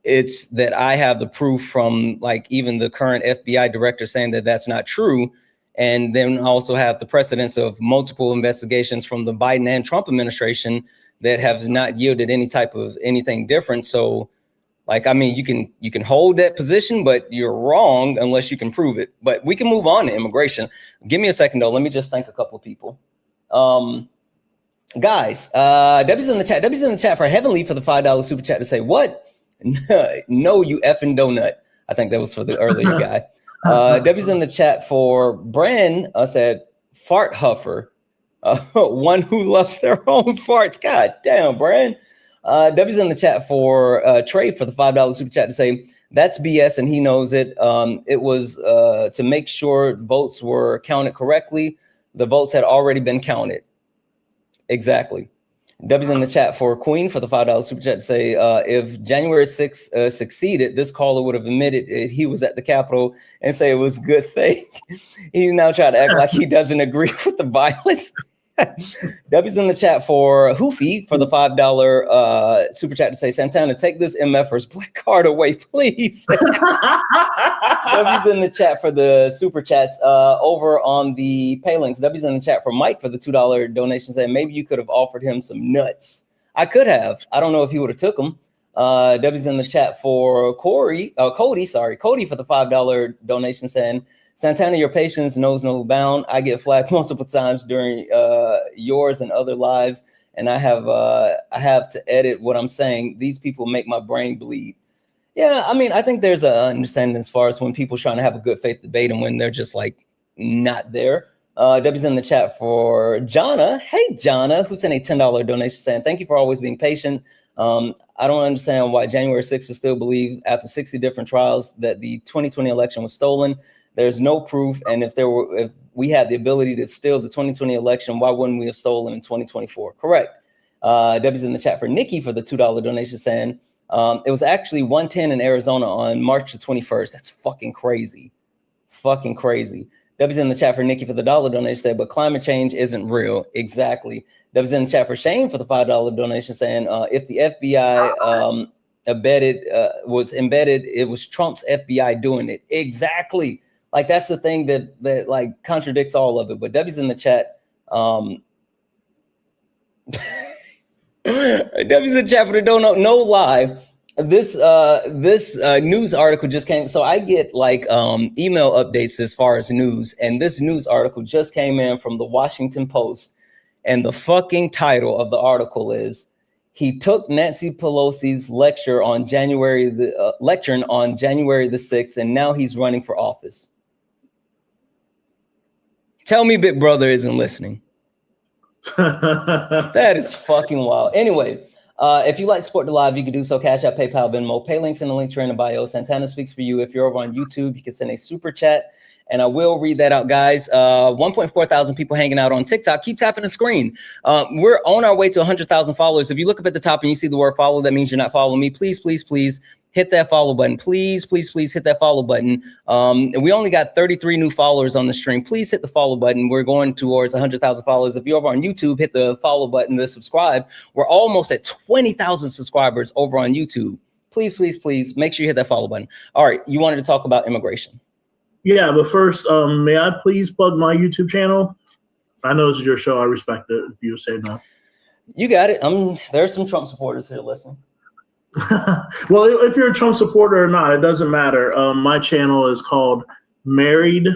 it's that I have the proof from like even the current FBI director saying that that's not true. And then also have the precedence of multiple investigations from the Biden and Trump administration that have not yielded any type of anything different. So, like, I mean, you can hold that position, but you're wrong unless you can prove it. But we can move on to immigration. Give me a second, though. Let me just thank a couple of people. Guys, Debbie's in the chat. Debbie's in the chat for Heavenly for the $5 super chat to say, what? No, you effing donut. I think that was for the earlier guy. Debbie's in the chat for Bren said, fart huffer. One who loves their own farts. God damn, Bren. Debbie's in the chat for Trey for the $5 super chat to say, that's BS and he knows it. It was to make sure votes were counted correctly. The votes had already been counted. Exactly. Debbie's in the chat for Queen for the $5 super chat to say, if January 6th succeeded, this caller would have admitted he was at the Capitol and say it was a good thing. He now trying to act like he doesn't agree with the violence. Debbie's in the chat for Hoofy for the $5 super chat to say, Santana, take this MFer's black card away, please. Debbie's in the chat for the super chats over on the pay links. Debbie's in the chat for Mike for the $2 donation saying maybe you could have offered him some nuts. I could have. I don't know if he would have took them. Debbie's in the chat for Cody for the $5 donation saying, Santana, your patience knows no bound. I get flagged multiple times during yours and other lives, and I have to edit what I'm saying. These people make my brain bleed. Yeah, I mean, I think there's an understanding as far as when people trying to have a good faith debate and when they're just like not there. Debbie's in the chat for Jonna. Hey, Jonna, who sent a $10 donation saying, thank you for always being patient. I don't understand why January 6th will still believe after 60 different trials that the 2020 election was stolen. There's no proof, and if we had the ability to steal the 2020 election, why wouldn't we have stolen in 2024? Correct. Debbie's in the chat for Nikki for the $2 donation saying it was actually 110 in Arizona on March the 21st. That's fucking crazy. Fucking crazy. Debbie's in the chat for Nikki for the $1 donation saying, but climate change isn't real. Exactly. Debbie's in the chat for Shane for the $5 donation saying if the FBI was embedded, it was Trump's FBI doing it. Exactly. Like, that's the thing that like contradicts all of it. But Debbie's in the chat. Debbie's in the chat for the donut. No lie. This news article just came. So I get like email updates as far as news. And this news article just came in from the Washington Post. And the fucking title of the article is, he took Nancy Pelosi's lecturing on January the 6th, and now he's running for office. Tell me Big Brother isn't listening. That is fucking wild. Anyway, if you like to support the live, you can do so. Cash App, PayPal, Venmo, pay links in the link tree in the bio. Santana speaks for you. If you're over on YouTube, you can send a super chat. And I will read that out, guys. 1.4 thousand people hanging out on TikTok. Keep tapping the screen. We're on our way to 100,000 followers. If you look up at the top and you see the word follow, that means you're not following me. Please, please, please hit that follow button. Please, please, please hit that follow button. We only got 33 new followers on the stream. Please hit the follow button. We're going towards 100,000 followers. If you're over on YouTube, hit the follow button to subscribe. We're almost at 20,000 subscribers over on YouTube. Please, please, please make sure you hit that follow button. All right. You wanted to talk about immigration. Yeah, but first, may I please plug my YouTube channel? I know this is your show. I respect it if you say no. You got it. There's some Trump supporters here listening. Well, if you're a Trump supporter or not, it doesn't matter. My channel is called Married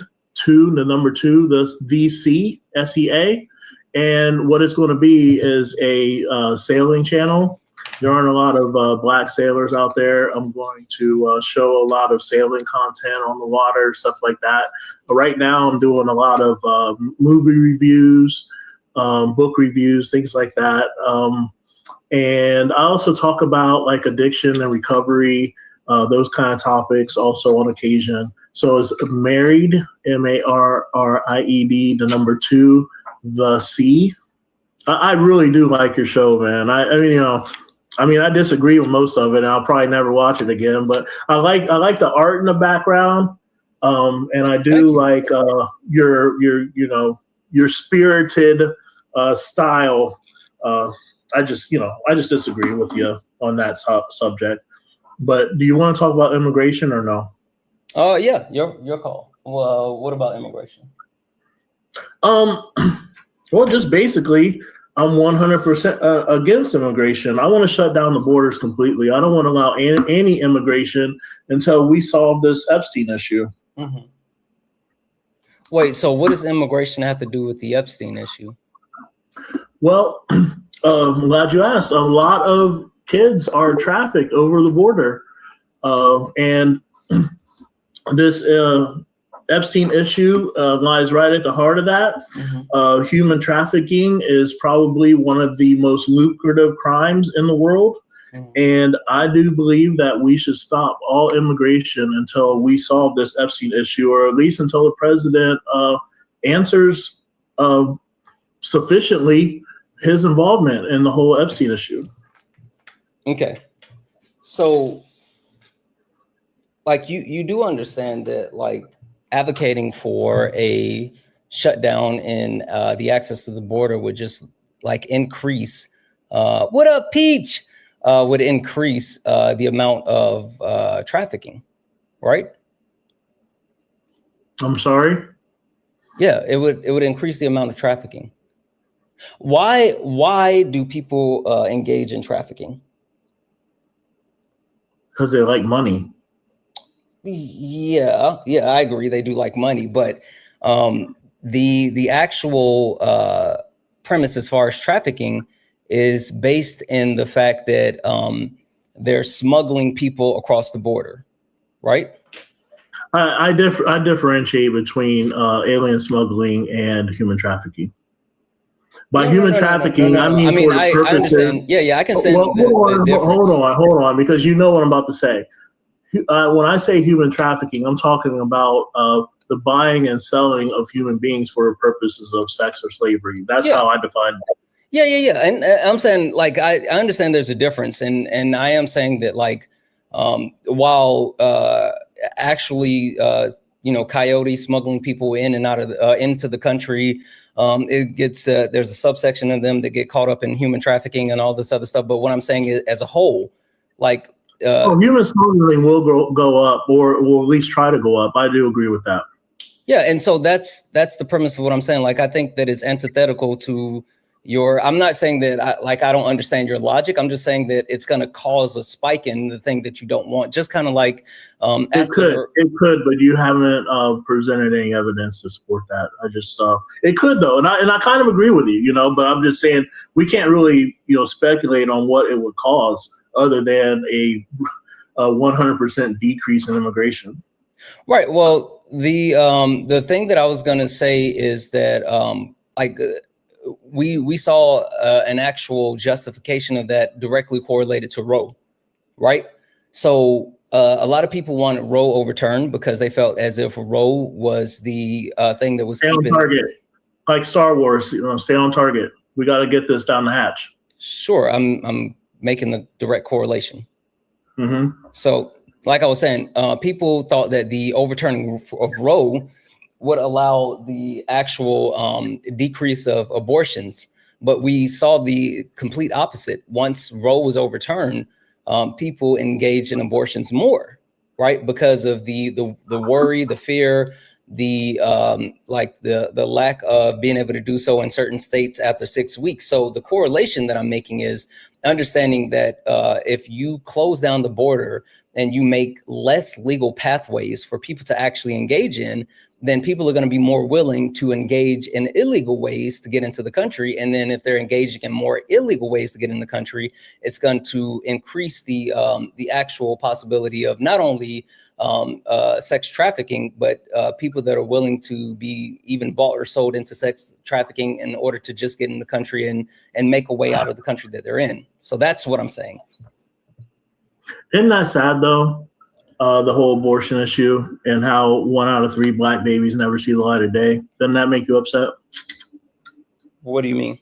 to the number 2, the DC, SEA. And what it's going to be is a sailing channel. There aren't a lot of black sailors out there. I'm going to show a lot of sailing content on the water, stuff like that. But right now, I'm doing a lot of movie reviews, book reviews, things like that. And I also talk about like addiction and recovery, those kind of topics also on occasion. So it's Married, MARRIED, the number 2, the C. I really do like your show, man. I mean, I disagree with most of it, and I'll probably never watch it again. But I like the art in the background, and I do like your spirited style. I just disagree with you on that subject. But do you want to talk about immigration or no? Yeah, your call. Well, what about immigration? Well, just basically, I'm 100% against immigration. I want to shut down the borders completely. I don't want to allow any immigration until we solve this Epstein issue. Mm-hmm. Wait, so what does immigration have to do with the Epstein issue? Well, I'm glad you asked. A lot of kids are trafficked over the border. And this Epstein issue lies right at the heart of that. Mm-hmm. Human trafficking is probably one of the most lucrative crimes in the world. Mm-hmm. And I do believe that we should stop all immigration until we solve this Epstein issue, or at least until the president answers sufficiently his involvement in the whole Epstein issue. Okay. So, like, you do understand that, like, advocating for a shutdown in the access to the border would just, like, increase, what up, Peach? Would increase the amount of trafficking, right? I'm sorry? Yeah, it would increase the amount of trafficking. Why do people engage in trafficking? Because they like money. Yeah, I agree. They do like money, but the actual premise as far as trafficking is based in the fact that they're smuggling people across the border, right? I differentiate between alien smuggling and human trafficking. By human trafficking, I mean for the purpose. I understand. Yeah, I can understand. Well, hold on, because you know what I'm about to say. When I say human trafficking, I'm talking about the buying and selling of human beings for purposes of sex or slavery. That's how I define it. Yeah. And I'm saying, like, I understand there's a difference. And I am saying that, like, while actually, coyotes smuggling people in and out of into the country, it gets there's a subsection of them that get caught up in human trafficking and all this other stuff. But what I'm saying is, as a whole, like, human smuggling will go up, or will at least try to go up. I do agree with that. Yeah, and so that's the premise of what I'm saying. Like, I think that it's antithetical to your. I'm not saying that I don't understand your logic. I'm just saying that it's going to cause a spike in the thing that you don't want. Just kind of like it could, but you haven't presented any evidence to support that. I just it could though, and I kind of agree with you, but I'm just saying we can't really speculate on what it would cause, other than a 100% decrease in immigration. Right. Well, the thing that I was going to say is that we saw an actual justification of that directly correlated to Roe, right? So a lot of people wanted Roe overturned because they felt as if Roe was the thing that was stay on target, like Star Wars. Stay on target. We got to get this down the hatch. Sure, I'm making the direct correlation. Mm-hmm. So, like I was saying, people thought that the overturning of Roe would allow the actual decrease of abortions, but we saw the complete opposite. Once Roe was overturned, people engaged in abortions more, right? Because of the worry, the fear, the lack of being able to do so in certain states after 6 weeks. So the correlation that I'm making is understanding that if you close down the border and you make less legal pathways for people to actually engage in, then people are going to be more willing to engage in illegal ways to get into the country. And then if they're engaging in more illegal ways to get in the country, it's going to increase the actual possibility of not only sex trafficking, but people that are willing to be even bought or sold into sex trafficking in order to just get in the country and make a way out of the country that they're in. So that's what I'm saying. Isn't that sad though? The whole abortion issue and how 1 out of 3 Black babies never see the light of day. Doesn't that make you upset? What do you mean?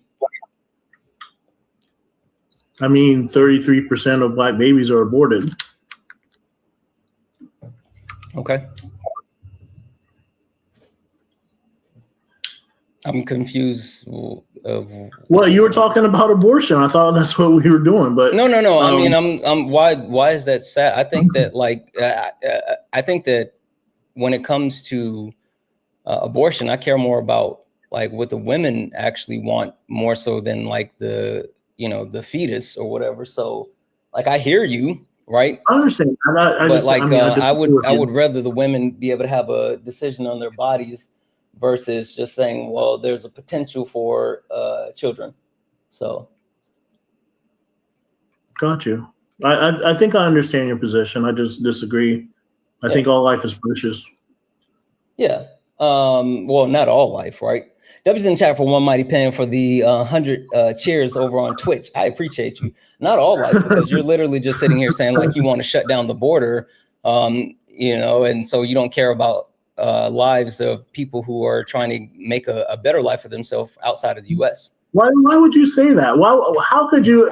I mean, 33% of Black babies are aborted. Okay. I'm confused of. Well, you were talking about abortion. I thought that's what we were doing, but no. I mean, I'm. Why is that sad? I think that I think that when it comes to abortion, I care more about like what the women actually want more so than like the, you know, the fetus or whatever. So like, I hear you, right? I understand. I would rather the women be able to have a decision on their bodies versus just saying, well, there's a potential for children. So. Got you. I think I understand your position. I just disagree. I think all life is precious. Yeah. Well, not all life, right? W's in chat for one mighty pen for the 100 cheers over on Twitch. I appreciate you. Not all life, because you're literally just sitting here saying like you want to shut down the border, you know, and so you don't care about lives of people who are trying to make a better life for themselves outside of the U.S. Why would you say that? How could you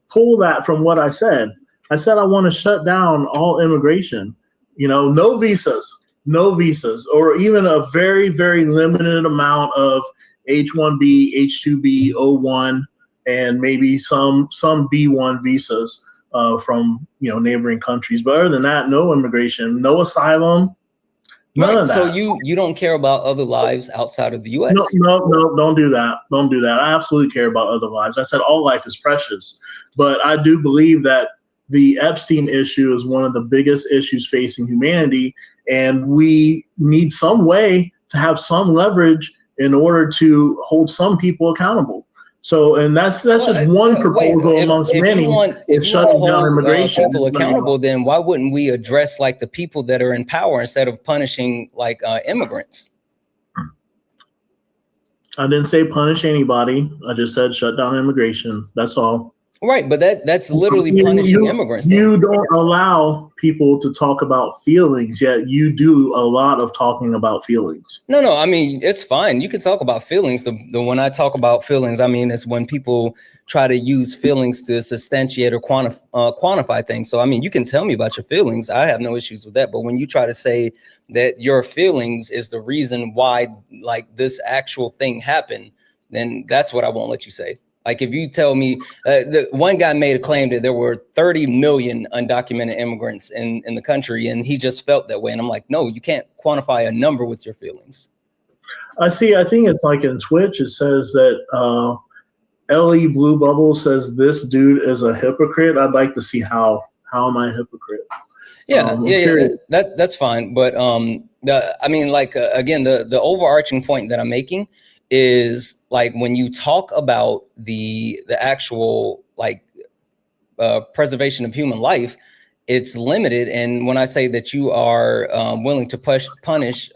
pull that from what I said? I said I want to shut down all immigration. You know, no visas, or even a very, very limited amount of H-1B, H-2B, O-1, and maybe some B-1 visas from, you know, neighboring countries. But other than that, no immigration, no asylum, none of that. So you don't care about other lives outside of the U.S.? No, don't do that. Don't do that. I absolutely care about other lives. I said all life is precious, but I do believe that the Epstein issue is one of the biggest issues facing humanity, and we need some way to have some leverage in order to hold some people accountable. So, and that's just one proposal amongst many. If you want to hold people accountable, then why wouldn't we address like the people that are in power instead of punishing like immigrants? I didn't say punish anybody. I just said shut down immigration. That's all. Right, but that's literally punishing immigrants. You don't allow people to talk about feelings, yet you do a lot of talking about feelings. No, I mean, it's fine. You can talk about feelings. The when I talk about feelings, I mean, it's when people try to use feelings to substantiate or quantify things. So, I mean, you can tell me about your feelings. I have no issues with that. But when you try to say that your feelings is the reason why like this actual thing happened, then that's what I won't let you say. Like if you tell me, the one guy made a claim that there were 30 million undocumented immigrants in the country, and he just felt that way. And I'm like, no, you can't quantify a number with your feelings. I think it's like in Twitch, it says that LE Blue Bubble says this dude is a hypocrite. I'd like to see how am I a hypocrite? Yeah, that's fine. But I mean, like again, the overarching point that I'm making is like when you talk about the actual like preservation of human life, it's limited. And when I say that you are willing to punish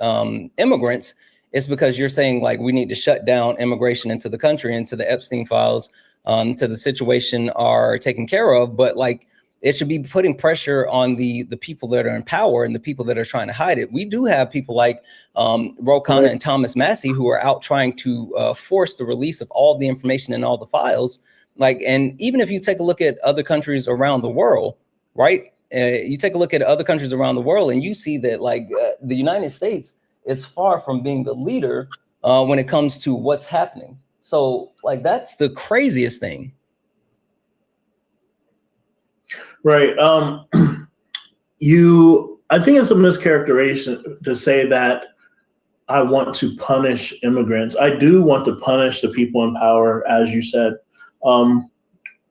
immigrants, it's because you're saying like we need to shut down immigration into the country, into the Epstein files, to the situation are taken care of. But like it should be putting pressure on the people that are in power and the people that are trying to hide it. We do have people like Rogan and Thomas Massey who are out trying to force the release of all the information and all the files. Like, and even if you take a look at other countries around the world, right? You take a look at other countries around the world and you see that like the United States is far from being the leader when it comes to what's happening. So like, that's the craziest thing. Right. I think it's a mischaracterization to say that I want to punish immigrants. I do want to punish the people in power, as you said.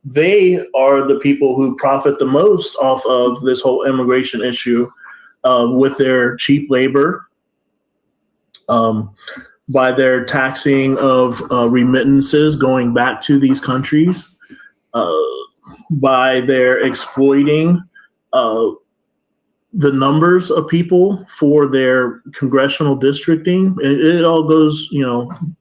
They are the people who profit the most off of this whole immigration issue with their cheap labor, by their taxing of remittances going back to these countries, by their exploiting the numbers of people for their congressional districting. It all goes,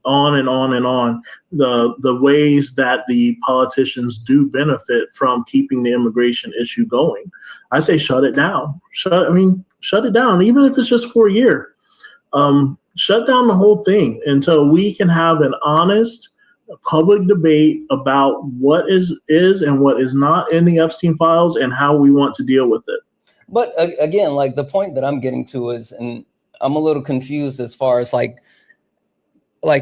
on and on and on. The ways that the politicians do benefit from keeping the immigration issue going. I say shut it down. Shut it down, even if it's just for a year. Shut down the whole thing until we can have an honest public debate about what is and what is not in the Epstein files and how we want to deal with it. But again, like the point that I'm getting to is, and I'm a little confused as far as like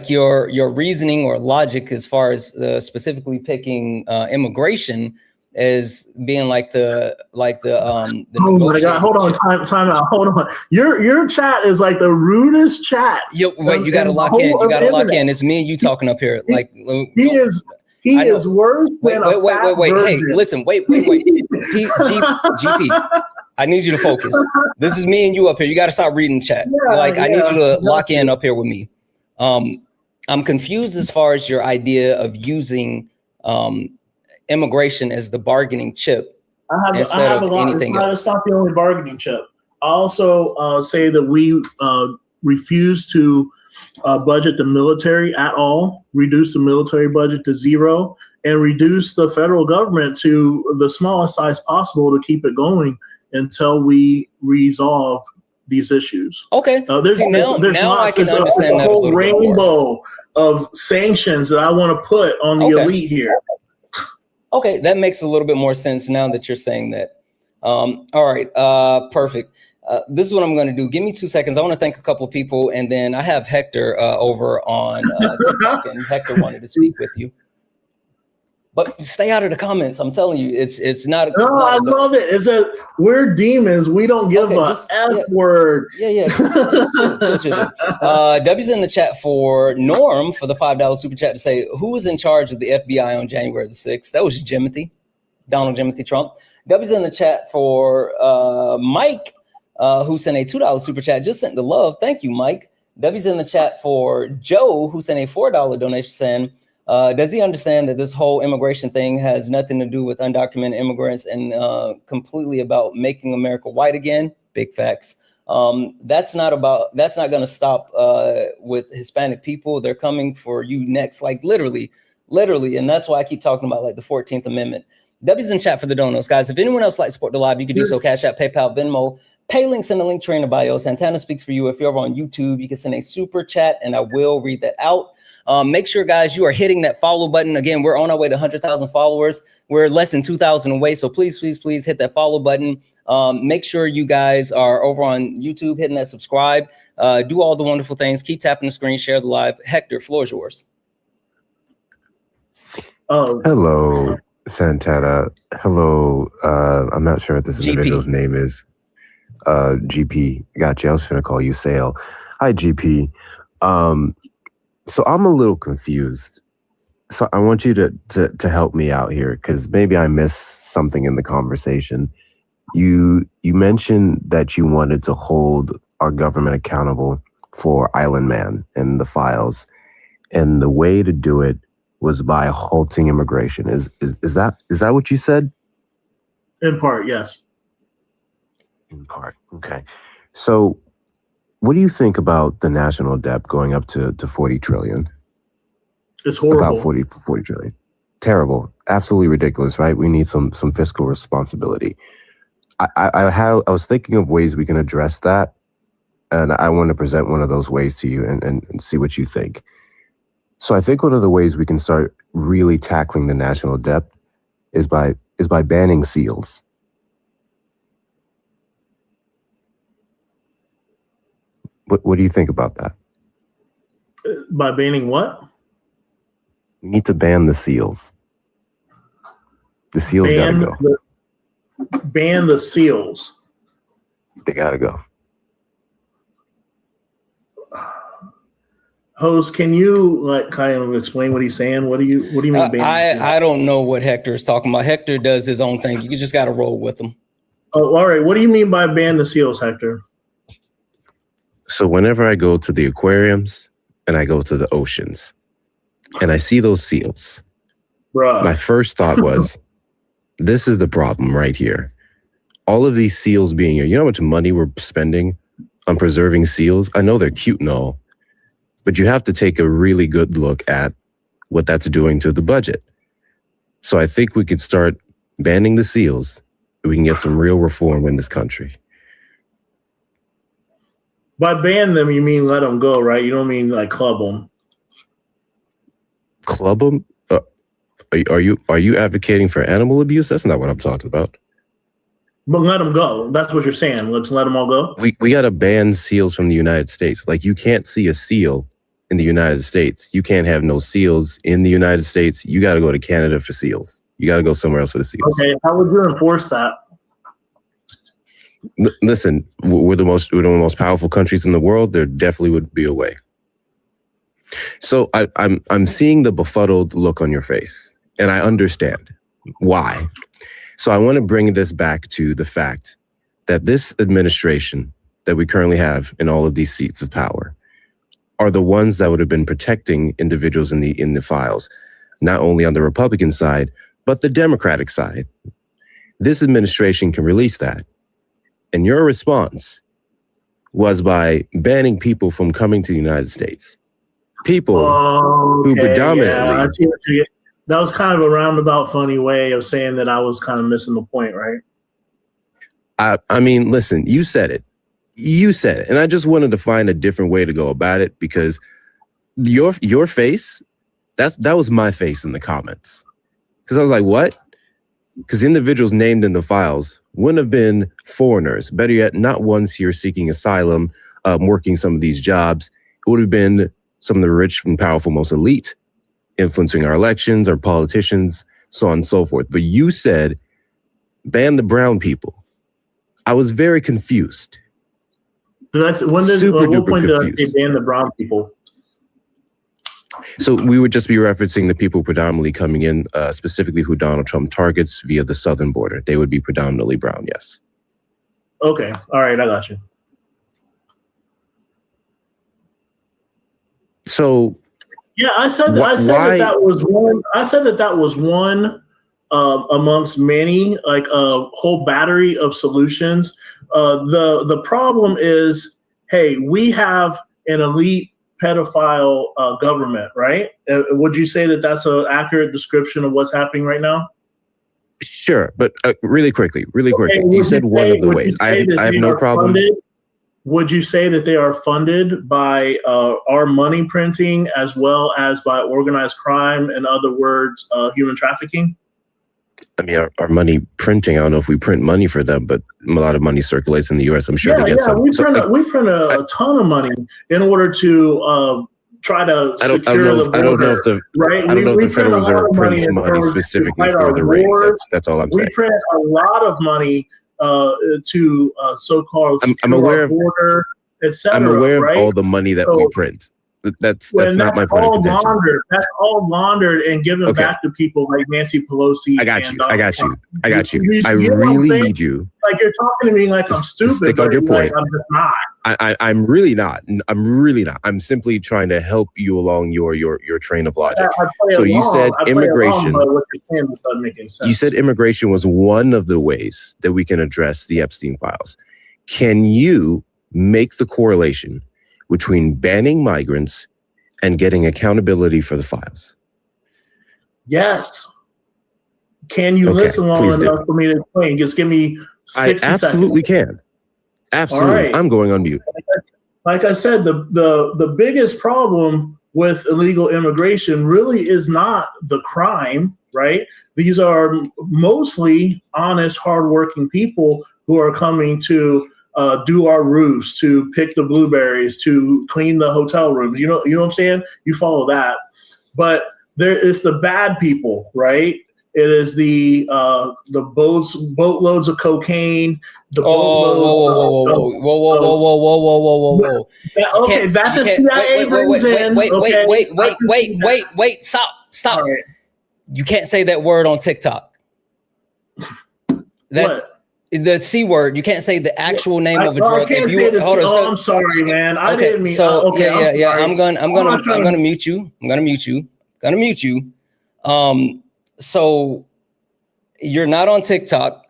your reasoning or logic as far as specifically picking immigration as being like the Oh my God! Hold on, time out. Hold on. Your chat is like the rudest chat. Wait, you got to lock in. You got to lock in. It's me and you talking up here. Like he is worse than a fat wait. Hey, virgin. listen. Wait. GP, I need you to focus. This is me and you up here. You got to stop reading the chat. I need you to lock in up here with me. I'm confused as far as your idea of using immigration as the bargaining chip instead of anything else. It's not the only bargaining chip. I also say that we refuse to budget the military at all, reduce the military budget to zero, and reduce the federal government to the smallest size possible to keep it going until we resolve these issues. Okay. Now I can understand that a whole rainbow of sanctions that I want to put on the elite here. Okay, that makes a little bit more sense now that you're saying that. All right, perfect. This is what I'm going to do. Give me 2 seconds. I want to thank a couple of people, and then I have Hector over on TikTok, and Hector wanted to speak with you. But stay out of the comments. I'm telling you, it's not. I love it. It's that we're demons. We don't give a F word. Yeah. W's in the chat for Norm for the $5 super chat to say, who was in charge of the FBI on January the 6th? That was Donald Jimothy Trump. W's in the chat for Mike, who sent a $2 super chat. Just sent the love. Thank you, Mike. W's in the chat for Joe, who sent a $4 donation saying, does he understand that this whole immigration thing has nothing to do with undocumented immigrants and completely about making America white again? Big facts. That's not going to stop with Hispanic people. They're coming for you next, like literally. And that's why I keep talking about like the 14th Amendment. W's in chat for the donuts, guys. If anyone else likes to support the live, you can do so. Cash App, PayPal, Venmo. Pay links in the link tree in the bio. Santana speaks for you. If you're over on YouTube, you can send a super chat and I will read that out. Make sure, guys, you are hitting that follow button. Again, we're on our way to 100,000 followers. We're less than 2,000 away. So please hit that follow button. Make sure you guys are over on YouTube, hitting that subscribe. Do all the wonderful things. Keep tapping the screen, share the live. Hector, floor is yours. Hello, Santana. Hello. I'm not sure what this individual's name is. GP. Gotcha. I was going to call you Sale. Hi, GP. So I'm a little confused. So I want you to help me out here because maybe I missed something in the conversation. You mentioned that you wanted to hold our government accountable for Island Man and the files, and the way to do it was by halting immigration. Is that what you said? In part, yes. In part, okay. So what do you think about the national debt going up to 40 trillion? It's horrible. About 40 trillion. Terrible. Absolutely ridiculous, right? We need some fiscal responsibility. I was thinking of ways we can address that, and I want to present one of those ways to you and see what you think. So I think one of the ways we can start really tackling the national debt is by banning seals. What do you think about that? By banning what? We need to ban the seals. The seals gotta go. Ban the seals. They gotta go. Host, can you like kind of explain what he's saying? What do you mean? I don't know what Hector is talking about. Hector does his own thing. You just got to roll with him. Oh, all right. What do you mean by ban the seals, Hector? So whenever I go to the aquariums and I go to the oceans and I see those seals, bruh, my first thought was, this is the problem right here. All of these seals being here. You know how much money we're spending on preserving seals? I know they're cute and all, but you have to take a really good look at what that's doing to the budget. So I think we could start banning the seals. We can get some real reform in this country. By ban them, you mean let them go, right? You don't mean like club them. Club them? Are you advocating for animal abuse? That's not what I'm talking about. But let them go. That's what you're saying. Let's let them all go. We got to ban seals from the United States. Like, you can't see a seal in the United States. You can't have no seals in the United States. You got to go to Canada for seals. You got to go somewhere else for the seals. Okay, how would you enforce that? Listen, we're the most powerful countries in the world. There definitely would be a way. So I'm seeing the befuddled look on your face, and I understand why. So I want to bring this back to the fact that this administration that we currently have in all of these seats of power are the ones that would have been protecting individuals in the files, not only on the Republican side, but the Democratic side. This administration can release that. And your response was by banning people from coming to the United States. People who predominantly... Yeah, that was kind of a roundabout, funny way of saying that I was kind of missing the point, right? I mean, listen, you said it. You said it. And I just wanted to find a different way to go about it because your face, that was my face in the comments. Because I was like, what? Because individuals named in the files wouldn't have been foreigners. Better yet, not ones here seeking asylum, working some of these jobs. It would have been some of the rich and powerful, most elite, influencing our elections, our politicians, so on and so forth. But you said, ban the brown people. I was very confused. What point did they ban the brown people? So we would just be referencing the people predominantly coming in, specifically who Donald Trump targets via the southern border. They would be predominantly brown, yes. Okay, all right, I got you. So, yeah, I said that was one amongst many, like a whole battery of solutions. The problem is, hey, we have an elite pedophile government, right? Would you say that that's an accurate description of what's happening right now? Sure, but really quickly. You said one of the ways. I have no problem. Would you say that they are funded by our money printing as well as by organized crime, in other words, human trafficking? I mean, our money printing, I don't know if we print money for them, but a lot of money circulates in the U.S. I'm sure they get some. We print a ton of money in order to try to secure the border. I don't know if the Federal Reserve prints money specifically for the rings. That's all I'm saying. We print a lot of money to so-called I'm aware of border, etc. I'm aware of all the money that we print. That's not my point of contention. That's all laundered and given back to people like Nancy Pelosi. I got you. I really need you. Like you're talking to me like I'm stupid. Stick on your point. Like I'm just not. I'm really not. I'm simply trying to help you along your train of logic. So you said immigration. You said immigration was one of the ways that we can address the Epstein files. Can you make the correlation between banning migrants and getting accountability for the files? Yes. Can you listen long enough for me to explain? Just give me 60 I absolutely seconds. Can. Absolutely. Right. I'm going on mute. Like I said, the biggest problem with illegal immigration really is not the crime, right? These are mostly honest, hardworking people who are coming to do our roofs, to pick the blueberries, to clean the hotel rooms. You know what I'm saying? You follow that. But there is the bad people, right? It is the boatloads of cocaine. Whoa. Okay, that the CIA brings in. Wait, stop. Right. You can't say that word on TikTok. That's the C word. You can't say the actual name of a drug. If you I'm sorry, man. I didn't mean. So I'm gonna mute you. So you're not on TikTok,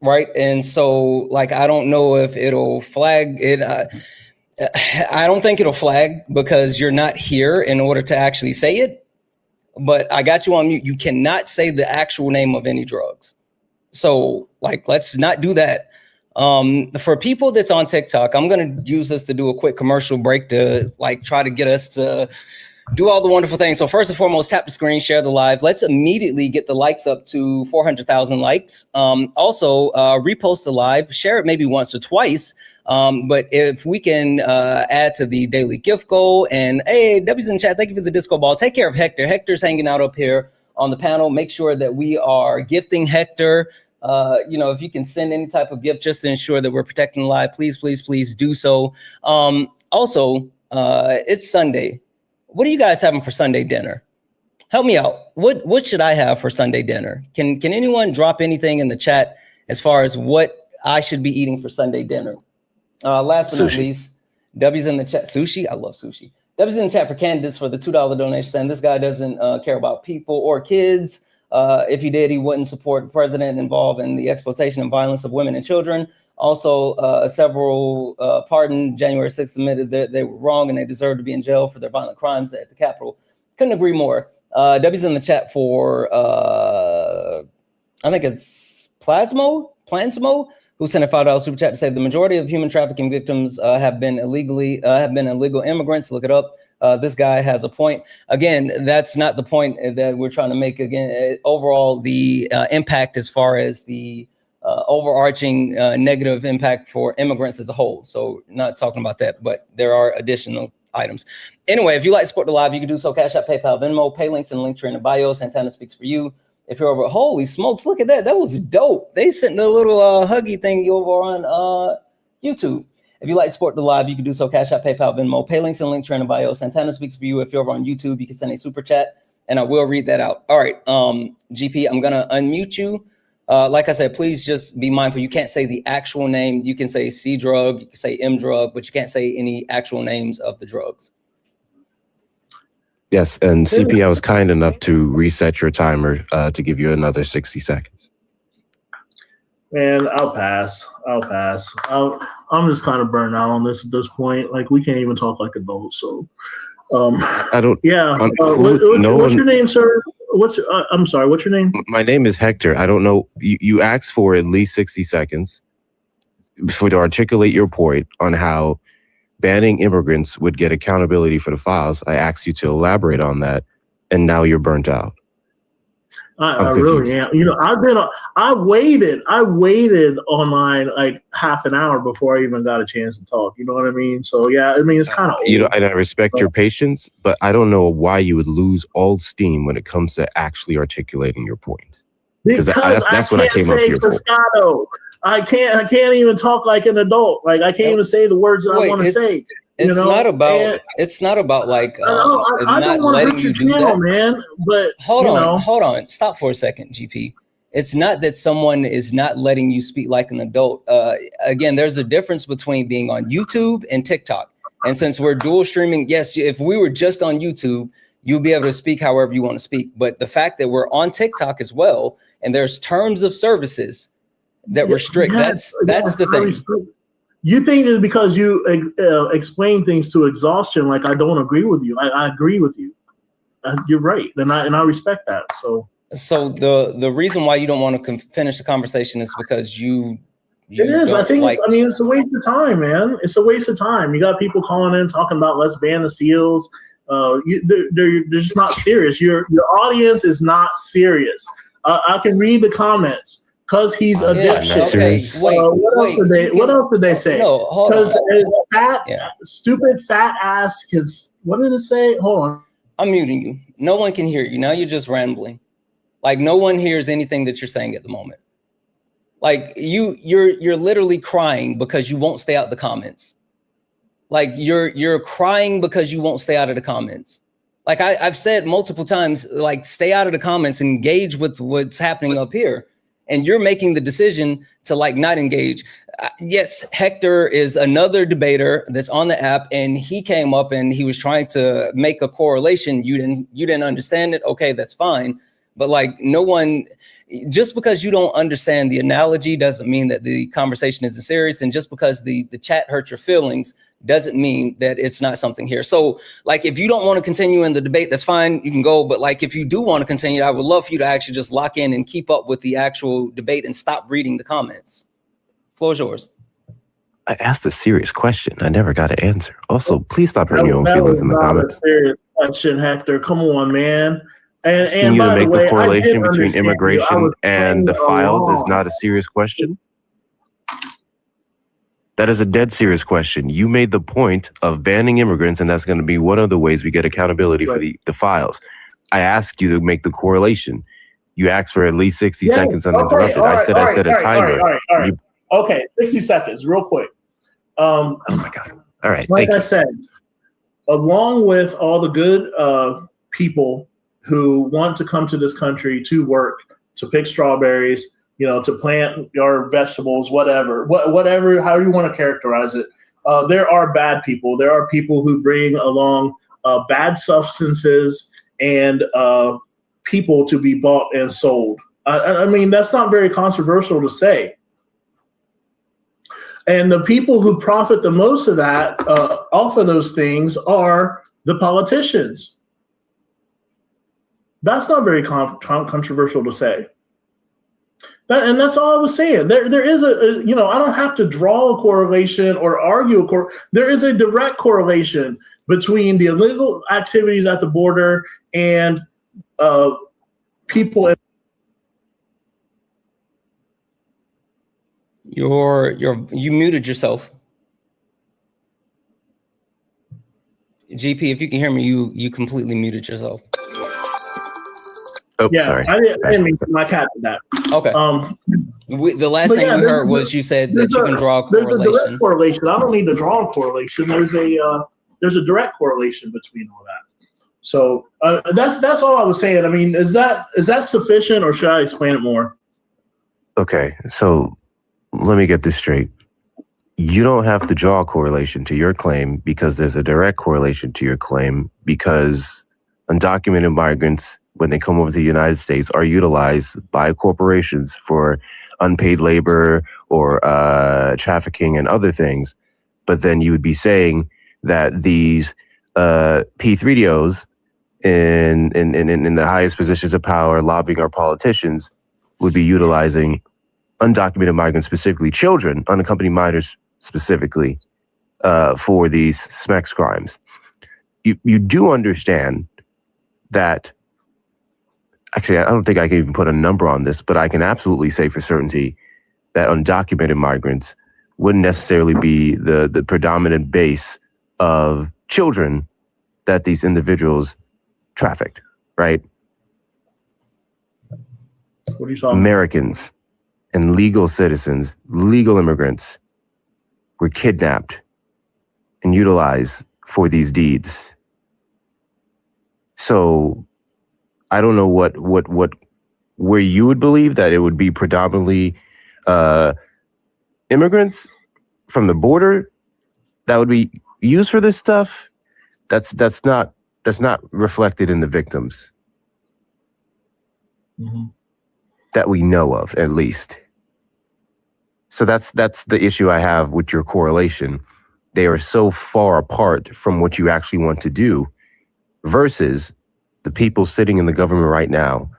right? And so, like, I don't know if it'll flag it. I don't think it'll flag because you're not here in order to actually say it. But I got you on mute. You cannot say the actual name of any drugs. So, like, let's not do that. For people that's on TikTok, I'm going to use this to do a quick commercial break to, like, try to get us to do all the wonderful things. So first and foremost, tap the screen, share the live. Let's immediately get the likes up to 400,000 likes. Also, repost the live, share it maybe once or twice. But if we can add to the daily gift goal, and hey, W's in chat, thank you for the disco ball. Take care of Hector. Hector's hanging out up here on the panel. Make sure that we are gifting Hector. If you can send any type of gift just to ensure that we're protecting the live, please do so. Also, it's Sunday. What are you guys having for Sunday dinner? Help me out. What should I have for Sunday dinner? Can anyone drop anything in the chat as far as what I should be eating for Sunday dinner? Last but not least, W's in the chat. Sushi. I love sushi. W's in the chat for candidates for the $2 donation. And this guy doesn't care about people or kids. If he did, he wouldn't support the president involved in the exploitation and violence of women and children. Also, several pardoned January 6th admitted that they were wrong and they deserve to be in jail for their violent crimes at the Capitol. Couldn't agree more. W's in the chat for, I think it's Plansmo, who sent a $5 super chat to say the majority of human trafficking victims have been illegal immigrants. Look it up. This guy has a point. Again, that's not the point that we're trying to make. Again, overall, the impact as far as the overarching negative impact for immigrants as a whole. So not talking about that, but there are additional items. Anyway, if you like to support the live, you can do so. Cash App, PayPal, Venmo, pay links and link tree in the bio. Santana speaks for you. If you're over, holy smokes, look at that. That was dope. They sent the little huggy thing over on YouTube. If you like to support the live, you can do so. Cash App, PayPal, Venmo, pay links and link tree in the bio. Santana speaks for you. If you're over on YouTube, you can send a super chat and I will read that out. All right, GP, I'm gonna unmute you. Like I said, please just be mindful. You can't say the actual name. You can say C drug, you can say M drug, but you can't say any actual names of the drugs. Yes, and CP, I was kind enough to reset your timer to give you another 60 seconds. Man, I'll pass. I'm just kind of burned out on this at this point. Like, we can't even talk like adults. So, I don't. Yeah. What's your name, sir? I'm sorry. What's your name? My name is Hector. I don't know. You asked for at least 60 seconds to articulate your point on how banning immigrants would get accountability for the files. I asked you to elaborate on that, and now you're burnt out. I really am. I waited online like half an hour before I even got a chance to talk. You know what I mean? So yeah, I mean, it's kind of old. And I respect your patience, but I don't know why you would lose all steam when it comes to actually articulating your point. Because that's what I came up here for. I can't even talk like an adult. Like, I can't even say the words that I want to say. It's not about like not letting you do that, man. But hold on, stop for a second, GP. It's not that someone is not letting you speak like an adult. Again, there's a difference between being on YouTube and TikTok. And since we're dual streaming, yes, if we were just on YouTube, you'll be able to speak however you want to speak. But the fact that we're on TikTok as well, and there's terms of services that restrict. That's the thing. You think that because you explain things to exhaustion, like I don't agree with you. I agree with you. You're right, and I respect that. So the reason why you don't want to finish the conversation is because you it is. I think it's a waste of time, man. It's a waste of time. You got people calling in talking about let's ban the SEALs. They're just not serious. Your audience is not serious. I can read the comments. Because he's a dipshit. What else did they say? Because stupid fat ass kids. What did it say? Hold on. I'm muting you. No one can hear you. Now you're just rambling. Like, no one hears anything that you're saying at the moment. Like, you're literally crying because you won't stay out the comments. Like, you're crying because you won't stay out of the comments. Like I've said multiple times, like, stay out of the comments, engage with what's happening up here. And you're making the decision to like not engage. Yes, Hector is another debater that's on the app, and he came up and he was trying to make a correlation. You didn't understand it. Okay, that's fine. But like, no one, just because you don't understand the analogy doesn't mean that the conversation isn't serious. And just because the chat hurt your feelings doesn't mean that it's not something here. So like, if you don't want to continue in the debate, that's fine, you can go. But like, if you do want to continue, I would love for you to actually just lock in and keep up with the actual debate and stop reading the comments. Floor is yours. I asked a serious question. I never got an answer. Also, please stop hurting your own feelings in the comments. Serious question, Hector. Come on, man. Asking you to make the correlation between immigration and the files is not a serious question. That is a dead serious question. You made the point of banning immigrants, and that's going to be one of the ways we get accountability for the files. I asked you to make the correlation. You asked for at least 60 seconds uninterrupted. I said I set a timer. All right. Okay, 60 seconds, real quick. Oh my God. All right. Like I said, along with all the good people who want to come to this country to work, to pick strawberries, to plant your vegetables, whatever, however you want to characterize it, there are bad people. There are people who bring along bad substances and people to be bought and sold. I mean, that's not very controversial to say. And the people who profit the most of that, off of those things, are the politicians. That's not very controversial to say. And that's all I was saying. There is I don't have to draw a correlation or argue there is a direct correlation between the illegal activities at the border and people. You muted yourself. GP, if you can hear me, you completely muted yourself. Oh, yeah, sorry. I didn't mean my cat did that. Okay. The last thing we heard was you said that you can draw a correlation. There's a direct correlation. I don't need to draw a correlation. There's a direct correlation between all that. So that's all I was saying. I mean, is that sufficient, or should I explain it more? Okay, so let me get this straight. You don't have to draw a correlation to your claim because there's a direct correlation to your claim, because undocumented migrants, when they come over to the United States, are utilized by corporations for unpaid labor or trafficking and other things. But then you would be saying that these P3DOs in the highest positions of power, lobbying our politicians, would be utilizing undocumented migrants, specifically children, unaccompanied minors specifically, for these SMEX crimes. You do understand that. Actually, I don't think I can even put a number on this, but I can absolutely say for certainty that undocumented migrants wouldn't necessarily be the predominant base of children that these individuals trafficked, right? What are you talking Americans and legal citizens, legal immigrants, were kidnapped and utilized for these deeds. So I don't know where you would believe that it would be predominantly immigrants from the border that would be used for this stuff. That's not reflected in the victims that we know of, at least. So that's the issue I have with your correlation. They are so far apart from what you actually want to do versus the people sitting in the government right now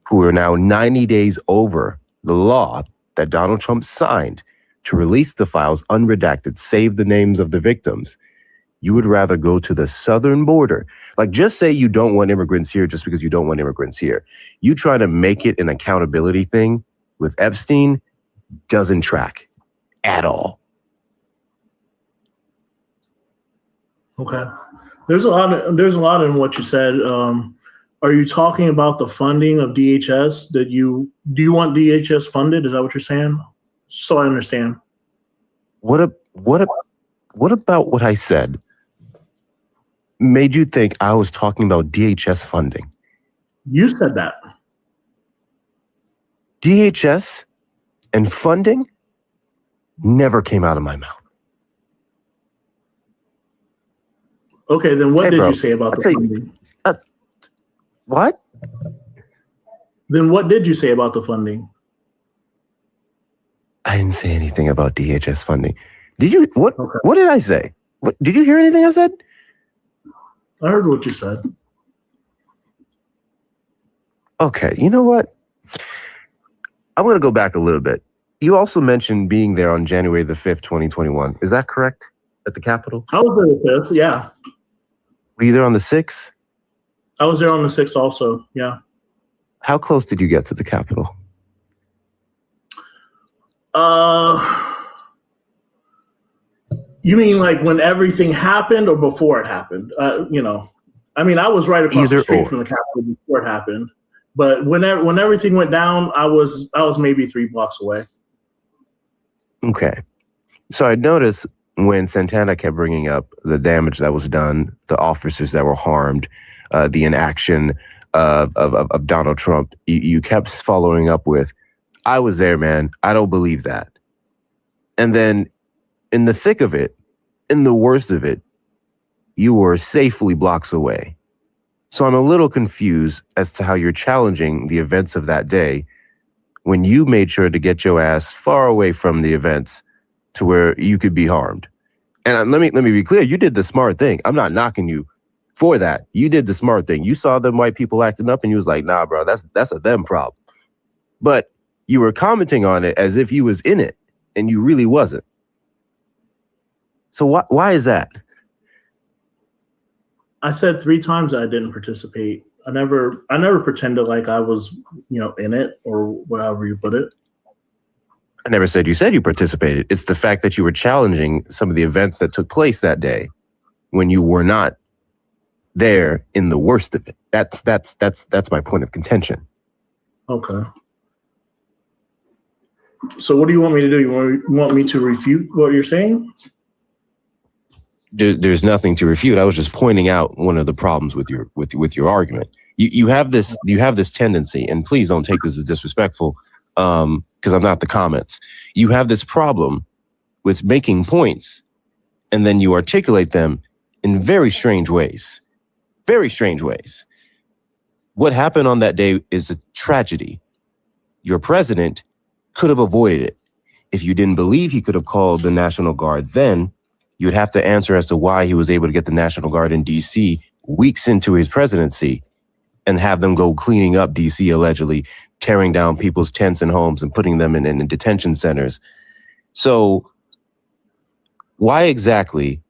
who are now 90 days over the law that Donald Trump signed to release the files unredacted, save the names of the victims. You would rather go to the southern border. Like, just say you don't want immigrants here just because you don't want immigrants here. You try to make it an accountability thing with Epstein, doesn't track at all. Okay. There's a lot in what you said. Are you talking about the funding of DHS? Do you want DHS funded? Is that what you're saying? So I understand. What about what I said made you think I was talking about DHS funding? You said that. DHS and funding never came out of my mouth. Okay, then what did you say about the funding? What? Then what did you say about the funding? I didn't say anything about DHS funding. Did you? What? Okay. What did I say? What? Did you hear anything I said? I heard what you said. Okay, you know what? I'm going to go back a little bit. You also mentioned being there on January the 5th, 2021. Is that correct? At the Capitol? I was there the 5th, yeah. Were you there on the 6th? I was there on the 6th also, yeah. How close did you get to the Capitol? You mean like when everything happened or before it happened? I mean, I was right across Either the street or. from the Capitol before it happened. But when everything went down, I was maybe 3 blocks away. Okay. So I noticed when Santana kept bringing up the damage that was done, the officers that were harmed, the inaction of Donald Trump, you kept following up with, I was there, man. I don't believe that. And then in the thick of it, in the worst of it, you were safely blocks away. So I'm a little confused as to how you're challenging the events of that day when you made sure to get your ass far away from the events to where you could be harmed. And let me be clear, you did the smart thing. I'm not knocking you for that. You did the smart thing. You saw them white people acting up and you was like, nah, bro, that's a them problem. But you were commenting on it as if you was in it and you really wasn't. So why is that? I said 3 times I didn't participate. I never pretended like I was, in it or whatever you put it. I never said you participated. It's the fact that you were challenging some of the events that took place that day when you were not there in the worst of it. That's my point of contention. Okay. So what do you want me to do? You want me to refute what you're saying? There's nothing to refute. I was just pointing out one of the problems with your argument. You have this tendency, and please don't take this as disrespectful, because I'm not the comments. You have this problem with making points, and then you articulate them in very strange ways. Very strange ways. What happened on that day is a tragedy. Your president could have avoided it. If you didn't believe he could have called the National Guard then, you would have to answer as to why he was able to get the National Guard in D.C. weeks into his presidency and have them go cleaning up D.C. allegedly, tearing down people's tents and homes and putting them in detention centers. So why exactly?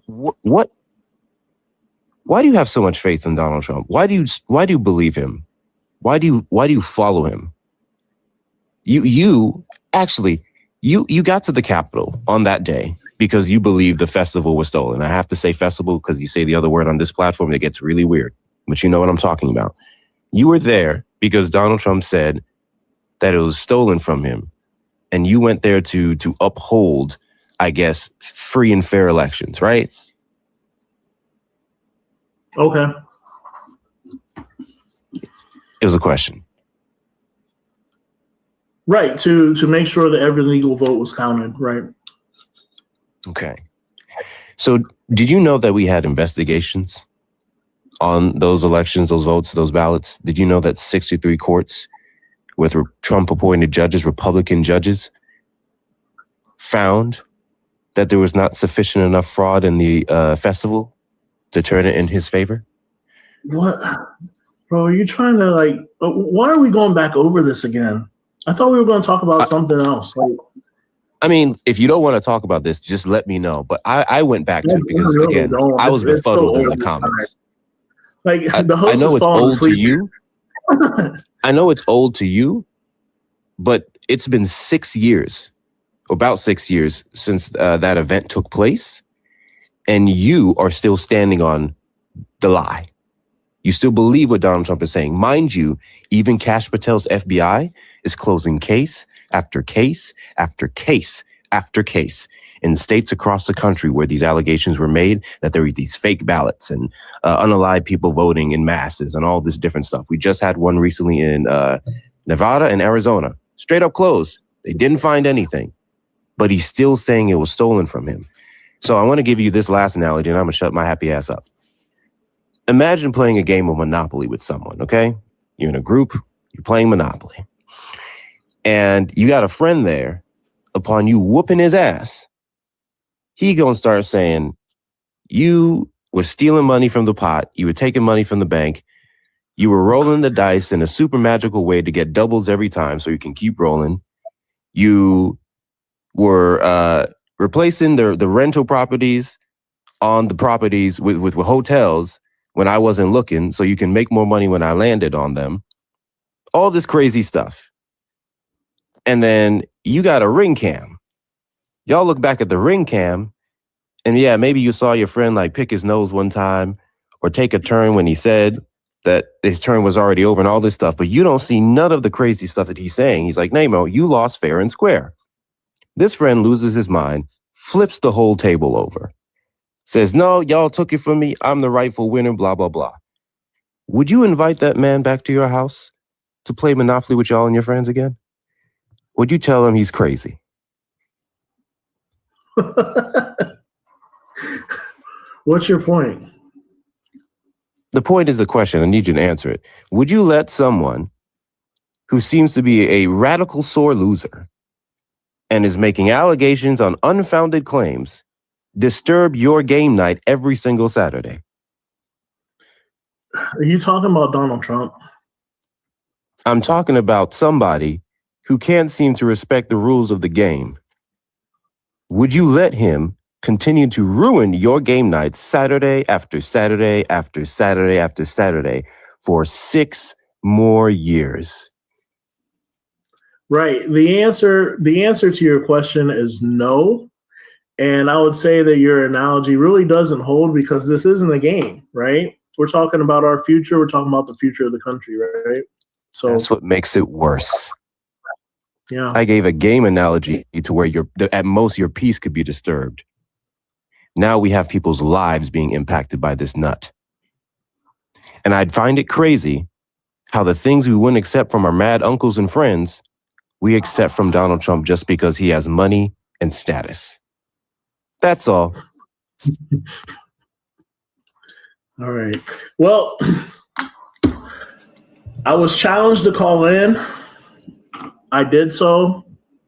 What? Why do you have so much faith in Donald Trump? Why do you believe him? Why do you follow him? You got to the Capitol on that day because you believe the festival was stolen. I have to say festival because you say the other word on this platform, it gets really weird, but you know what I'm talking about. You were there because Donald Trump said that it was stolen from him, and you went there to uphold, I guess, free and fair elections, right? Okay. It was a question. Right, to make sure that every legal vote was counted, right? Okay. So did you know that we had investigations on those elections, those votes, those ballots? Did you know that 63 courts with Trump-appointed judges, Republican judges, found that there was not sufficient enough fraud in the festival to turn it in his favor? What? Bro, are you trying to why are we going back over this again? I thought we were going to talk about something else. I mean, if you don't want to talk about this, just let me know. But I went back to it because, again, I was befuddled in the comments. The host I know it's old to asleep. you. I know it's old to you, but it's been 6 years, about 6 years since that event took place. And you are still standing on the lie. You still believe what Donald Trump is saying. Mind you, even Kash Patel's FBI is closing case after case after case after case in states across the country where these allegations were made that there were these fake ballots and unalive people voting in masses and all this different stuff. We just had one recently in Nevada and Arizona. Straight up closed. They didn't find anything, but he's still saying it was stolen from him. So I want to give you this last analogy, and I'm going to shut my happy ass up. Imagine playing a game of Monopoly with someone, okay? You're in a group, you're playing Monopoly. And you got a friend there, upon you whooping his ass, he gonna start saying, you were stealing money from the pot, you were taking money from the bank, you were rolling the dice in a super magical way to get doubles every time so you can keep rolling. You were replacing the rental properties on the properties with hotels when I wasn't looking, so you can make more money when I landed on them. All this crazy stuff. And then you got a ring cam. Y'all look back at the ring cam And yeah, maybe you saw your friend like pick his nose one time or take a turn when he said that his turn was already over and all this stuff, but you don't see none of the crazy stuff that he's saying. He's like, Nemo, you lost fair and square. This friend loses his mind, flips the whole table over, says, no, y'all took it from me. I'm the rightful winner, blah, blah, blah. Would you invite that man back to your house to play Monopoly with y'all and your friends again? Would you tell him he's crazy? What's your point? The point is the question. I need you to answer it. Would you let someone who seems to be a radical sore loser and is making allegations on unfounded claims disturb your game night every single Saturday? Are you talking about Donald Trump? I'm talking about somebody who can't seem to respect the rules of the game. Would you let him continue to ruin your game nights Saturday after Saturday after Saturday after Saturday for 6 more years? Right. The answer to your question is no. And I would say that your analogy really doesn't hold because this isn't a game, right? We're talking about our future. We're talking about the future of the country, right? So that's what makes it worse. Yeah. I gave a game analogy to where at most your peace could be disturbed. Now we have people's lives being impacted by this nut. And I'd find it crazy how the things we wouldn't accept from our mad uncles and friends, we accept from Donald Trump just because he has money and status. That's all. All right. Well, I was challenged to call in. I did so.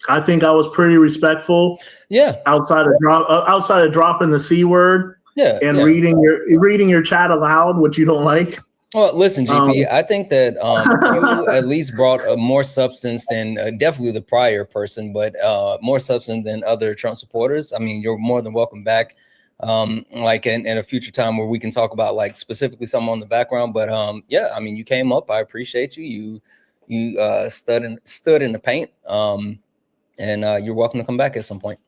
I think I was pretty respectful. Yeah. Outside of dropping the C word. Yeah. And reading your chat aloud, which you don't like. Well, listen, GP, I think that you at least brought more substance than definitely the prior person, but more substance than other Trump supporters. I mean, you're more than welcome back. Like in a future time where we can talk about like specifically something on the background. But yeah, I mean, you came up. I appreciate you. You stood in the paint. And you're welcome to come back at some point.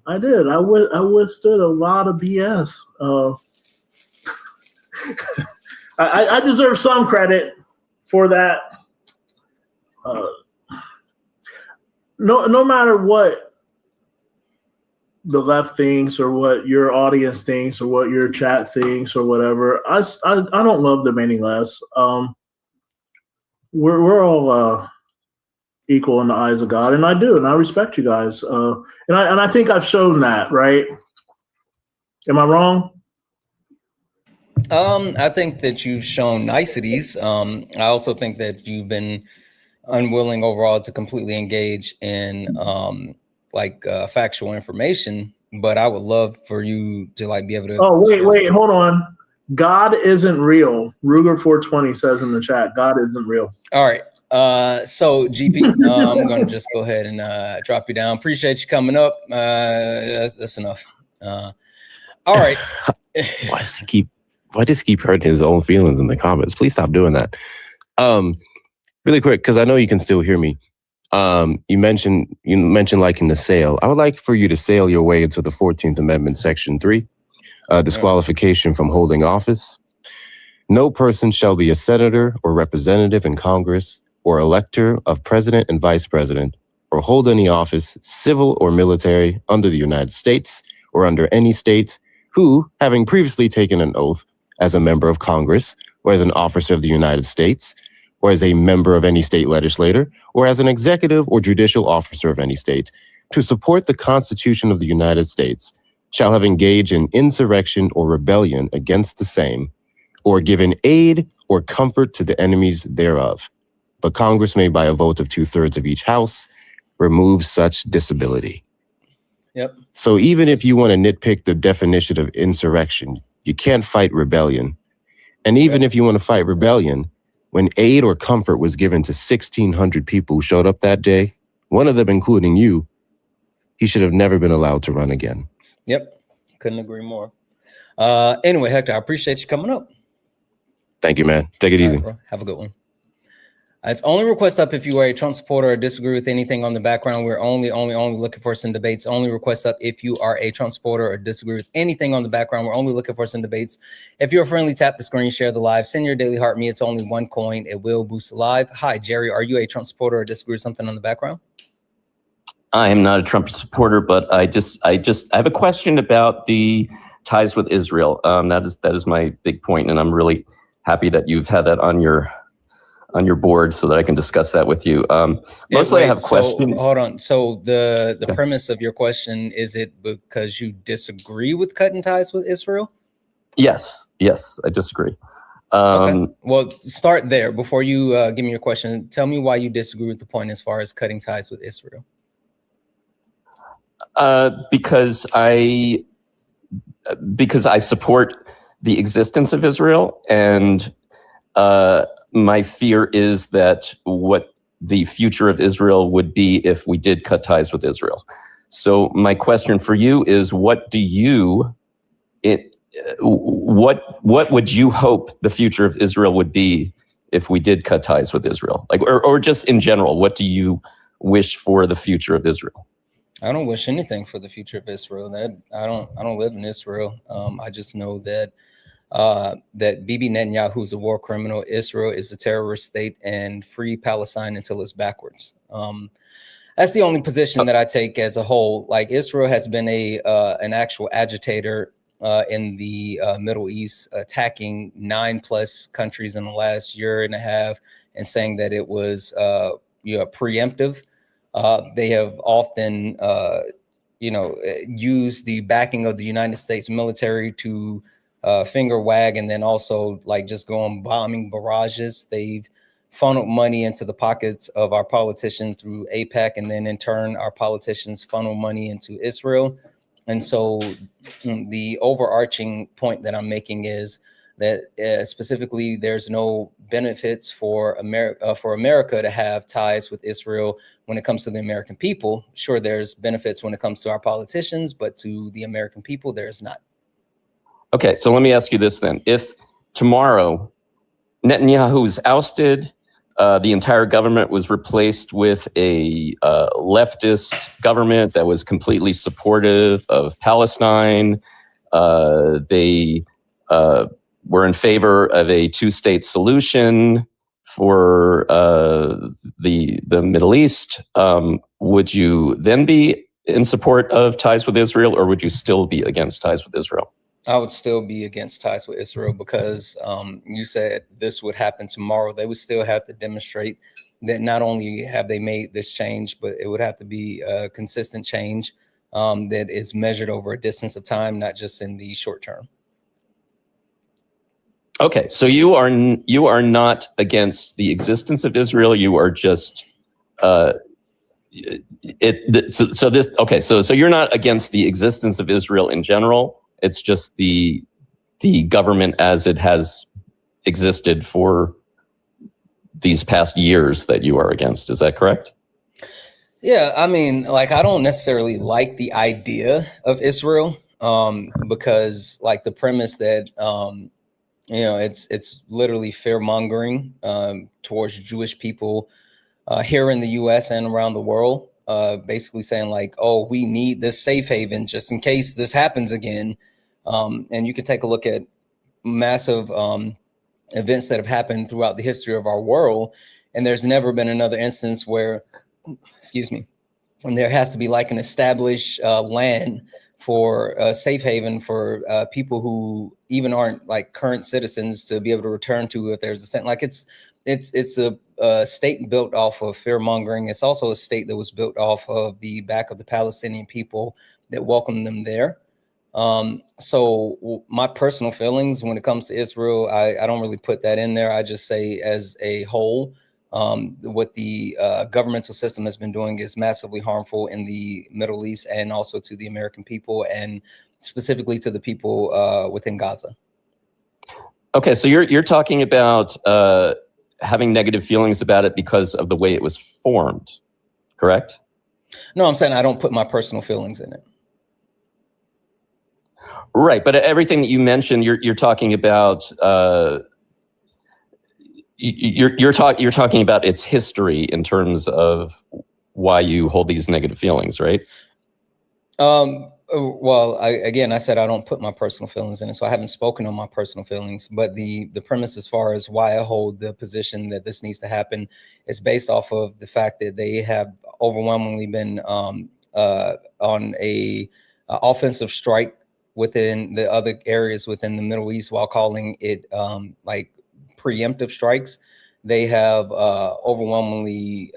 I did. I withstood a lot of BS. I deserve some credit for that. No matter what the left thinks or what your audience thinks or what your chat thinks or whatever, I don't love them any less. We're all equal in the eyes of God, and I do, and I respect you guys. And I think I've shown that, right? Am I wrong? I think that you've shown niceties. I also think that you've been unwilling overall to completely engage in factual information. But I would love for you to like be able to. Oh, wait, hold on. God isn't real. Ruger 420 says in the chat, God isn't real. All right. So GP, I'm going to just go ahead and drop you down. Appreciate you coming up. That's enough. All right. Why does he keep hurting his own feelings in the comments? Please stop doing that. Really quick, because I know you can still hear me. You mentioned like in the sale. I would like for you to sail your way into the 14th Amendment, Section 3, disqualification from holding office. No person shall be a senator or representative in Congress or elector of president and vice president or hold any office, civil or military, under the United States or under any state who, having previously taken an oath as a member of Congress or as an officer of the United States or as a member of any state legislature or as an executive or judicial officer of any state, to support the Constitution of the United States, shall have engaged in insurrection or rebellion against the same, or given aid or comfort to the enemies thereof. But Congress may, by a vote of 2/3 of each house, remove such disability. Yep. So even if you want to nitpick the definition of insurrection, you can't fight rebellion. And even if you want to fight rebellion, when aid or comfort was given to 1,600 people who showed up that day, one of them including you, he should have never been allowed to run again. Yep. Couldn't agree more. Anyway, Hector, I appreciate you coming up. Thank you, man. Take it easy. Right, bro. Have a good one. It's only request up if you are a Trump supporter or disagree with anything on the background. We're only looking for some debates. Only request up if you are a Trump supporter or disagree with anything on the background. We're only looking for some debates. If you're friendly, tap the screen, share the live, send your daily heart me. It's only 1 coin. It will boost the live. Hi, Jerry. Are you a Trump supporter or disagree with something on the background? I am not a Trump supporter, but I have a question about the ties with Israel. That is my big point, and I'm really happy that you've had that on your board so that I can discuss that with you. Mostly I have questions. Hold on. So the premise of your question, is it because you disagree with cutting ties with Israel? Yes, I disagree. Okay. Well, start there before you give me your question. Tell me why you disagree with the point as far as cutting ties with Israel. Because I support the existence of Israel, and my fear is that what the future of Israel would be if we did cut ties with Israel. So my question for you is, what would you hope the future of Israel would be if we did cut ties with Israel? Like, or just in general, what do you wish for the future of Israel? I don't wish anything for the future of Israel. That I don't live in Israel. I just know that that Bibi Netanyahu is a war criminal. Israel is a terrorist state, and free Palestine until it's backwards. That's the only position that I take as a whole. Like, Israel has been an actual agitator in the Middle East, attacking 9+ countries in the last year and a half, and saying that it was preemptive. They have often used the backing of the United States military to finger wag, and then also like just go on bombing barrages. They've funneled money into the pockets of our politicians through AIPAC, and then in turn our politicians funnel money into Israel. And so the overarching point that I'm making is that specifically there's no benefits for America to have ties with Israel when it comes to the American people. Sure, there's benefits when it comes to our politicians, but to the American people, there's not. Okay, so let me ask you this then. If tomorrow Netanyahu is ousted, the entire government was replaced with a leftist government that was completely supportive of Palestine, they were in favor of a two-state solution for the Middle East, would you then be in support of ties with Israel, or would you still be against ties with Israel? I would still be against ties with Israel because you said this would happen tomorrow. They would still have to demonstrate that not only have they made this change, but it would have to be a consistent change that is measured over a distance of time, not just in the short term. Okay, so you are not against the existence of Israel. You are just so you're not against the existence of Israel in general. It's just the government as it has existed for these past years that you are against. Is that correct? Yeah, I mean, like, I don't necessarily like the idea of Israel because, like, the premise that it's literally fear mongering towards Jewish people here in the U.S. and around the world, basically saying like, oh, we need this safe haven just in case this happens again. And you can take a look at massive events that have happened throughout the history of our world. And there's never been another instance where, and there has to be like an established land for a safe haven for people who even aren't like current citizens to be able to return to if there's a sentence. Like it's a state built off of fear mongering. It's also a state that was built off of the back of the Palestinian people that welcomed them there. So my personal feelings when it comes to Israel, I don't really put that in there. I just say as a whole, what the governmental system has been doing is massively harmful in the Middle East and also to the American people and specifically to the people within Gaza. Okay, so you're talking about having negative feelings about it because of the way it was formed, correct? No, I'm saying I don't put my personal feelings in it. Right, but everything that you mentioned, you're talking about, you're talking about its history in terms of why you hold these negative feelings, right? Well, I said I don't put my personal feelings in it, so I haven't spoken on my personal feelings. But the premise as far as why I hold the position that this needs to happen is based off of the fact that they have overwhelmingly been on a offensive strike within the other areas within the Middle East, while calling it like preemptive strikes. They have overwhelmingly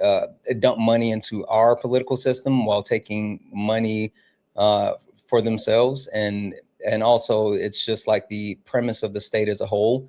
dumped money into our political system while taking money for themselves, and also it's just like the premise of the state as a whole.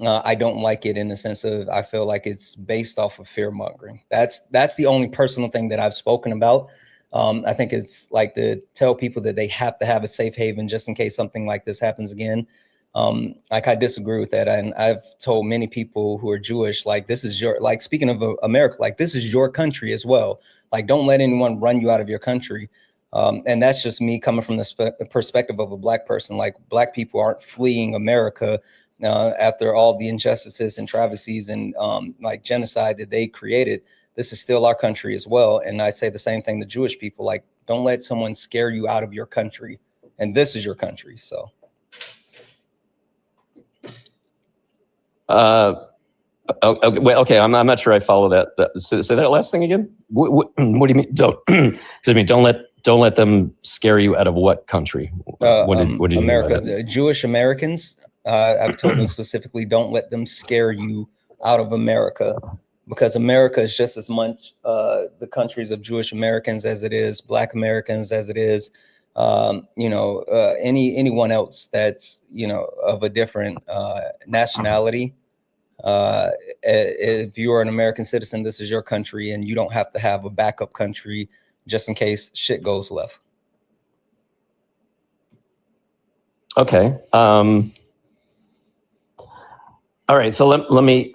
I don't like it in the sense of I feel like it's based off of fear mongering. That's the only personal thing that I've spoken about. I think it's like to tell people that they have to have a safe haven just in case something like this happens again. Like I disagree with that, and I've told many people who are Jewish, like this is your, like speaking of America, like this is your country as well. Like don't let anyone run you out of your country. And that's just me coming from the perspective of a Black person. Like Black people aren't fleeing America after all the injustices and travesties and like genocide that they created. This is still our country as well. And I say the same thing to Jewish people, like don't let someone scare you out of your country. And this is your country. So. Okay, well, okay. I'm not sure I follow that. Say that last thing again. What do you mean? Don't let them scare you out of what country? What did you America? mean? Jewish Americans. I've told them specifically, don't let them scare you out of America, because America is just as much the countries of Jewish Americans as it is Black Americans, as it is anyone else that's of a different nationality. If you are an American citizen, this is your country, and you don't have to have a backup country just in case shit goes left. Okay. All right. So let me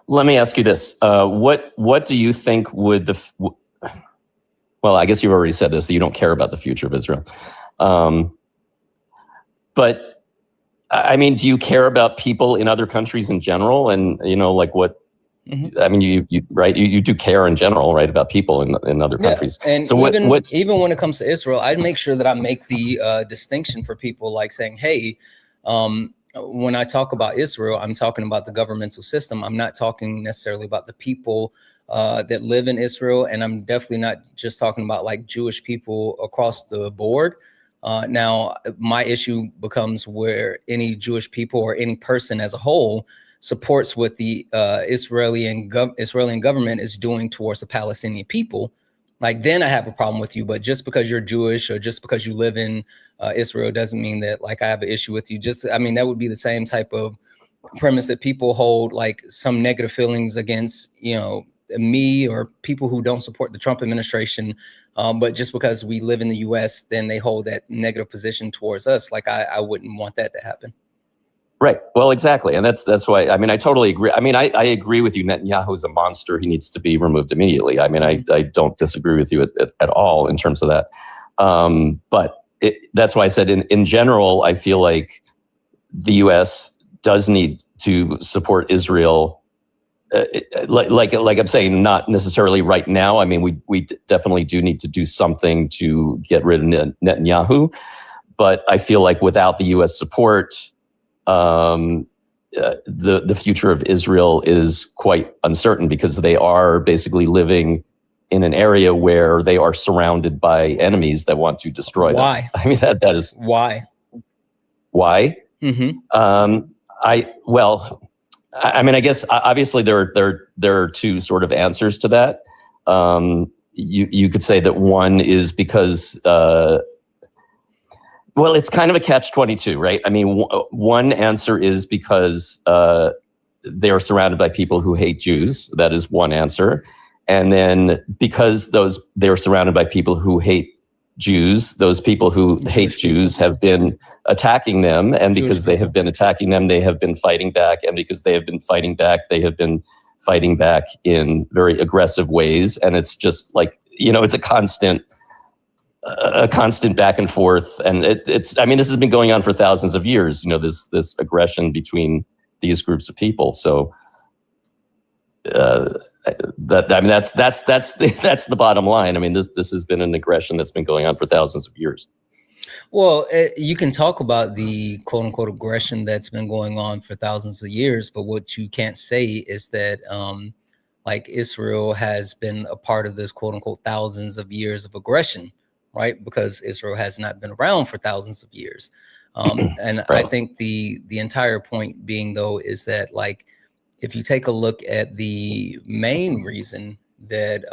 let me ask you this: what do you think would well, I guess you've already said this, that you don't care about the future of Israel, but I mean, do you care about people in other countries in general? And like what? Mm-hmm. I mean, you do care in general, right, about people in other countries. And so even when it comes to Israel, I make sure that I make the distinction for people, like saying, hey, when I talk about Israel, I'm talking about the governmental system. I'm not talking necessarily about the people that live in Israel, and I'm definitely not just talking about like Jewish people across the board. Now, my issue becomes where any Jewish people or any person as a whole supports what the Israeli government is doing towards the Palestinian people. Like then I have a problem with you. But just because you're Jewish or just because you live in Israel doesn't mean that like I have an issue with you. That would be the same type of premise that people hold like some negative feelings against, me or people who don't support the Trump administration. But just because we live in the US, then they hold that negative position towards us. Like I wouldn't want that to happen. Right. Well, exactly. And that's why, I totally agree. I agree with you. Netanyahu is a monster. He needs to be removed immediately. I don't disagree with you at all in terms of that. But that's why I said in general, I feel like the US does need to support Israel. Like I'm saying, not necessarily right now. We definitely do need to do something to get rid of Netanyahu. But I feel like without the US support, the future of Israel is quite uncertain, because they are basically living in an area where they are surrounded by enemies that want to destroy them. Why? That is why. Why? Mm-hmm. I guess obviously there are two sort of answers to that. You could say that one is because it's kind of a catch-22, right? One answer is because they are surrounded by people who hate Jews. That is one answer. And then because they're surrounded by people who hate Jews, those people who hate Jews have been attacking them. And because they have been attacking them, they have been fighting back. And because they have been fighting back, they have been fighting back in very aggressive ways. And it's just like, it's a constant back and forth. And this has been going on for thousands of years, this aggression between the these groups of people. So that's the bottom line. I mean, this has been an aggression that's been going on for thousands of years. Well, you can talk about the quote unquote aggression that's been going on for thousands of years, but what you can't say is that like Israel has been a part of this quote unquote thousands of years of aggression, right? Because Israel has not been around for thousands of years. And Right. I think the entire point being, though, is that like if you take a look at the main reason that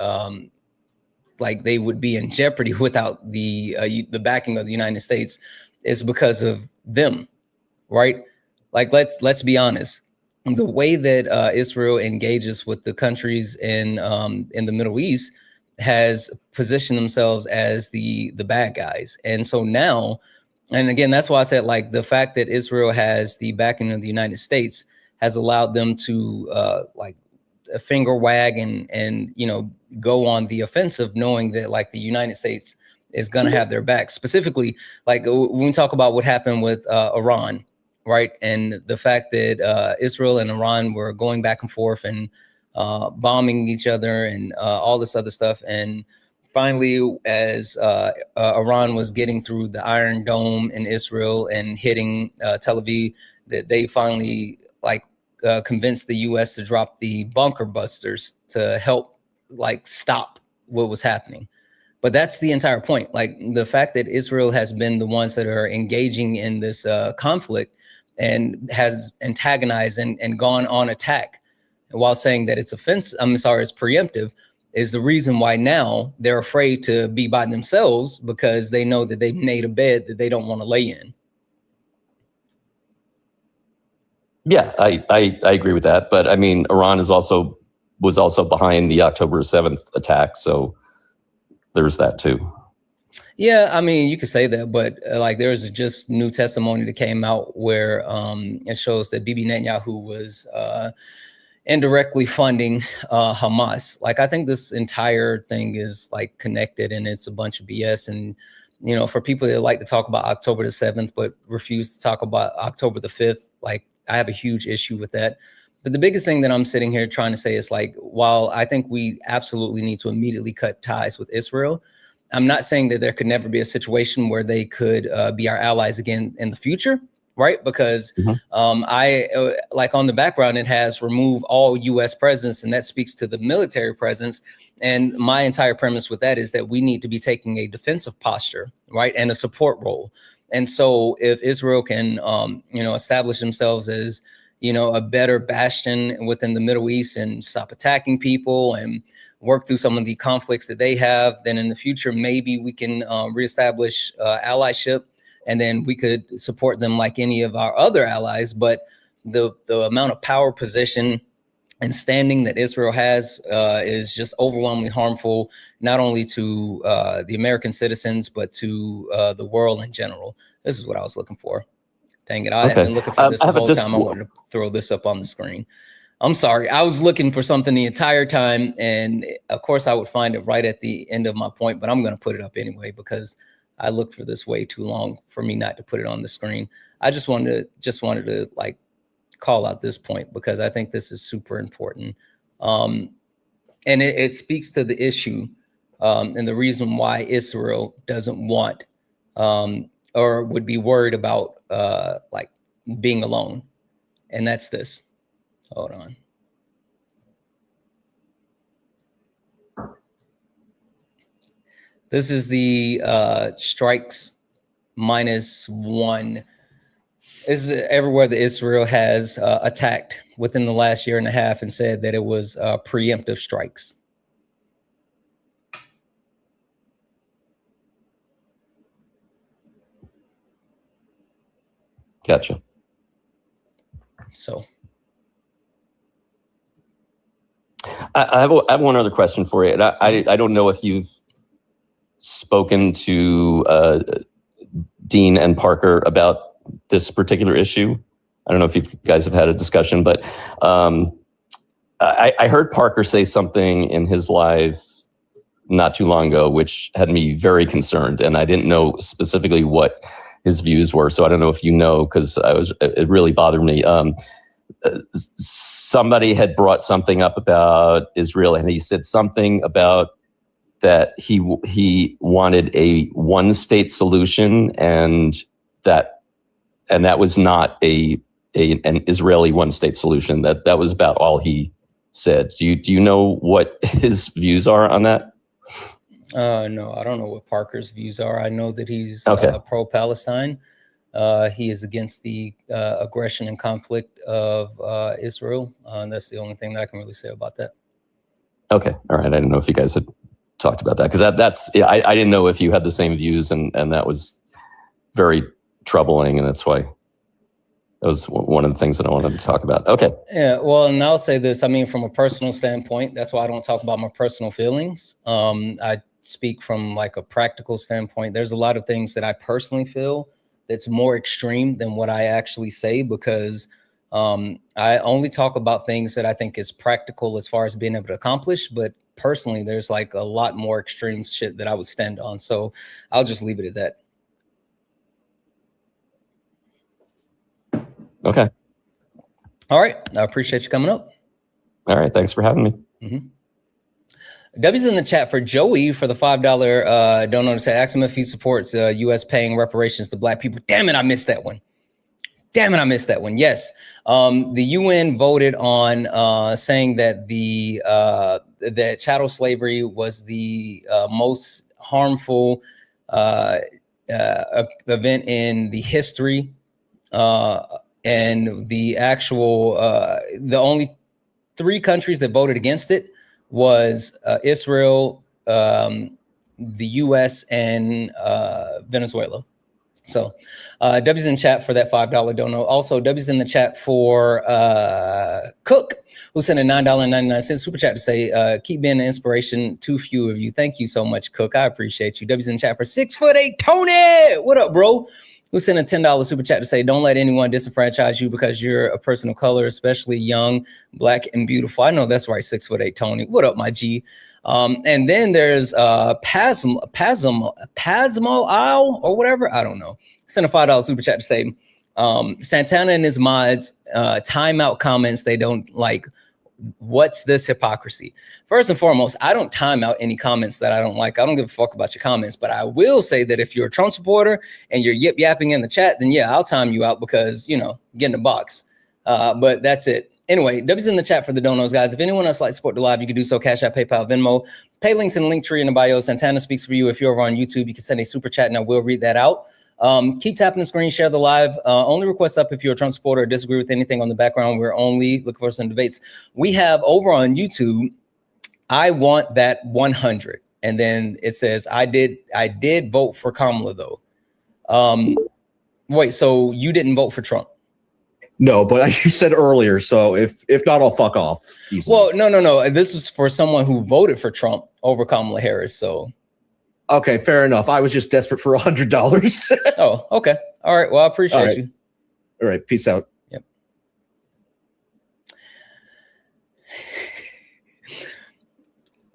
like they would be in jeopardy without the backing of the United States is because of them, right? Like let's be honest. The way that Israel engages with the countries in the Middle East has positioned themselves as the bad guys, and so now, and again, that's why I said like the fact that Israel has the backing of the United States has allowed them to like a finger wag and you know go on the offensive, knowing that like the United States is going to have their back. Specifically, like when we talk about what happened with Iran, right, and the fact that Israel and Iran were going back and forth and bombing each other and all this other stuff, and finally, as Iran was getting through the Iron Dome in Israel and hitting Tel Aviv, that they finally like convinced the U.S. to drop the bunker busters to help like stop what was happening. But that's the entire point. Like the fact that Israel has been the ones that are engaging in this conflict and has antagonized and gone on attack while saying that it's offensive, it's preemptive, is the reason why now they're afraid to be by themselves, because they know that they've made a bed that they don't want to lay in. Yeah, I agree with that. But I mean, Iran was also behind the October 7th attack. So there's that too. Yeah, I mean, you could say that, but like there's just new testimony that came out where it shows that Bibi Netanyahu was indirectly funding Hamas. Like I think this entire thing is like connected and it's a bunch of BS. And you know, for people that like to talk about October the 7th but refuse to talk about October the 5th, like I have a huge issue with that. But the biggest thing that I'm sitting here trying to say is like, while I think we absolutely need to immediately cut ties with Israel, I'm not saying that there could never be a situation where they could be our allies again in the future, right? Because I like on the background, it has removed all U.S. presence, and that speaks to the military presence. And my entire premise with that is that we need to be taking a defensive posture, right, and a support role. And so if Israel can, you know, establish themselves as, you know, a better bastion within the Middle East and stop attacking people and work through some of the conflicts that they have, then in the future, maybe we can reestablish allyship, and then we could support them like any of our other allies. But the amount of power, position, and standing that Israel has is just overwhelmingly harmful, not only to the American citizens, but to the world in general. This is what I was looking for. Dang it, I have been looking for this the whole time. I wanted to throw this up on the screen. I'm sorry. I was looking for something the entire time, and of course I would find it right at the end of my point, but I'm going to put it up anyway because I looked for this way too long for me not to put it on the screen. I just wanted to like call out this point because I think this is super important. And it speaks to the issue and the reason why Israel doesn't want or would be worried about like being alone. And that's this. Hold on. This is the strikes -1. This is everywhere that Israel has attacked within the last year and a half and said that it was preemptive strikes. Gotcha. So I have one other question for you. And I don't know if you've spoken to Dean and Parker about this particular issue. I don't know if you guys have had a discussion, but I heard Parker say something in his live not too long ago, which had me very concerned, and I didn't know specifically what his views were. So I don't know if you know, because it really bothered me. somebody had brought something up about Israel, and he said something about that he wanted a one-state solution, and that was not an Israeli one-state solution. That was about all he said. Do you know what his views are on that? No, I don't know what Parker's views are. I know that he's pro-Palestine. He is against the aggression and conflict of Israel. And that's the only thing that I can really say about that. Okay. All right. I didn't know if you guys had talked about that, because I didn't know if you had the same views, and that was very troubling, and that's why that was one of the things that I wanted to talk about. Okay. Yeah. Well, and I'll say this. I mean, from a personal standpoint, that's why I don't talk about my personal feelings. I speak from like a practical standpoint. There's a lot of things that I personally feel that's more extreme than what I actually say, because I only talk about things that I think is practical as far as being able to accomplish. But personally, there's like a lot more extreme shit that I would stand on. So I'll just leave it at that. Okay. All right. I appreciate you coming up. All right. Thanks for having me. Mm-hmm. W's in the chat for Joey for the $5 donor to say, ask him if he supports U.S. paying reparations to Black people. Damn it, I missed that one. Yes, the UN voted on saying that that chattel slavery was the most harmful event in the history, and the actual the only 3 countries that voted against it was Israel, the U.S., and Venezuela. So W's in chat for that $5 dono. Also, W's in the chat for Cook, who sent a $9.99 super chat to say, keep being an inspiration. Too few of you. Thank you so much, Cook. I appreciate you. W's in the chat for 6'8" Tony. What up, bro? Who sent a $10 super chat to say, don't let anyone disenfranchise you because you're a person of color, especially young, Black, and beautiful. I know that's right, 6'8" Tony. What up, my G? And then there's Pasmo Owl or whatever. I don't know. Sent a $5 super chat to say, Santana and his mods timeout comments they don't like. What's this hypocrisy? First and foremost, I don't time out any comments that I don't like. I don't give a fuck about your comments, but I will say that if you're a Trump supporter and you're yip yapping in the chat, then yeah, I'll time you out because, you know, get in the box. But that's it. Anyway, W's in the chat for the donos, guys. If anyone else like to support the live, you can do so. Cash App, PayPal, Venmo. Pay links in the link tree in the bio. Santana speaks for you. If you're over on YouTube, you can send a super chat and I will read that out. Keep tapping the screen, share the live. Only request up if you're a Trump supporter or disagree with anything on the background. We're only looking for some debates. We have over on YouTube, I want that 100. And then it says, I did vote for Kamala though. Wait, so you didn't vote for Trump? No, but you said earlier, so if not, I'll fuck off. Easily. Well, no. This was for someone who voted for Trump over Kamala Harris, so. Okay, fair enough. I was just desperate for $100. Oh, okay. All right. Well, I appreciate you. All right. Peace out. Yep.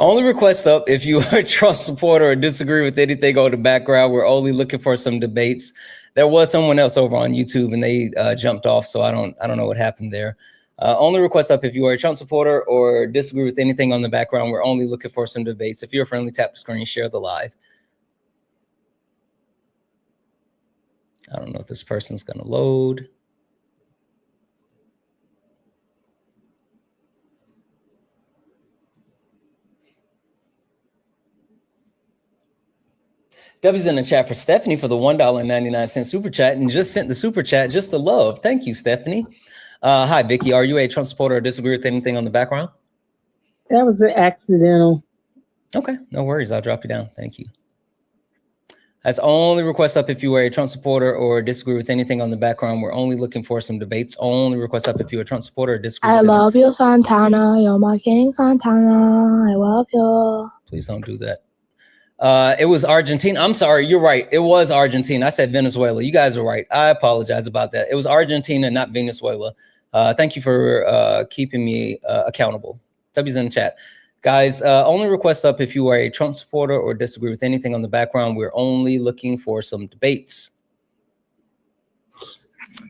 Only request up if you are a Trump supporter or disagree with anything on the background. We're only looking for some debates. There was someone else over on YouTube and they jumped off, so I don't know what happened there. Only request up if you are a Trump supporter or disagree with anything on the background. We're only looking for some debates. If you're friendly, tap the screen, share the live. I don't know if this person's going to load. W's in the chat for Stephanie for the $1.99 super chat and just sent the super chat just to love. Thank you, Stephanie. Hi, Vicky. Are you a Trump supporter or disagree with anything on the background? That was an accidental. Okay, no worries. I'll drop you down. Thank you. That's only request up if you are a Trump supporter or disagree with anything on the background. We're only looking for some debates. Only request up if you're a Trump supporter or disagree. I love you, Santana. You're my king, Santana. I love you. Please don't do that. It was Argentina. I'm sorry. You're right. It was Argentina. I said Venezuela. You guys are right. I apologize about that. It was Argentina, not Venezuela. Thank you for keeping me accountable. W's in the chat. Guys, only request up if you are a Trump supporter or disagree with anything on the background. We're only looking for some debates.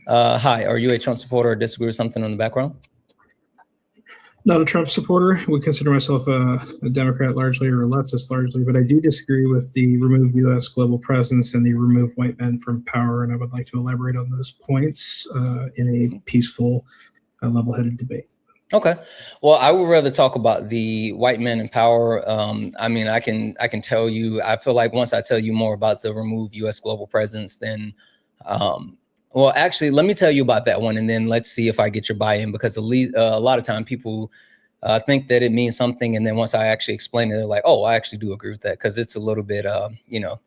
Hi, are you a Trump supporter or disagree with something on the background? Not a Trump supporter. Would consider myself a Democrat largely or a leftist largely, but I do disagree with the remove U.S. global presence and the remove white men from power, and I would like to elaborate on those points in a peaceful, level-headed debate. Okay. Well, I would rather talk about the white men in power. I mean, I can tell you, I feel like once I tell you more about the remove U.S. global presence, then, well, actually, let me tell you about that one, and then let's see if I get your buy-in, because a lot of time people think that it means something, and then once I actually explain it, they're like, oh, I actually do agree with that, because it's a little bit, you know,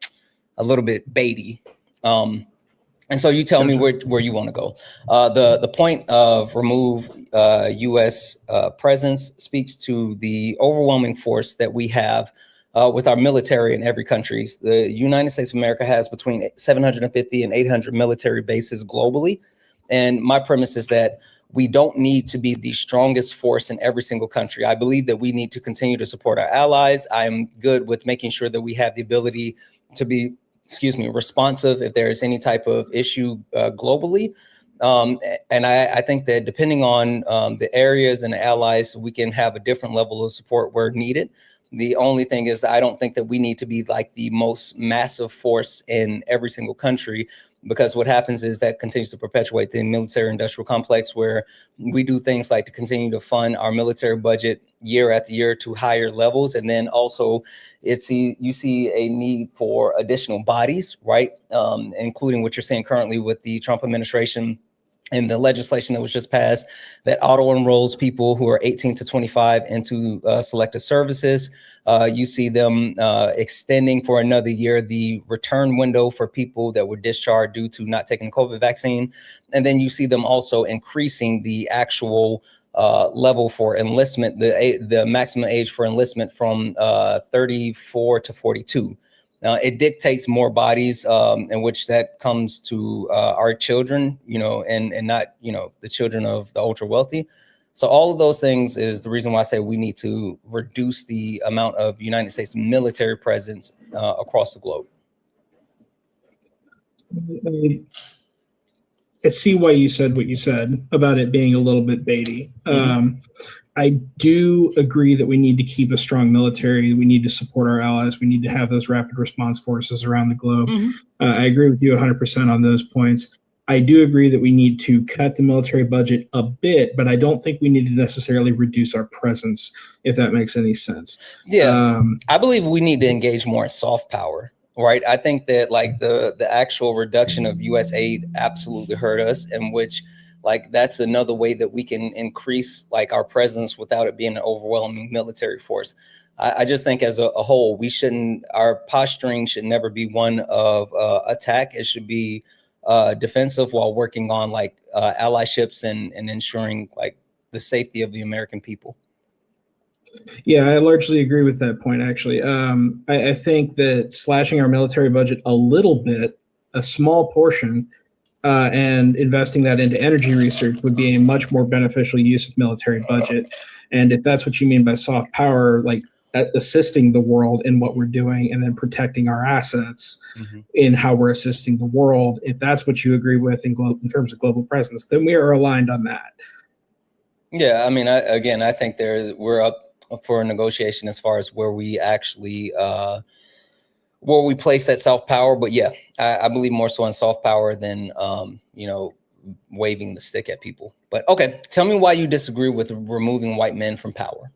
a little bit baity. And so you tell me where you want to go. The point of remove U.S. presence speaks to the overwhelming force that we have with our military in every country. The United States of America has between 750 and 800 military bases globally. And my premise is that we don't need to be the strongest force in every single country. I believe that we need to continue to support our allies. I'm good with making sure that we have the ability to be, responsive if there is any type of issue globally. And I think that depending on the areas and the allies, we can have a different level of support where needed. The only thing is I don't think that we need to be like the most massive force in every single country, because what happens is that continues to perpetuate the military industrial complex, where we do things like to continue to fund our military budget year after year to higher levels. And then also you see a need for additional bodies, right? Including what you're seeing currently with the Trump administration and the legislation that was just passed that auto enrolls people who are 18 to 25 into selective services. You see them extending for another year the return window for people that were discharged due to not taking the COVID vaccine. And then you see them also increasing the actual level for enlistment, the maximum age for enlistment from 34 to 42. Now, it dictates more bodies in which that comes to our children, and not, the children of the ultra wealthy. So all of those things is the reason why I say we need to reduce the amount of United States military presence across the globe. I see why you said what you said about it being a little bit baity. I do agree that we need to keep a strong military. We need to support our allies. We need to have those rapid response forces around the globe. I agree with you 100% on those points. I do agree that we need to cut the military budget a bit, but I don't think we need to necessarily reduce our presence, if that makes any sense. Yeah, I believe we need to engage more in soft power, right? I think that like the actual reduction of U.S. aid absolutely hurt us, in which like that's another way that we can increase like our presence without it being an overwhelming military force. I just think as a whole, our posturing should never be one of attack. It should be defensive while working on like allyships and ensuring like the safety of the American people. Yeah, I largely agree with that point, actually. I think that slashing our military budget a little bit, a small portion, and investing that into energy research would be a much more beneficial use of military budget. And if that's what you mean by soft power, like assisting the world in what we're doing and then protecting our assets in how we're assisting the world, if that's what you agree with in terms of global presence, then we are aligned on that. Yeah, I mean, I think we're up for a negotiation as far as where we actually where we place that soft power. But yeah, I believe more so in soft power than waving the stick at people. But okay, tell me why you disagree with removing white men from power.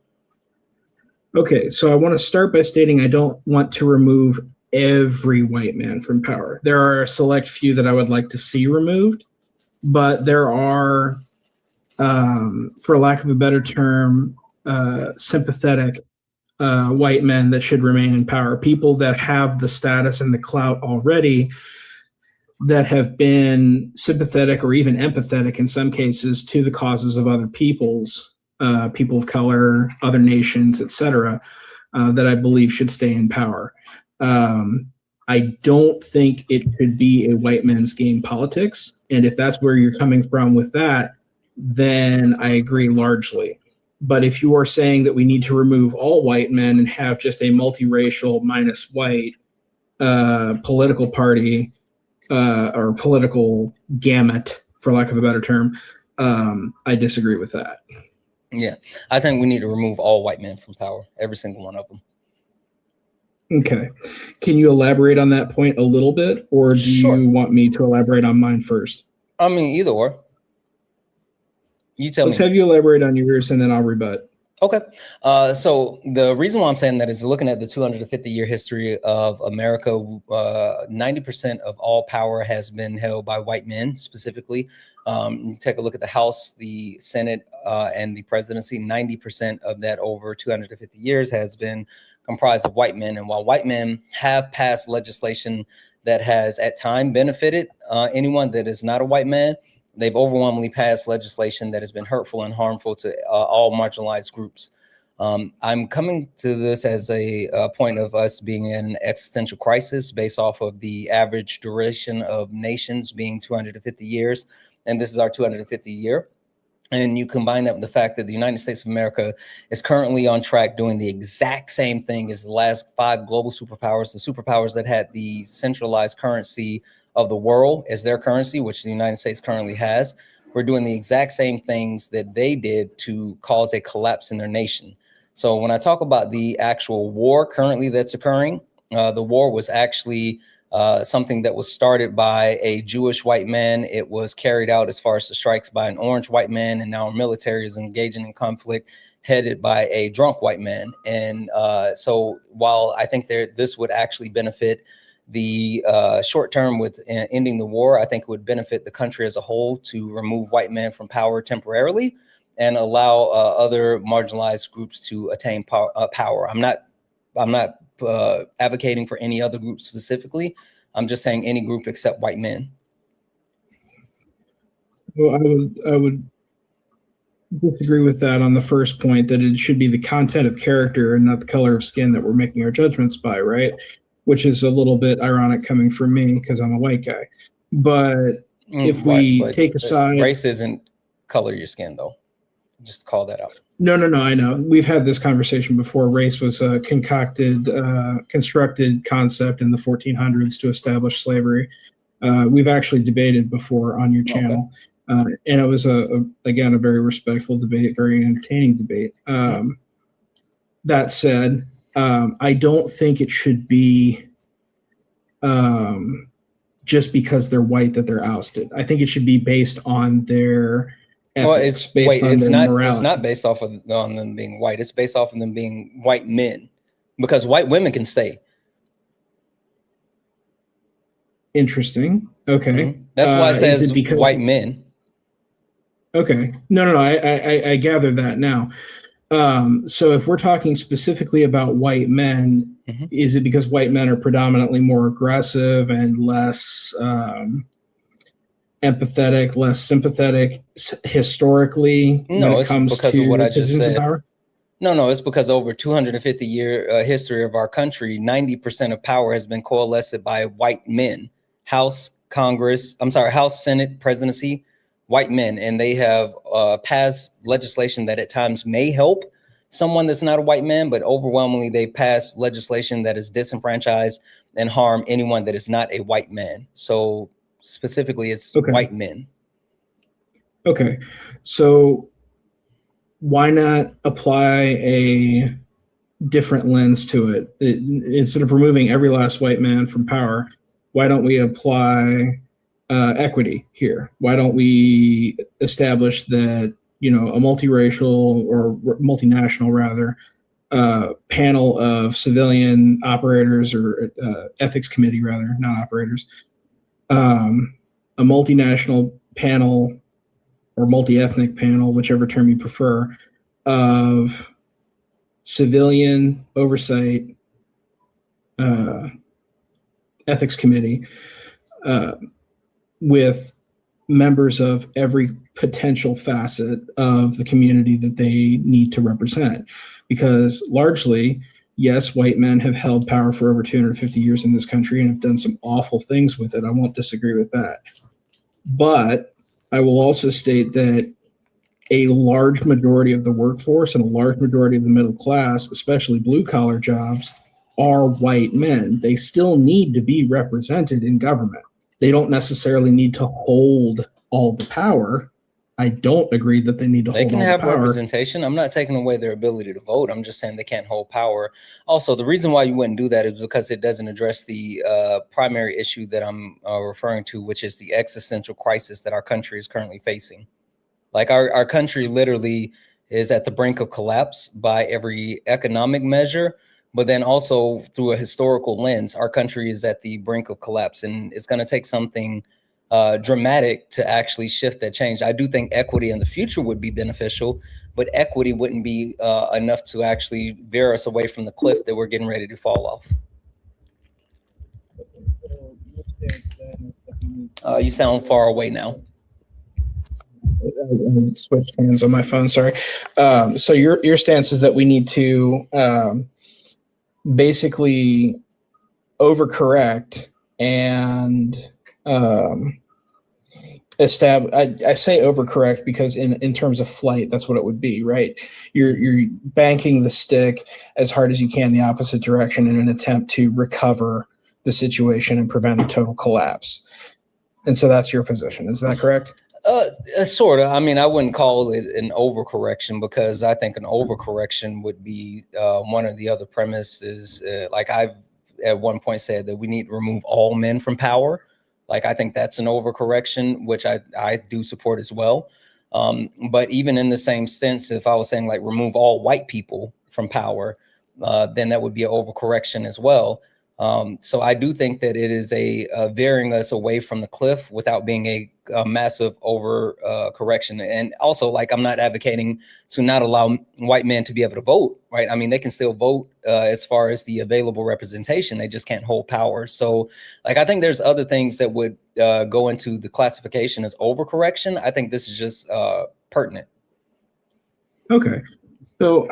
Okay, so I want to start by stating I don't want to remove every white man from power. There are a select few that I would like to see removed, but there are, for lack of a better term, sympathetic white men that should remain in power. People that have the status and the clout already, that have been sympathetic or even empathetic in some cases to the causes of other peoples, people of color, other nations, etc., that I believe should stay in power. I don't think it could be a white man's game politics. And if that's where you're coming from with that, then I agree largely. But if you are saying that we need to remove all white men and have just a multiracial minus white political party or political gamut for lack of a better term. I disagree with that. Yeah, I think we need to remove all white men from power, every single one of them. Okay. Can you elaborate on that point a little bit, or do you want me to elaborate on mine first? I mean, either or. You tell me. Let's have you elaborate on yours, and then I'll rebut. Okay. So the reason why I'm saying that is looking at the 250-year history of America, 90% of all power has been held by white men specifically. You take a look at the House, the Senate, and the presidency, 90% of that over 250 years has been comprised of white men. And while white men have passed legislation that has at time benefited anyone that is not a white man, they've overwhelmingly passed legislation that has been hurtful and harmful to all marginalized groups. I'm coming to this as a point of us being in an existential crisis based off of the average duration of nations being 250 years. And this is our 250th year. And you combine that with the fact that the United States of America is currently on track doing the exact same thing as the last 5 global superpowers, the superpowers that had the centralized currency of the world as their currency, which the United States currently has. We're doing the exact same things that they did to cause a collapse in their nation. So when I talk about the actual war currently that's occurring, the war was actually something that was started by a Jewish white man. It was carried out as far as the strikes by an orange white man, and now our military is engaging in conflict headed by a drunk white man. And so while I think this would actually benefit the short term with ending the war, I think it would benefit the country as a whole to remove white men from power temporarily and allow other marginalized groups to attain power. I'm not advocating for any other group specifically. I'm just saying any group except white men. Well, I would disagree with that on the first point, that it should be the content of character and not the color of skin that we're making our judgments by, right? Which is a little bit ironic coming from me because I'm a white guy. But if we take aside... Race isn't color your skin, though. Just call that out. No, I know. We've had this conversation before. Race was a constructed concept in the 1400s to establish slavery. We've actually debated before on your channel. Okay. And it was, again, a very respectful debate, very entertaining debate. That said, I don't think it should be just because they're white that they're ousted. I think it should be based on their... Well, it's not based off of on them being white. It's based off of them being white men, because white women can stay. Interesting. Okay. Mm-hmm. That's why it says white men. Okay. No. I gather that now. So if we're talking specifically about white men, mm-hmm. Is it because white men are predominantly more aggressive and less empathetic, less sympathetic historically? No, it's because of what I just said. No, it's because over 250-year history of our country, 90% of power has been coalesced by white men. House, Senate, presidency, white men. And they have passed legislation that at times may help someone that's not a white man, but overwhelmingly they pass legislation that is disenfranchised and harm anyone that is not a white man. So specifically, it's white men. Okay. So why not apply a different lens to it? Instead of removing every last white man from power, why don't we apply equity here? Why don't we establish that, a multiracial or multinational rather panel of civilian operators or ethics committee rather, not operators, a multinational panel or multi-ethnic panel, whichever term you prefer, of civilian oversight ethics committee with members of every potential facet of the community that they need to represent. Because largely, yes, white men have held power for over 250 years in this country and have done some awful things with it. I won't disagree with that. But I will also state that a large majority of the workforce and a large majority of the middle class, especially blue-collar jobs, are white men. They still need to be represented in government. They don't necessarily need to hold all the power. I don't agree that they need to They hold can all have the power. representation. I'm not taking away their ability to vote. I'm just saying they can't hold power. Also, the reason why you wouldn't do that is because it doesn't address the primary issue that I'm referring to, which is the existential crisis that our country is currently facing. Like our country literally is at the brink of collapse by every economic measure, but then also through a historical lens, our country is at the brink of collapse, and it's going to take something dramatic to actually shift that change. I do think equity in the future would be beneficial, but equity wouldn't be enough to actually veer us away from the cliff that we're getting ready to fall off. You sound far away now. I switched hands on my phone. Sorry. So your stance is that we need to basically overcorrect and establish. I say overcorrect because in terms of flight, that's what it would be, right? You're banking the stick as hard as you can the opposite direction in an attempt to recover the situation and prevent a total collapse. And so that's your position. Is that correct? Sort of. I mean, I wouldn't call it an overcorrection because I think an overcorrection would be one of the other premises. Like I've at one point said that we need to remove all men from power. Like I think that's an overcorrection, which I do support as well. But even in the same sense, if I was saying like remove all white people from power, then that would be an overcorrection as well. So I do think that it is a veering us away from the cliff without being a massive over correction. And also, like, I'm not advocating to not allow white men to be able to vote, right? I mean, they can still vote as far as the available representation. They just can't hold power. So, like, I think there's other things that would go into the classification as overcorrection. I think this is just pertinent. Okay. So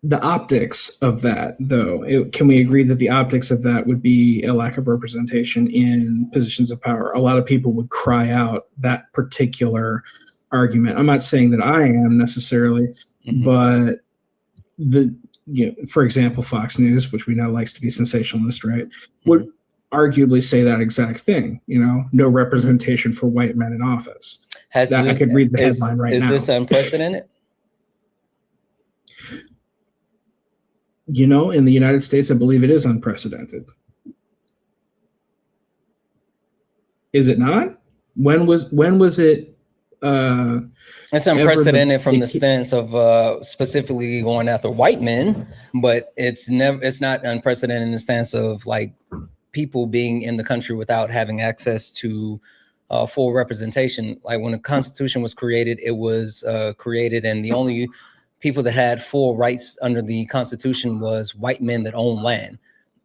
the optics of that, though, can we agree that the optics of that would be a lack of representation in positions of power? A lot of people would cry out that particular argument. I'm not saying that I am necessarily, but for example, Fox News, which we know likes to be sensationalist, right, would arguably say that exact thing. No representation for white men in office. I could read the headline right now. Is this unprecedented? In the United States, I believe it is unprecedented. Is it not? When was it? It's unprecedented from the stance of specifically going after white men, but it's not unprecedented in the stance of like people being in the country without having access to full representation. Like when the Constitution was created, it was created, and the only people that had full rights under the Constitution was white men that own land.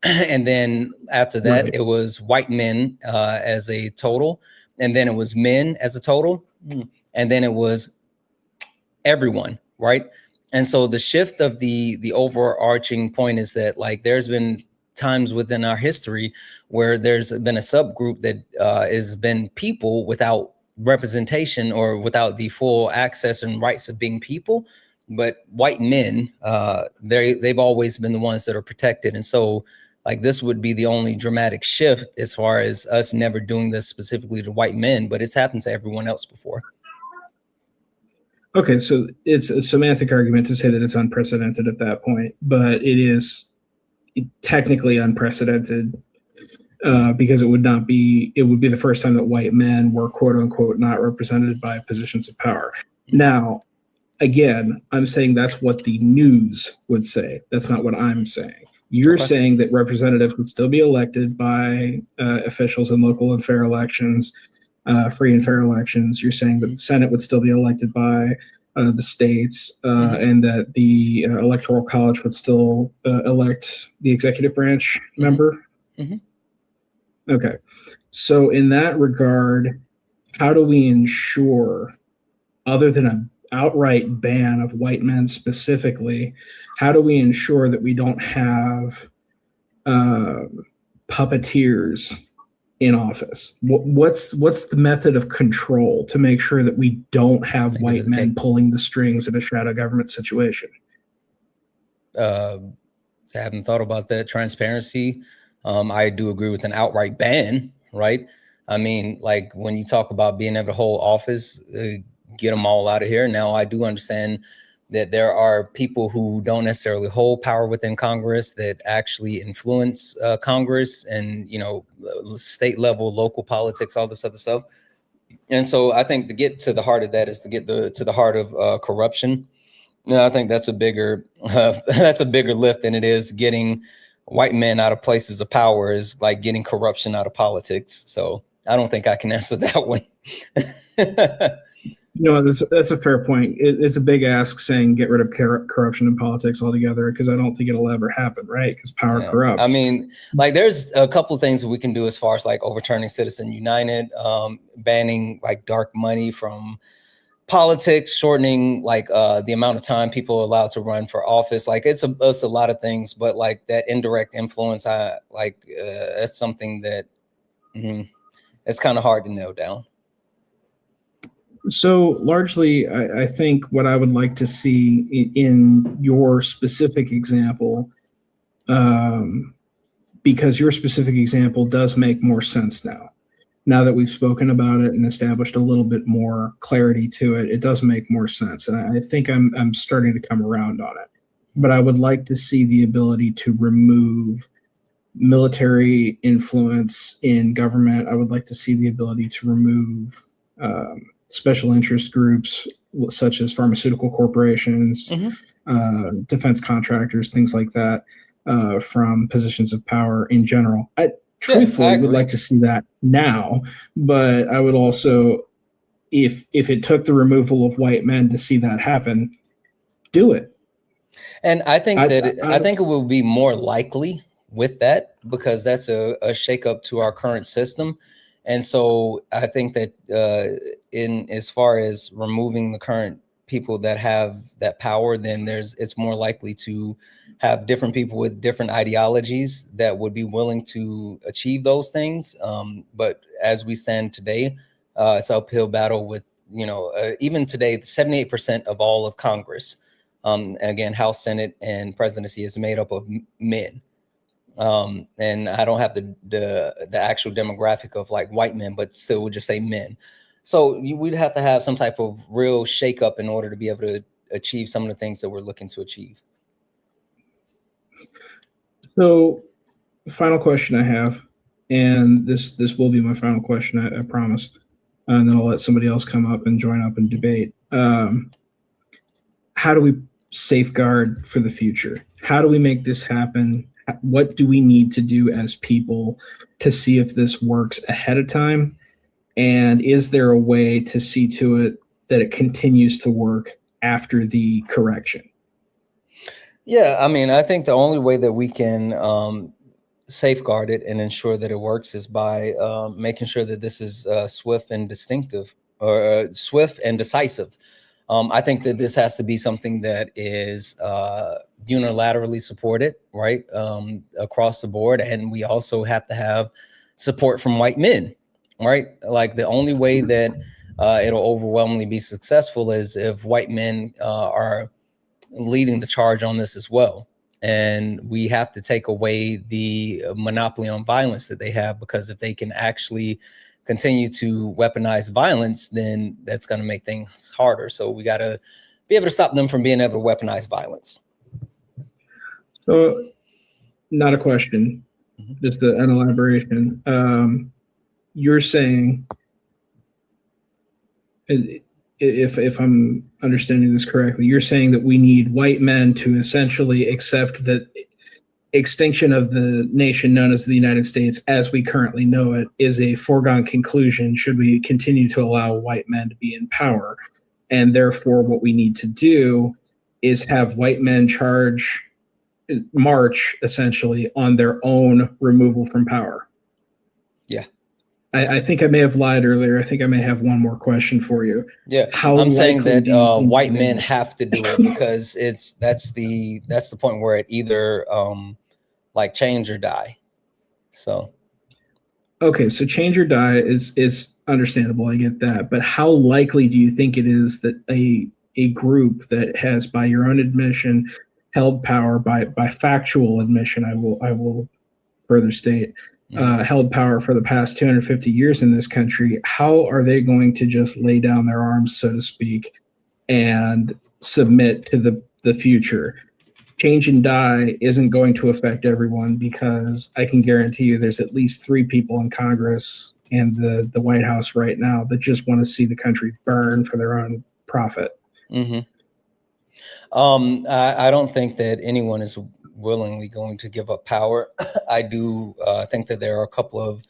And then after that, It was white men as a total. And then it was men as a total. And then it was everyone, right? And so the shift of the overarching point is that like there's been times within our history where there's been a subgroup that has been people without representation or without the full access and rights of being people. But white men, they've always been the ones that are protected. And so like this would be the only dramatic shift as far as us never doing this specifically to white men, but it's happened to everyone else before. Okay, so it's a semantic argument to say that it's unprecedented at that point, but it is technically unprecedented because it would be the first time that white men were quote unquote not represented by positions of power. Now, again, I'm saying that's what the news would say. That's not what I'm saying. You're saying that representatives would still be elected by officials in local and fair elections, free and fair elections. You're saying that the Senate would still be elected by the states and that the Electoral College would still elect the executive branch member. Okay. So in that regard, how do we ensure, other than an outright ban of white men specifically, how do we ensure that we don't have puppeteers in office? What's the method of control to make sure that we don't have white men pulling the strings in a shadow government situation? I haven't thought about that. Transparency. I do agree with an outright ban, right? I mean, like when you talk about being able to hold office, get them all out of here. Now, I do understand that there are people who don't necessarily hold power within Congress that actually influence Congress and, you know, state level, local politics, all this other stuff. And so I think to get to the heart of that is to get to the heart of corruption. No, I think that's a bigger lift than it is getting white men out of places of power, is like getting corruption out of politics. So I don't think I can answer that one. No, that's a fair point. It's a big ask saying get rid of corruption in politics altogether, because I don't think it'll ever happen, right? Because power corrupts. I mean, like there's a couple of things that we can do as far as like overturning Citizen United, banning like dark money from politics, shortening like the amount of time people are allowed to run for office. Like it's a lot of things, but like that indirect influence, that's something that it's kind of hard to nail down. So largely, I think what I would like to see in your specific example, because your specific example does make more sense now that we've spoken about it and established a little bit more clarity to it, it does make more sense. And I think I'm starting to come around on it. But I would like to see the ability to remove military influence in government. I would like to see the ability to remove special interest groups such as pharmaceutical corporations, defense contractors, things like that, from positions of power in general. I truthfully would like to see that now, but I would also, if it took the removal of white men to see that happen, do it. And I think I think it will be more likely with that, because that's a shakeup to our current system. And so I think that in as far as removing the current people that have that power, then it's more likely to have different people with different ideologies that would be willing to achieve those things. But as we stand today, it's an uphill battle with, you know, even today, 78% of all of Congress, again, House, Senate, and presidency is made up of men. And I don't have the actual demographic of like white men, but still would just say men. So we'd have to have some type of real shakeup in order to be able to achieve some of the things that we're looking to achieve. So the final question I have, and this will be my final question, I promise, and then I'll let somebody else come up and join up and debate. How do we safeguard for the future? How do we make this happen? What do we need to do as people to see if this works ahead of time? And is there a way to see to it that it continues to work after the correction? Yeah, I mean, I think the only way that we can safeguard it and ensure that it works is by making sure that this is swift and distinctive, or swift and decisive. I think that this has to be something that is unilaterally supported, right, across the board. And we also have to have support from white men, right? Like the only way that it'll overwhelmingly be successful is if white men are leading the charge on this as well. And we have to take away the monopoly on violence that they have, because if they can actually continue to weaponize violence, then that's going to make things harder. So we got to be able to stop them from being able to weaponize violence. So, not a question, just an elaboration. You're saying, if I'm understanding this correctly, you're saying that we need white men to essentially accept that extinction of the nation known as the United States as we currently know it is a foregone conclusion should we continue to allow white men to be in power. And therefore, what we need to do is have white men march essentially on their own removal from power. Yeah. I think I may have lied earlier. I think I may have one more question for you. Yeah, I'm saying that white men have to do it, because that's the point where it either like change or die. So okay, so change or die is understandable. I get that, but how likely do you think it is that a group that has, by your own admission, held power by factual admission, I will further state, held power for the past 250 years in this country, how are they going to just lay down their arms, so to speak, and submit to the future? Change and die isn't going to affect everyone, because I can guarantee you there's at least 3 people in Congress and the White House right now that just want to see the country burn for their own profit. Mm-hmm. I don't think that anyone is willingly going to give up power. I do think that there are a couple of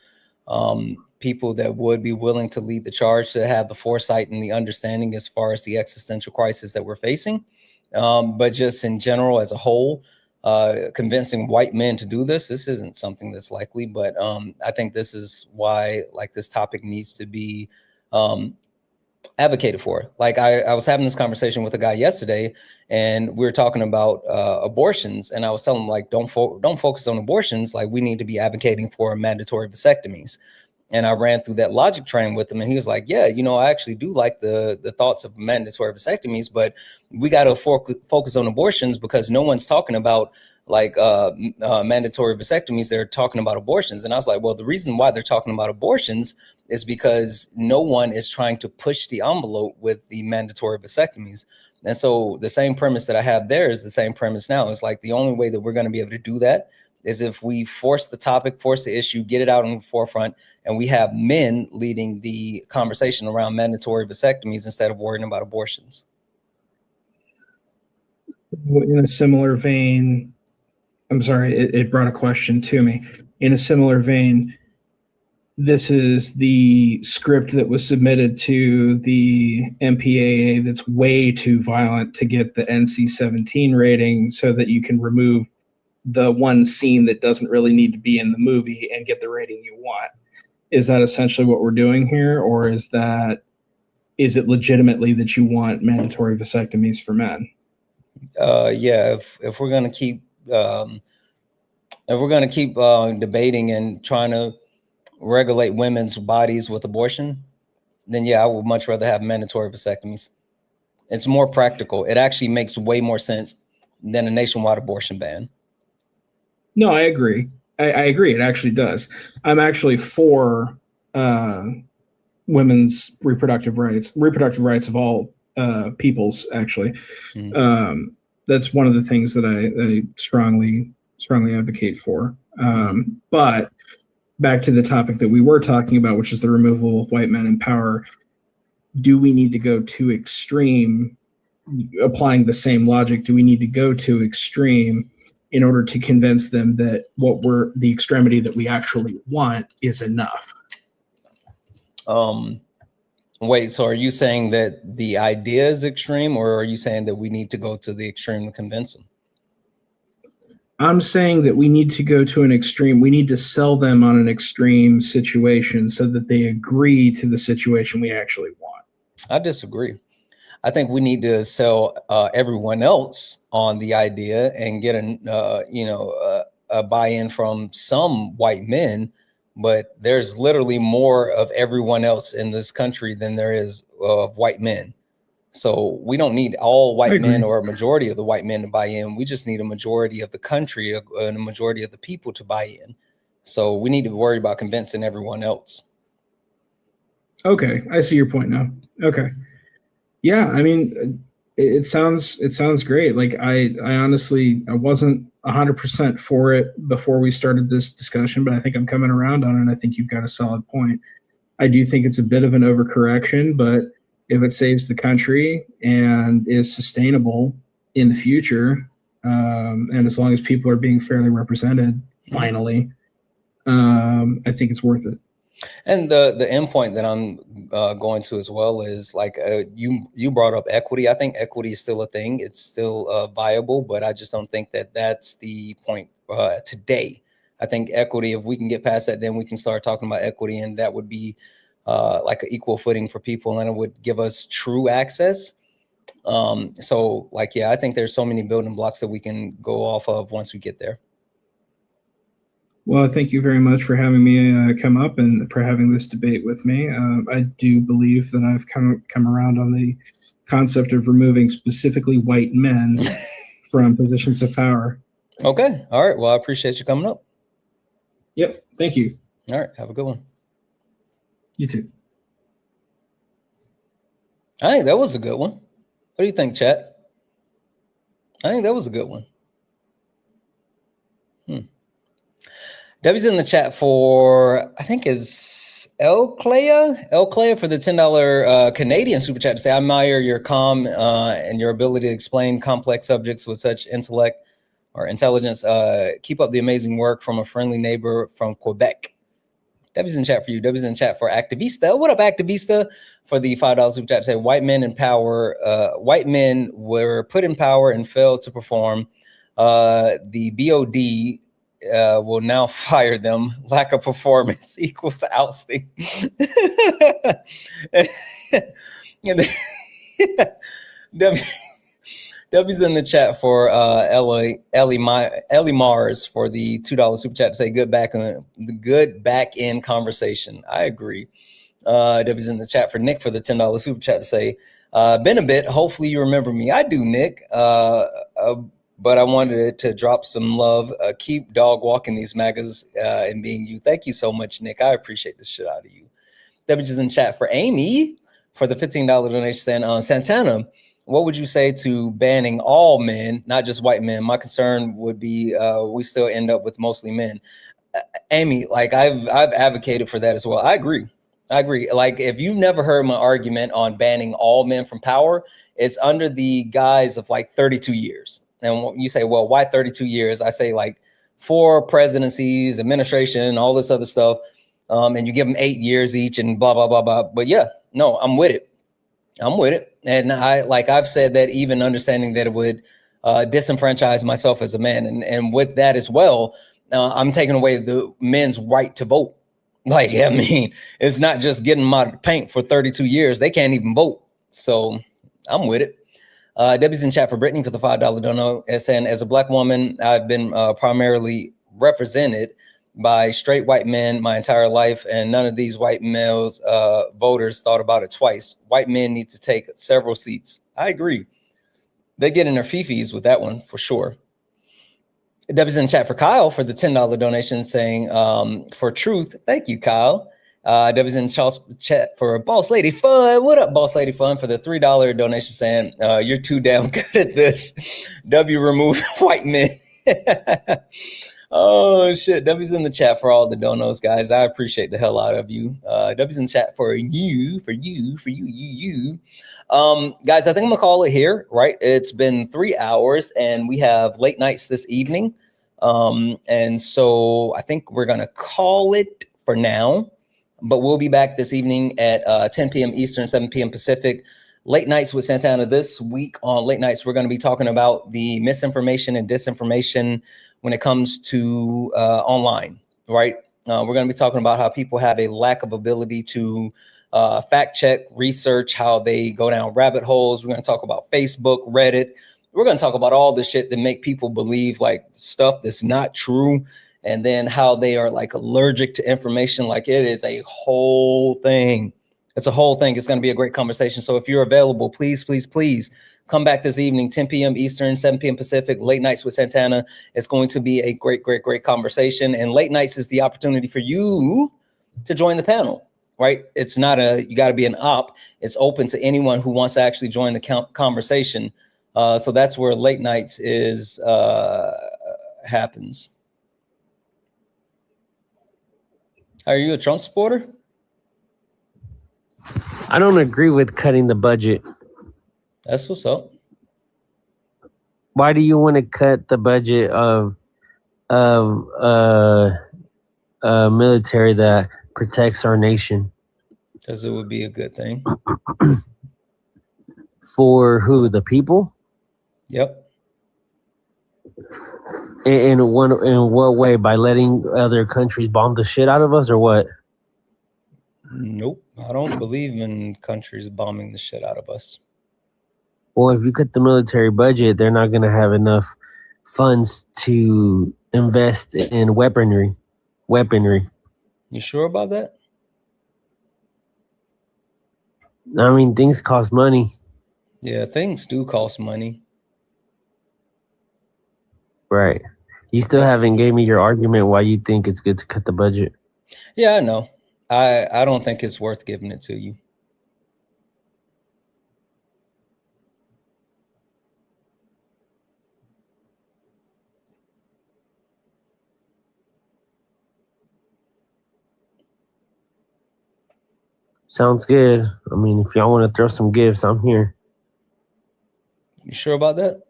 people that would be willing to lead the charge, to have the foresight and the understanding as far as the existential crisis that we're facing. But just in general, as a whole, convincing white men to do this isn't something that's likely. But I think this is why, like, this topic needs to be advocated for. Like, I was having this conversation with a guy yesterday, and we were talking about abortions, and I was telling him, like, don't focus on abortions. Like, we need to be advocating for mandatory vasectomies. And I ran through that logic train with him, and he was like, yeah, I actually do like the thoughts of mandatory vasectomies, but we got to focus on abortions, because no one's talking about like mandatory vasectomies. They're talking about abortions. And I was like, well, the reason why they're talking about abortions is because no one is trying to push the envelope with the mandatory vasectomies. And so the same premise that I have there is the same premise now. It's like, the only way that we're going to be able to do that is if we force the topic, force the issue, get it out on the forefront, and we have men leading the conversation around mandatory vasectomies instead of worrying about abortions. In a similar vein, I'm sorry, it brought a question to me. In a similar vein, this is the script that was submitted to the MPAA that's way too violent to get the NC-17 rating, so that you can remove the one scene that doesn't really need to be in the movie and get the rating you want. Is that essentially what we're doing here? Or is it legitimately that you want mandatory vasectomies for men? Yeah, if we're going to keep debating and trying to regulate women's bodies with abortion, then yeah, I would much rather have mandatory vasectomies. It's more practical. It actually makes way more sense than a nationwide abortion ban. No, I agree. I agree. It actually does. I'm actually for women's reproductive rights of all peoples, actually. Mm-hmm. That's one of the things that I strongly advocate for. But back to the topic that we were talking about, which is the removal of white men in power. Do we need to go to extreme, applying the same logic? Do we need to go to extreme in order to convince them that the extremity that we actually want is enough? Wait, so are you saying that the idea is extreme, or are you saying that we need to go to the extreme to convince them? I'm saying that we need to go to an extreme. We need to sell them on an extreme situation so that they agree to the situation we actually want. I disagree. I think we need to sell everyone else on the idea and get a buy-in from some white men, but there's literally more of everyone else in this country than there is of white men. So we don't need all white men or a majority of the white men to buy in. We just need a majority of the country and a majority of the people to buy in. So we need to worry about convincing everyone else. Okay, I see your point now. Okay. Yeah, I mean, it sounds great. Like I honestly, I wasn't 100% for it before we started this discussion, but I think I'm coming around on it. And I think you've got a solid point. I do think it's a bit of an overcorrection, but if it saves the country and is sustainable in the future, and as long as people are being fairly represented, finally, I think it's worth it. And the end point that I'm going to as well is like you brought up equity. I think equity is still a thing. It's still viable, but I just don't think that that's the point today. I think equity, if we can get past that, then we can start talking about equity, and that would be like an equal footing for people, and it would give us true access. So like, yeah, I think there's so many building blocks that we can go off of once we get there. Well, thank you very much for having me come up and for having this debate with me. I do believe that I've come around on the concept of removing specifically white men from positions of power. Okay. All right. Well, I appreciate you coming up. Yep. Thank you. All right. Have a good one. You too. I think that was a good one. What do you think, chat? I think that was a good one. W's in the chat for, I think is El Clea for the $10 Canadian super chat to say, I admire your calm and your ability to explain complex subjects with such intellect or intelligence. Keep up the amazing work from a friendly neighbor from Quebec. W's in chat for you. W's in chat for Activista. What up, Activista? For the $5 super chat to say, white men in power, white men were put in power and failed to perform. The BOD will now fire them. Lack of performance equals ousting. W's in the chat for Ellie Mars for the $2 super chat to say good back end conversation. I agree. W's in the chat for Nick for the $10 super chat to say been a bit. Hopefully you remember me. I do, Nick. But I wanted to drop some love. Keep dog walking these MAGAs and being you. Thank you so much, Nick. I appreciate the shit out of you. W's in chat for Amy for the $15 donation on Santana. What would you say to banning all men, not just white men? My concern would be we still end up with mostly men. Amy, like I've advocated for that as well. I agree. Like if you've never heard my argument on banning all men from power, it's under the guise of like 32 years. And when you say, well, why 32 years? I say like 4 presidencies, administration, all this other stuff. And you give them 8 years each and blah, blah, blah, blah. But yeah, no, I'm with it. And I've said that even understanding that it would disenfranchise myself as a man. And with that as well, I'm taking away the men's right to vote. Like, I mean, it's not just getting them out of the paint for 32 years. They can't even vote. So I'm with it. Debbie's in chat for Brittany for the $5 dono. And as a Black woman, I've been primarily represented by straight white men my entire life, and none of these white males voters thought about it twice. White men need to take several seats. I agree. They get in their fifis with that one for sure. Debbie's in chat for Kyle for the $10 donation saying for truth. Thank you, Kyle. Debbie's in chat for Boss Lady Fun. What up, Boss Lady Fun? For the $3 donation saying you're too damn good at this. W remove white men. Oh shit. W's in the chat for all the donos, guys. I appreciate the hell out of you. W's in the chat for you. Guys, I think I'm gonna call it here, right? It's been 3 hours and we have late nights this evening. And so I think we're gonna call it for now, but we'll be back this evening at 10 p.m. Eastern, 7 p.m. Pacific. Late Nights with Santana. This week on Late Nights, we're going to be talking about the misinformation and disinformation when it comes to online, right? We're going to be talking about how people have a lack of ability to fact check, research, how they go down rabbit holes. We're going to talk about Facebook, Reddit. We're going to talk about all the shit that make people believe like stuff that's not true, and then how they are like allergic to information. Like it is a whole thing. It's a whole thing. It's going to be a great conversation. So if you're available, please come back this evening, 10 p.m. Eastern, 7 p.m. Pacific, Late Nights with Santana. It's going to be a great conversation. And Late Nights is the opportunity for you to join the panel, right? It's not you got to be an op. It's open to anyone who wants to actually join the conversation. So that's where Late Nights is happens. Are you a Trump supporter? I don't agree with cutting the budget. That's what's up. Why do you want to cut the budget of military that protects our nation? Because it would be a good thing. For who? The people? Yep. In what way? By letting other countries bomb the shit out of us, or what? Nope. I don't believe in countries bombing the shit out of us. Well, if you cut the military budget, they're not going to have enough funds to invest in weaponry. You sure about that? I mean, things cost money. Yeah, things do cost money. Right. You still haven't gave me your argument why you think it's good to cut the budget. Yeah, I know. I don't think it's worth giving it to you. Sounds good. I mean, if y'all want to throw some gifts, I'm here. You sure about that?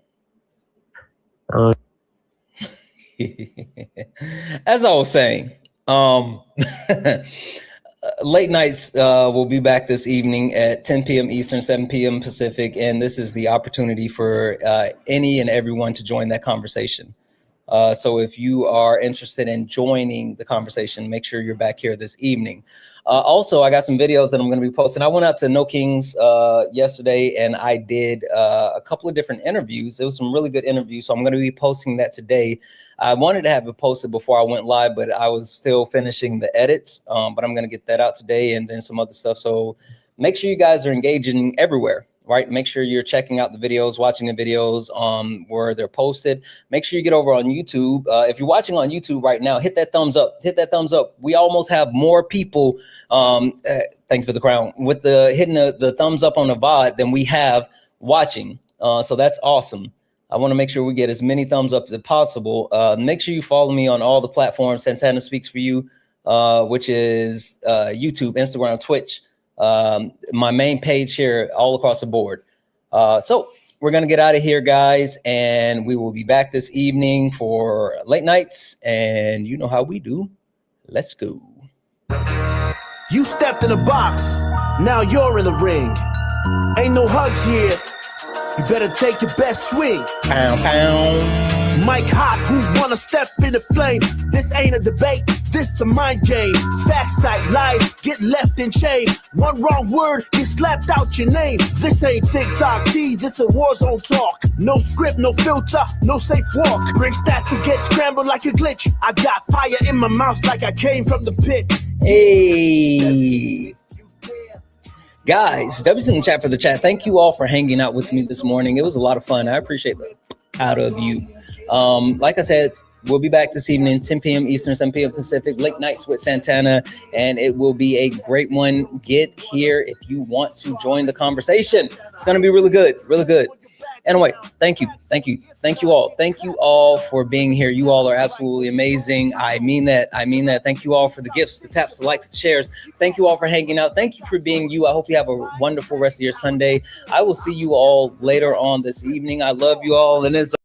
As I was saying, late nights will be back this evening at 10 p.m. Eastern, 7 p.m. Pacific, and this is the opportunity for any and everyone to join that conversation. So if you are interested in joining the conversation, make sure you're back here this evening. Also, I got some videos that I'm going to be posting. I went out to NEOCONS yesterday, and I did a couple of different interviews. It was some really good interviews, so I'm going to be posting that today. I wanted to have it posted before I went live, but I was still finishing the edits. But I'm going to get that out today, and then some other stuff. So make sure you guys are engaging everywhere. Right? Make sure you're checking out the videos, watching the videos where they're posted. Make sure you get over on YouTube. If you're watching on YouTube right now, hit that thumbs up. Hit that thumbs up. We almost have more people. Thank you for the crown. With the hitting the thumbs up on the VOD than we have watching. So that's awesome. I want to make sure we get as many thumbs up as possible. Make sure you follow me on all the platforms. Santana Speaks for You, which is YouTube, Instagram, Twitch. My main page here all across the board. So we're going to get out of here, guys, and we will be back this evening for late nights. And you know how we do. Let's go. You stepped in a box. Now you're in the ring. Ain't no hugs here. You better take your best swing. Pow, pow. Mike Hot, who wanna step in the flame? This ain't a debate, this a mind game. Facts type lies, get left in chain. One wrong word, get slapped out your name. This ain't TikTok T, this a war zone talk. No script, no filter, no safe walk. Bring stats to get scrambled like a glitch. I got fire in my mouth like I came from the pit. Hey. Guys, W's in the chat for the chat. Thank you all for hanging out with me this morning. It was a lot of fun. I appreciate it out of you. Like I said, we'll be back this evening, 10 p.m. Eastern, 7 p.m. Pacific, late nights with Santana, and it will be a great one. Get here if you want to join the conversation. It's going to be really good, really good. Anyway, thank you all. Thank you all for being here. You all are absolutely amazing. I mean that. Thank you all for the gifts, the taps, the likes, the shares. Thank you all for hanging out. Thank you for being you. I hope you have a wonderful rest of your Sunday. I will see you all later on this evening. I love you all, and as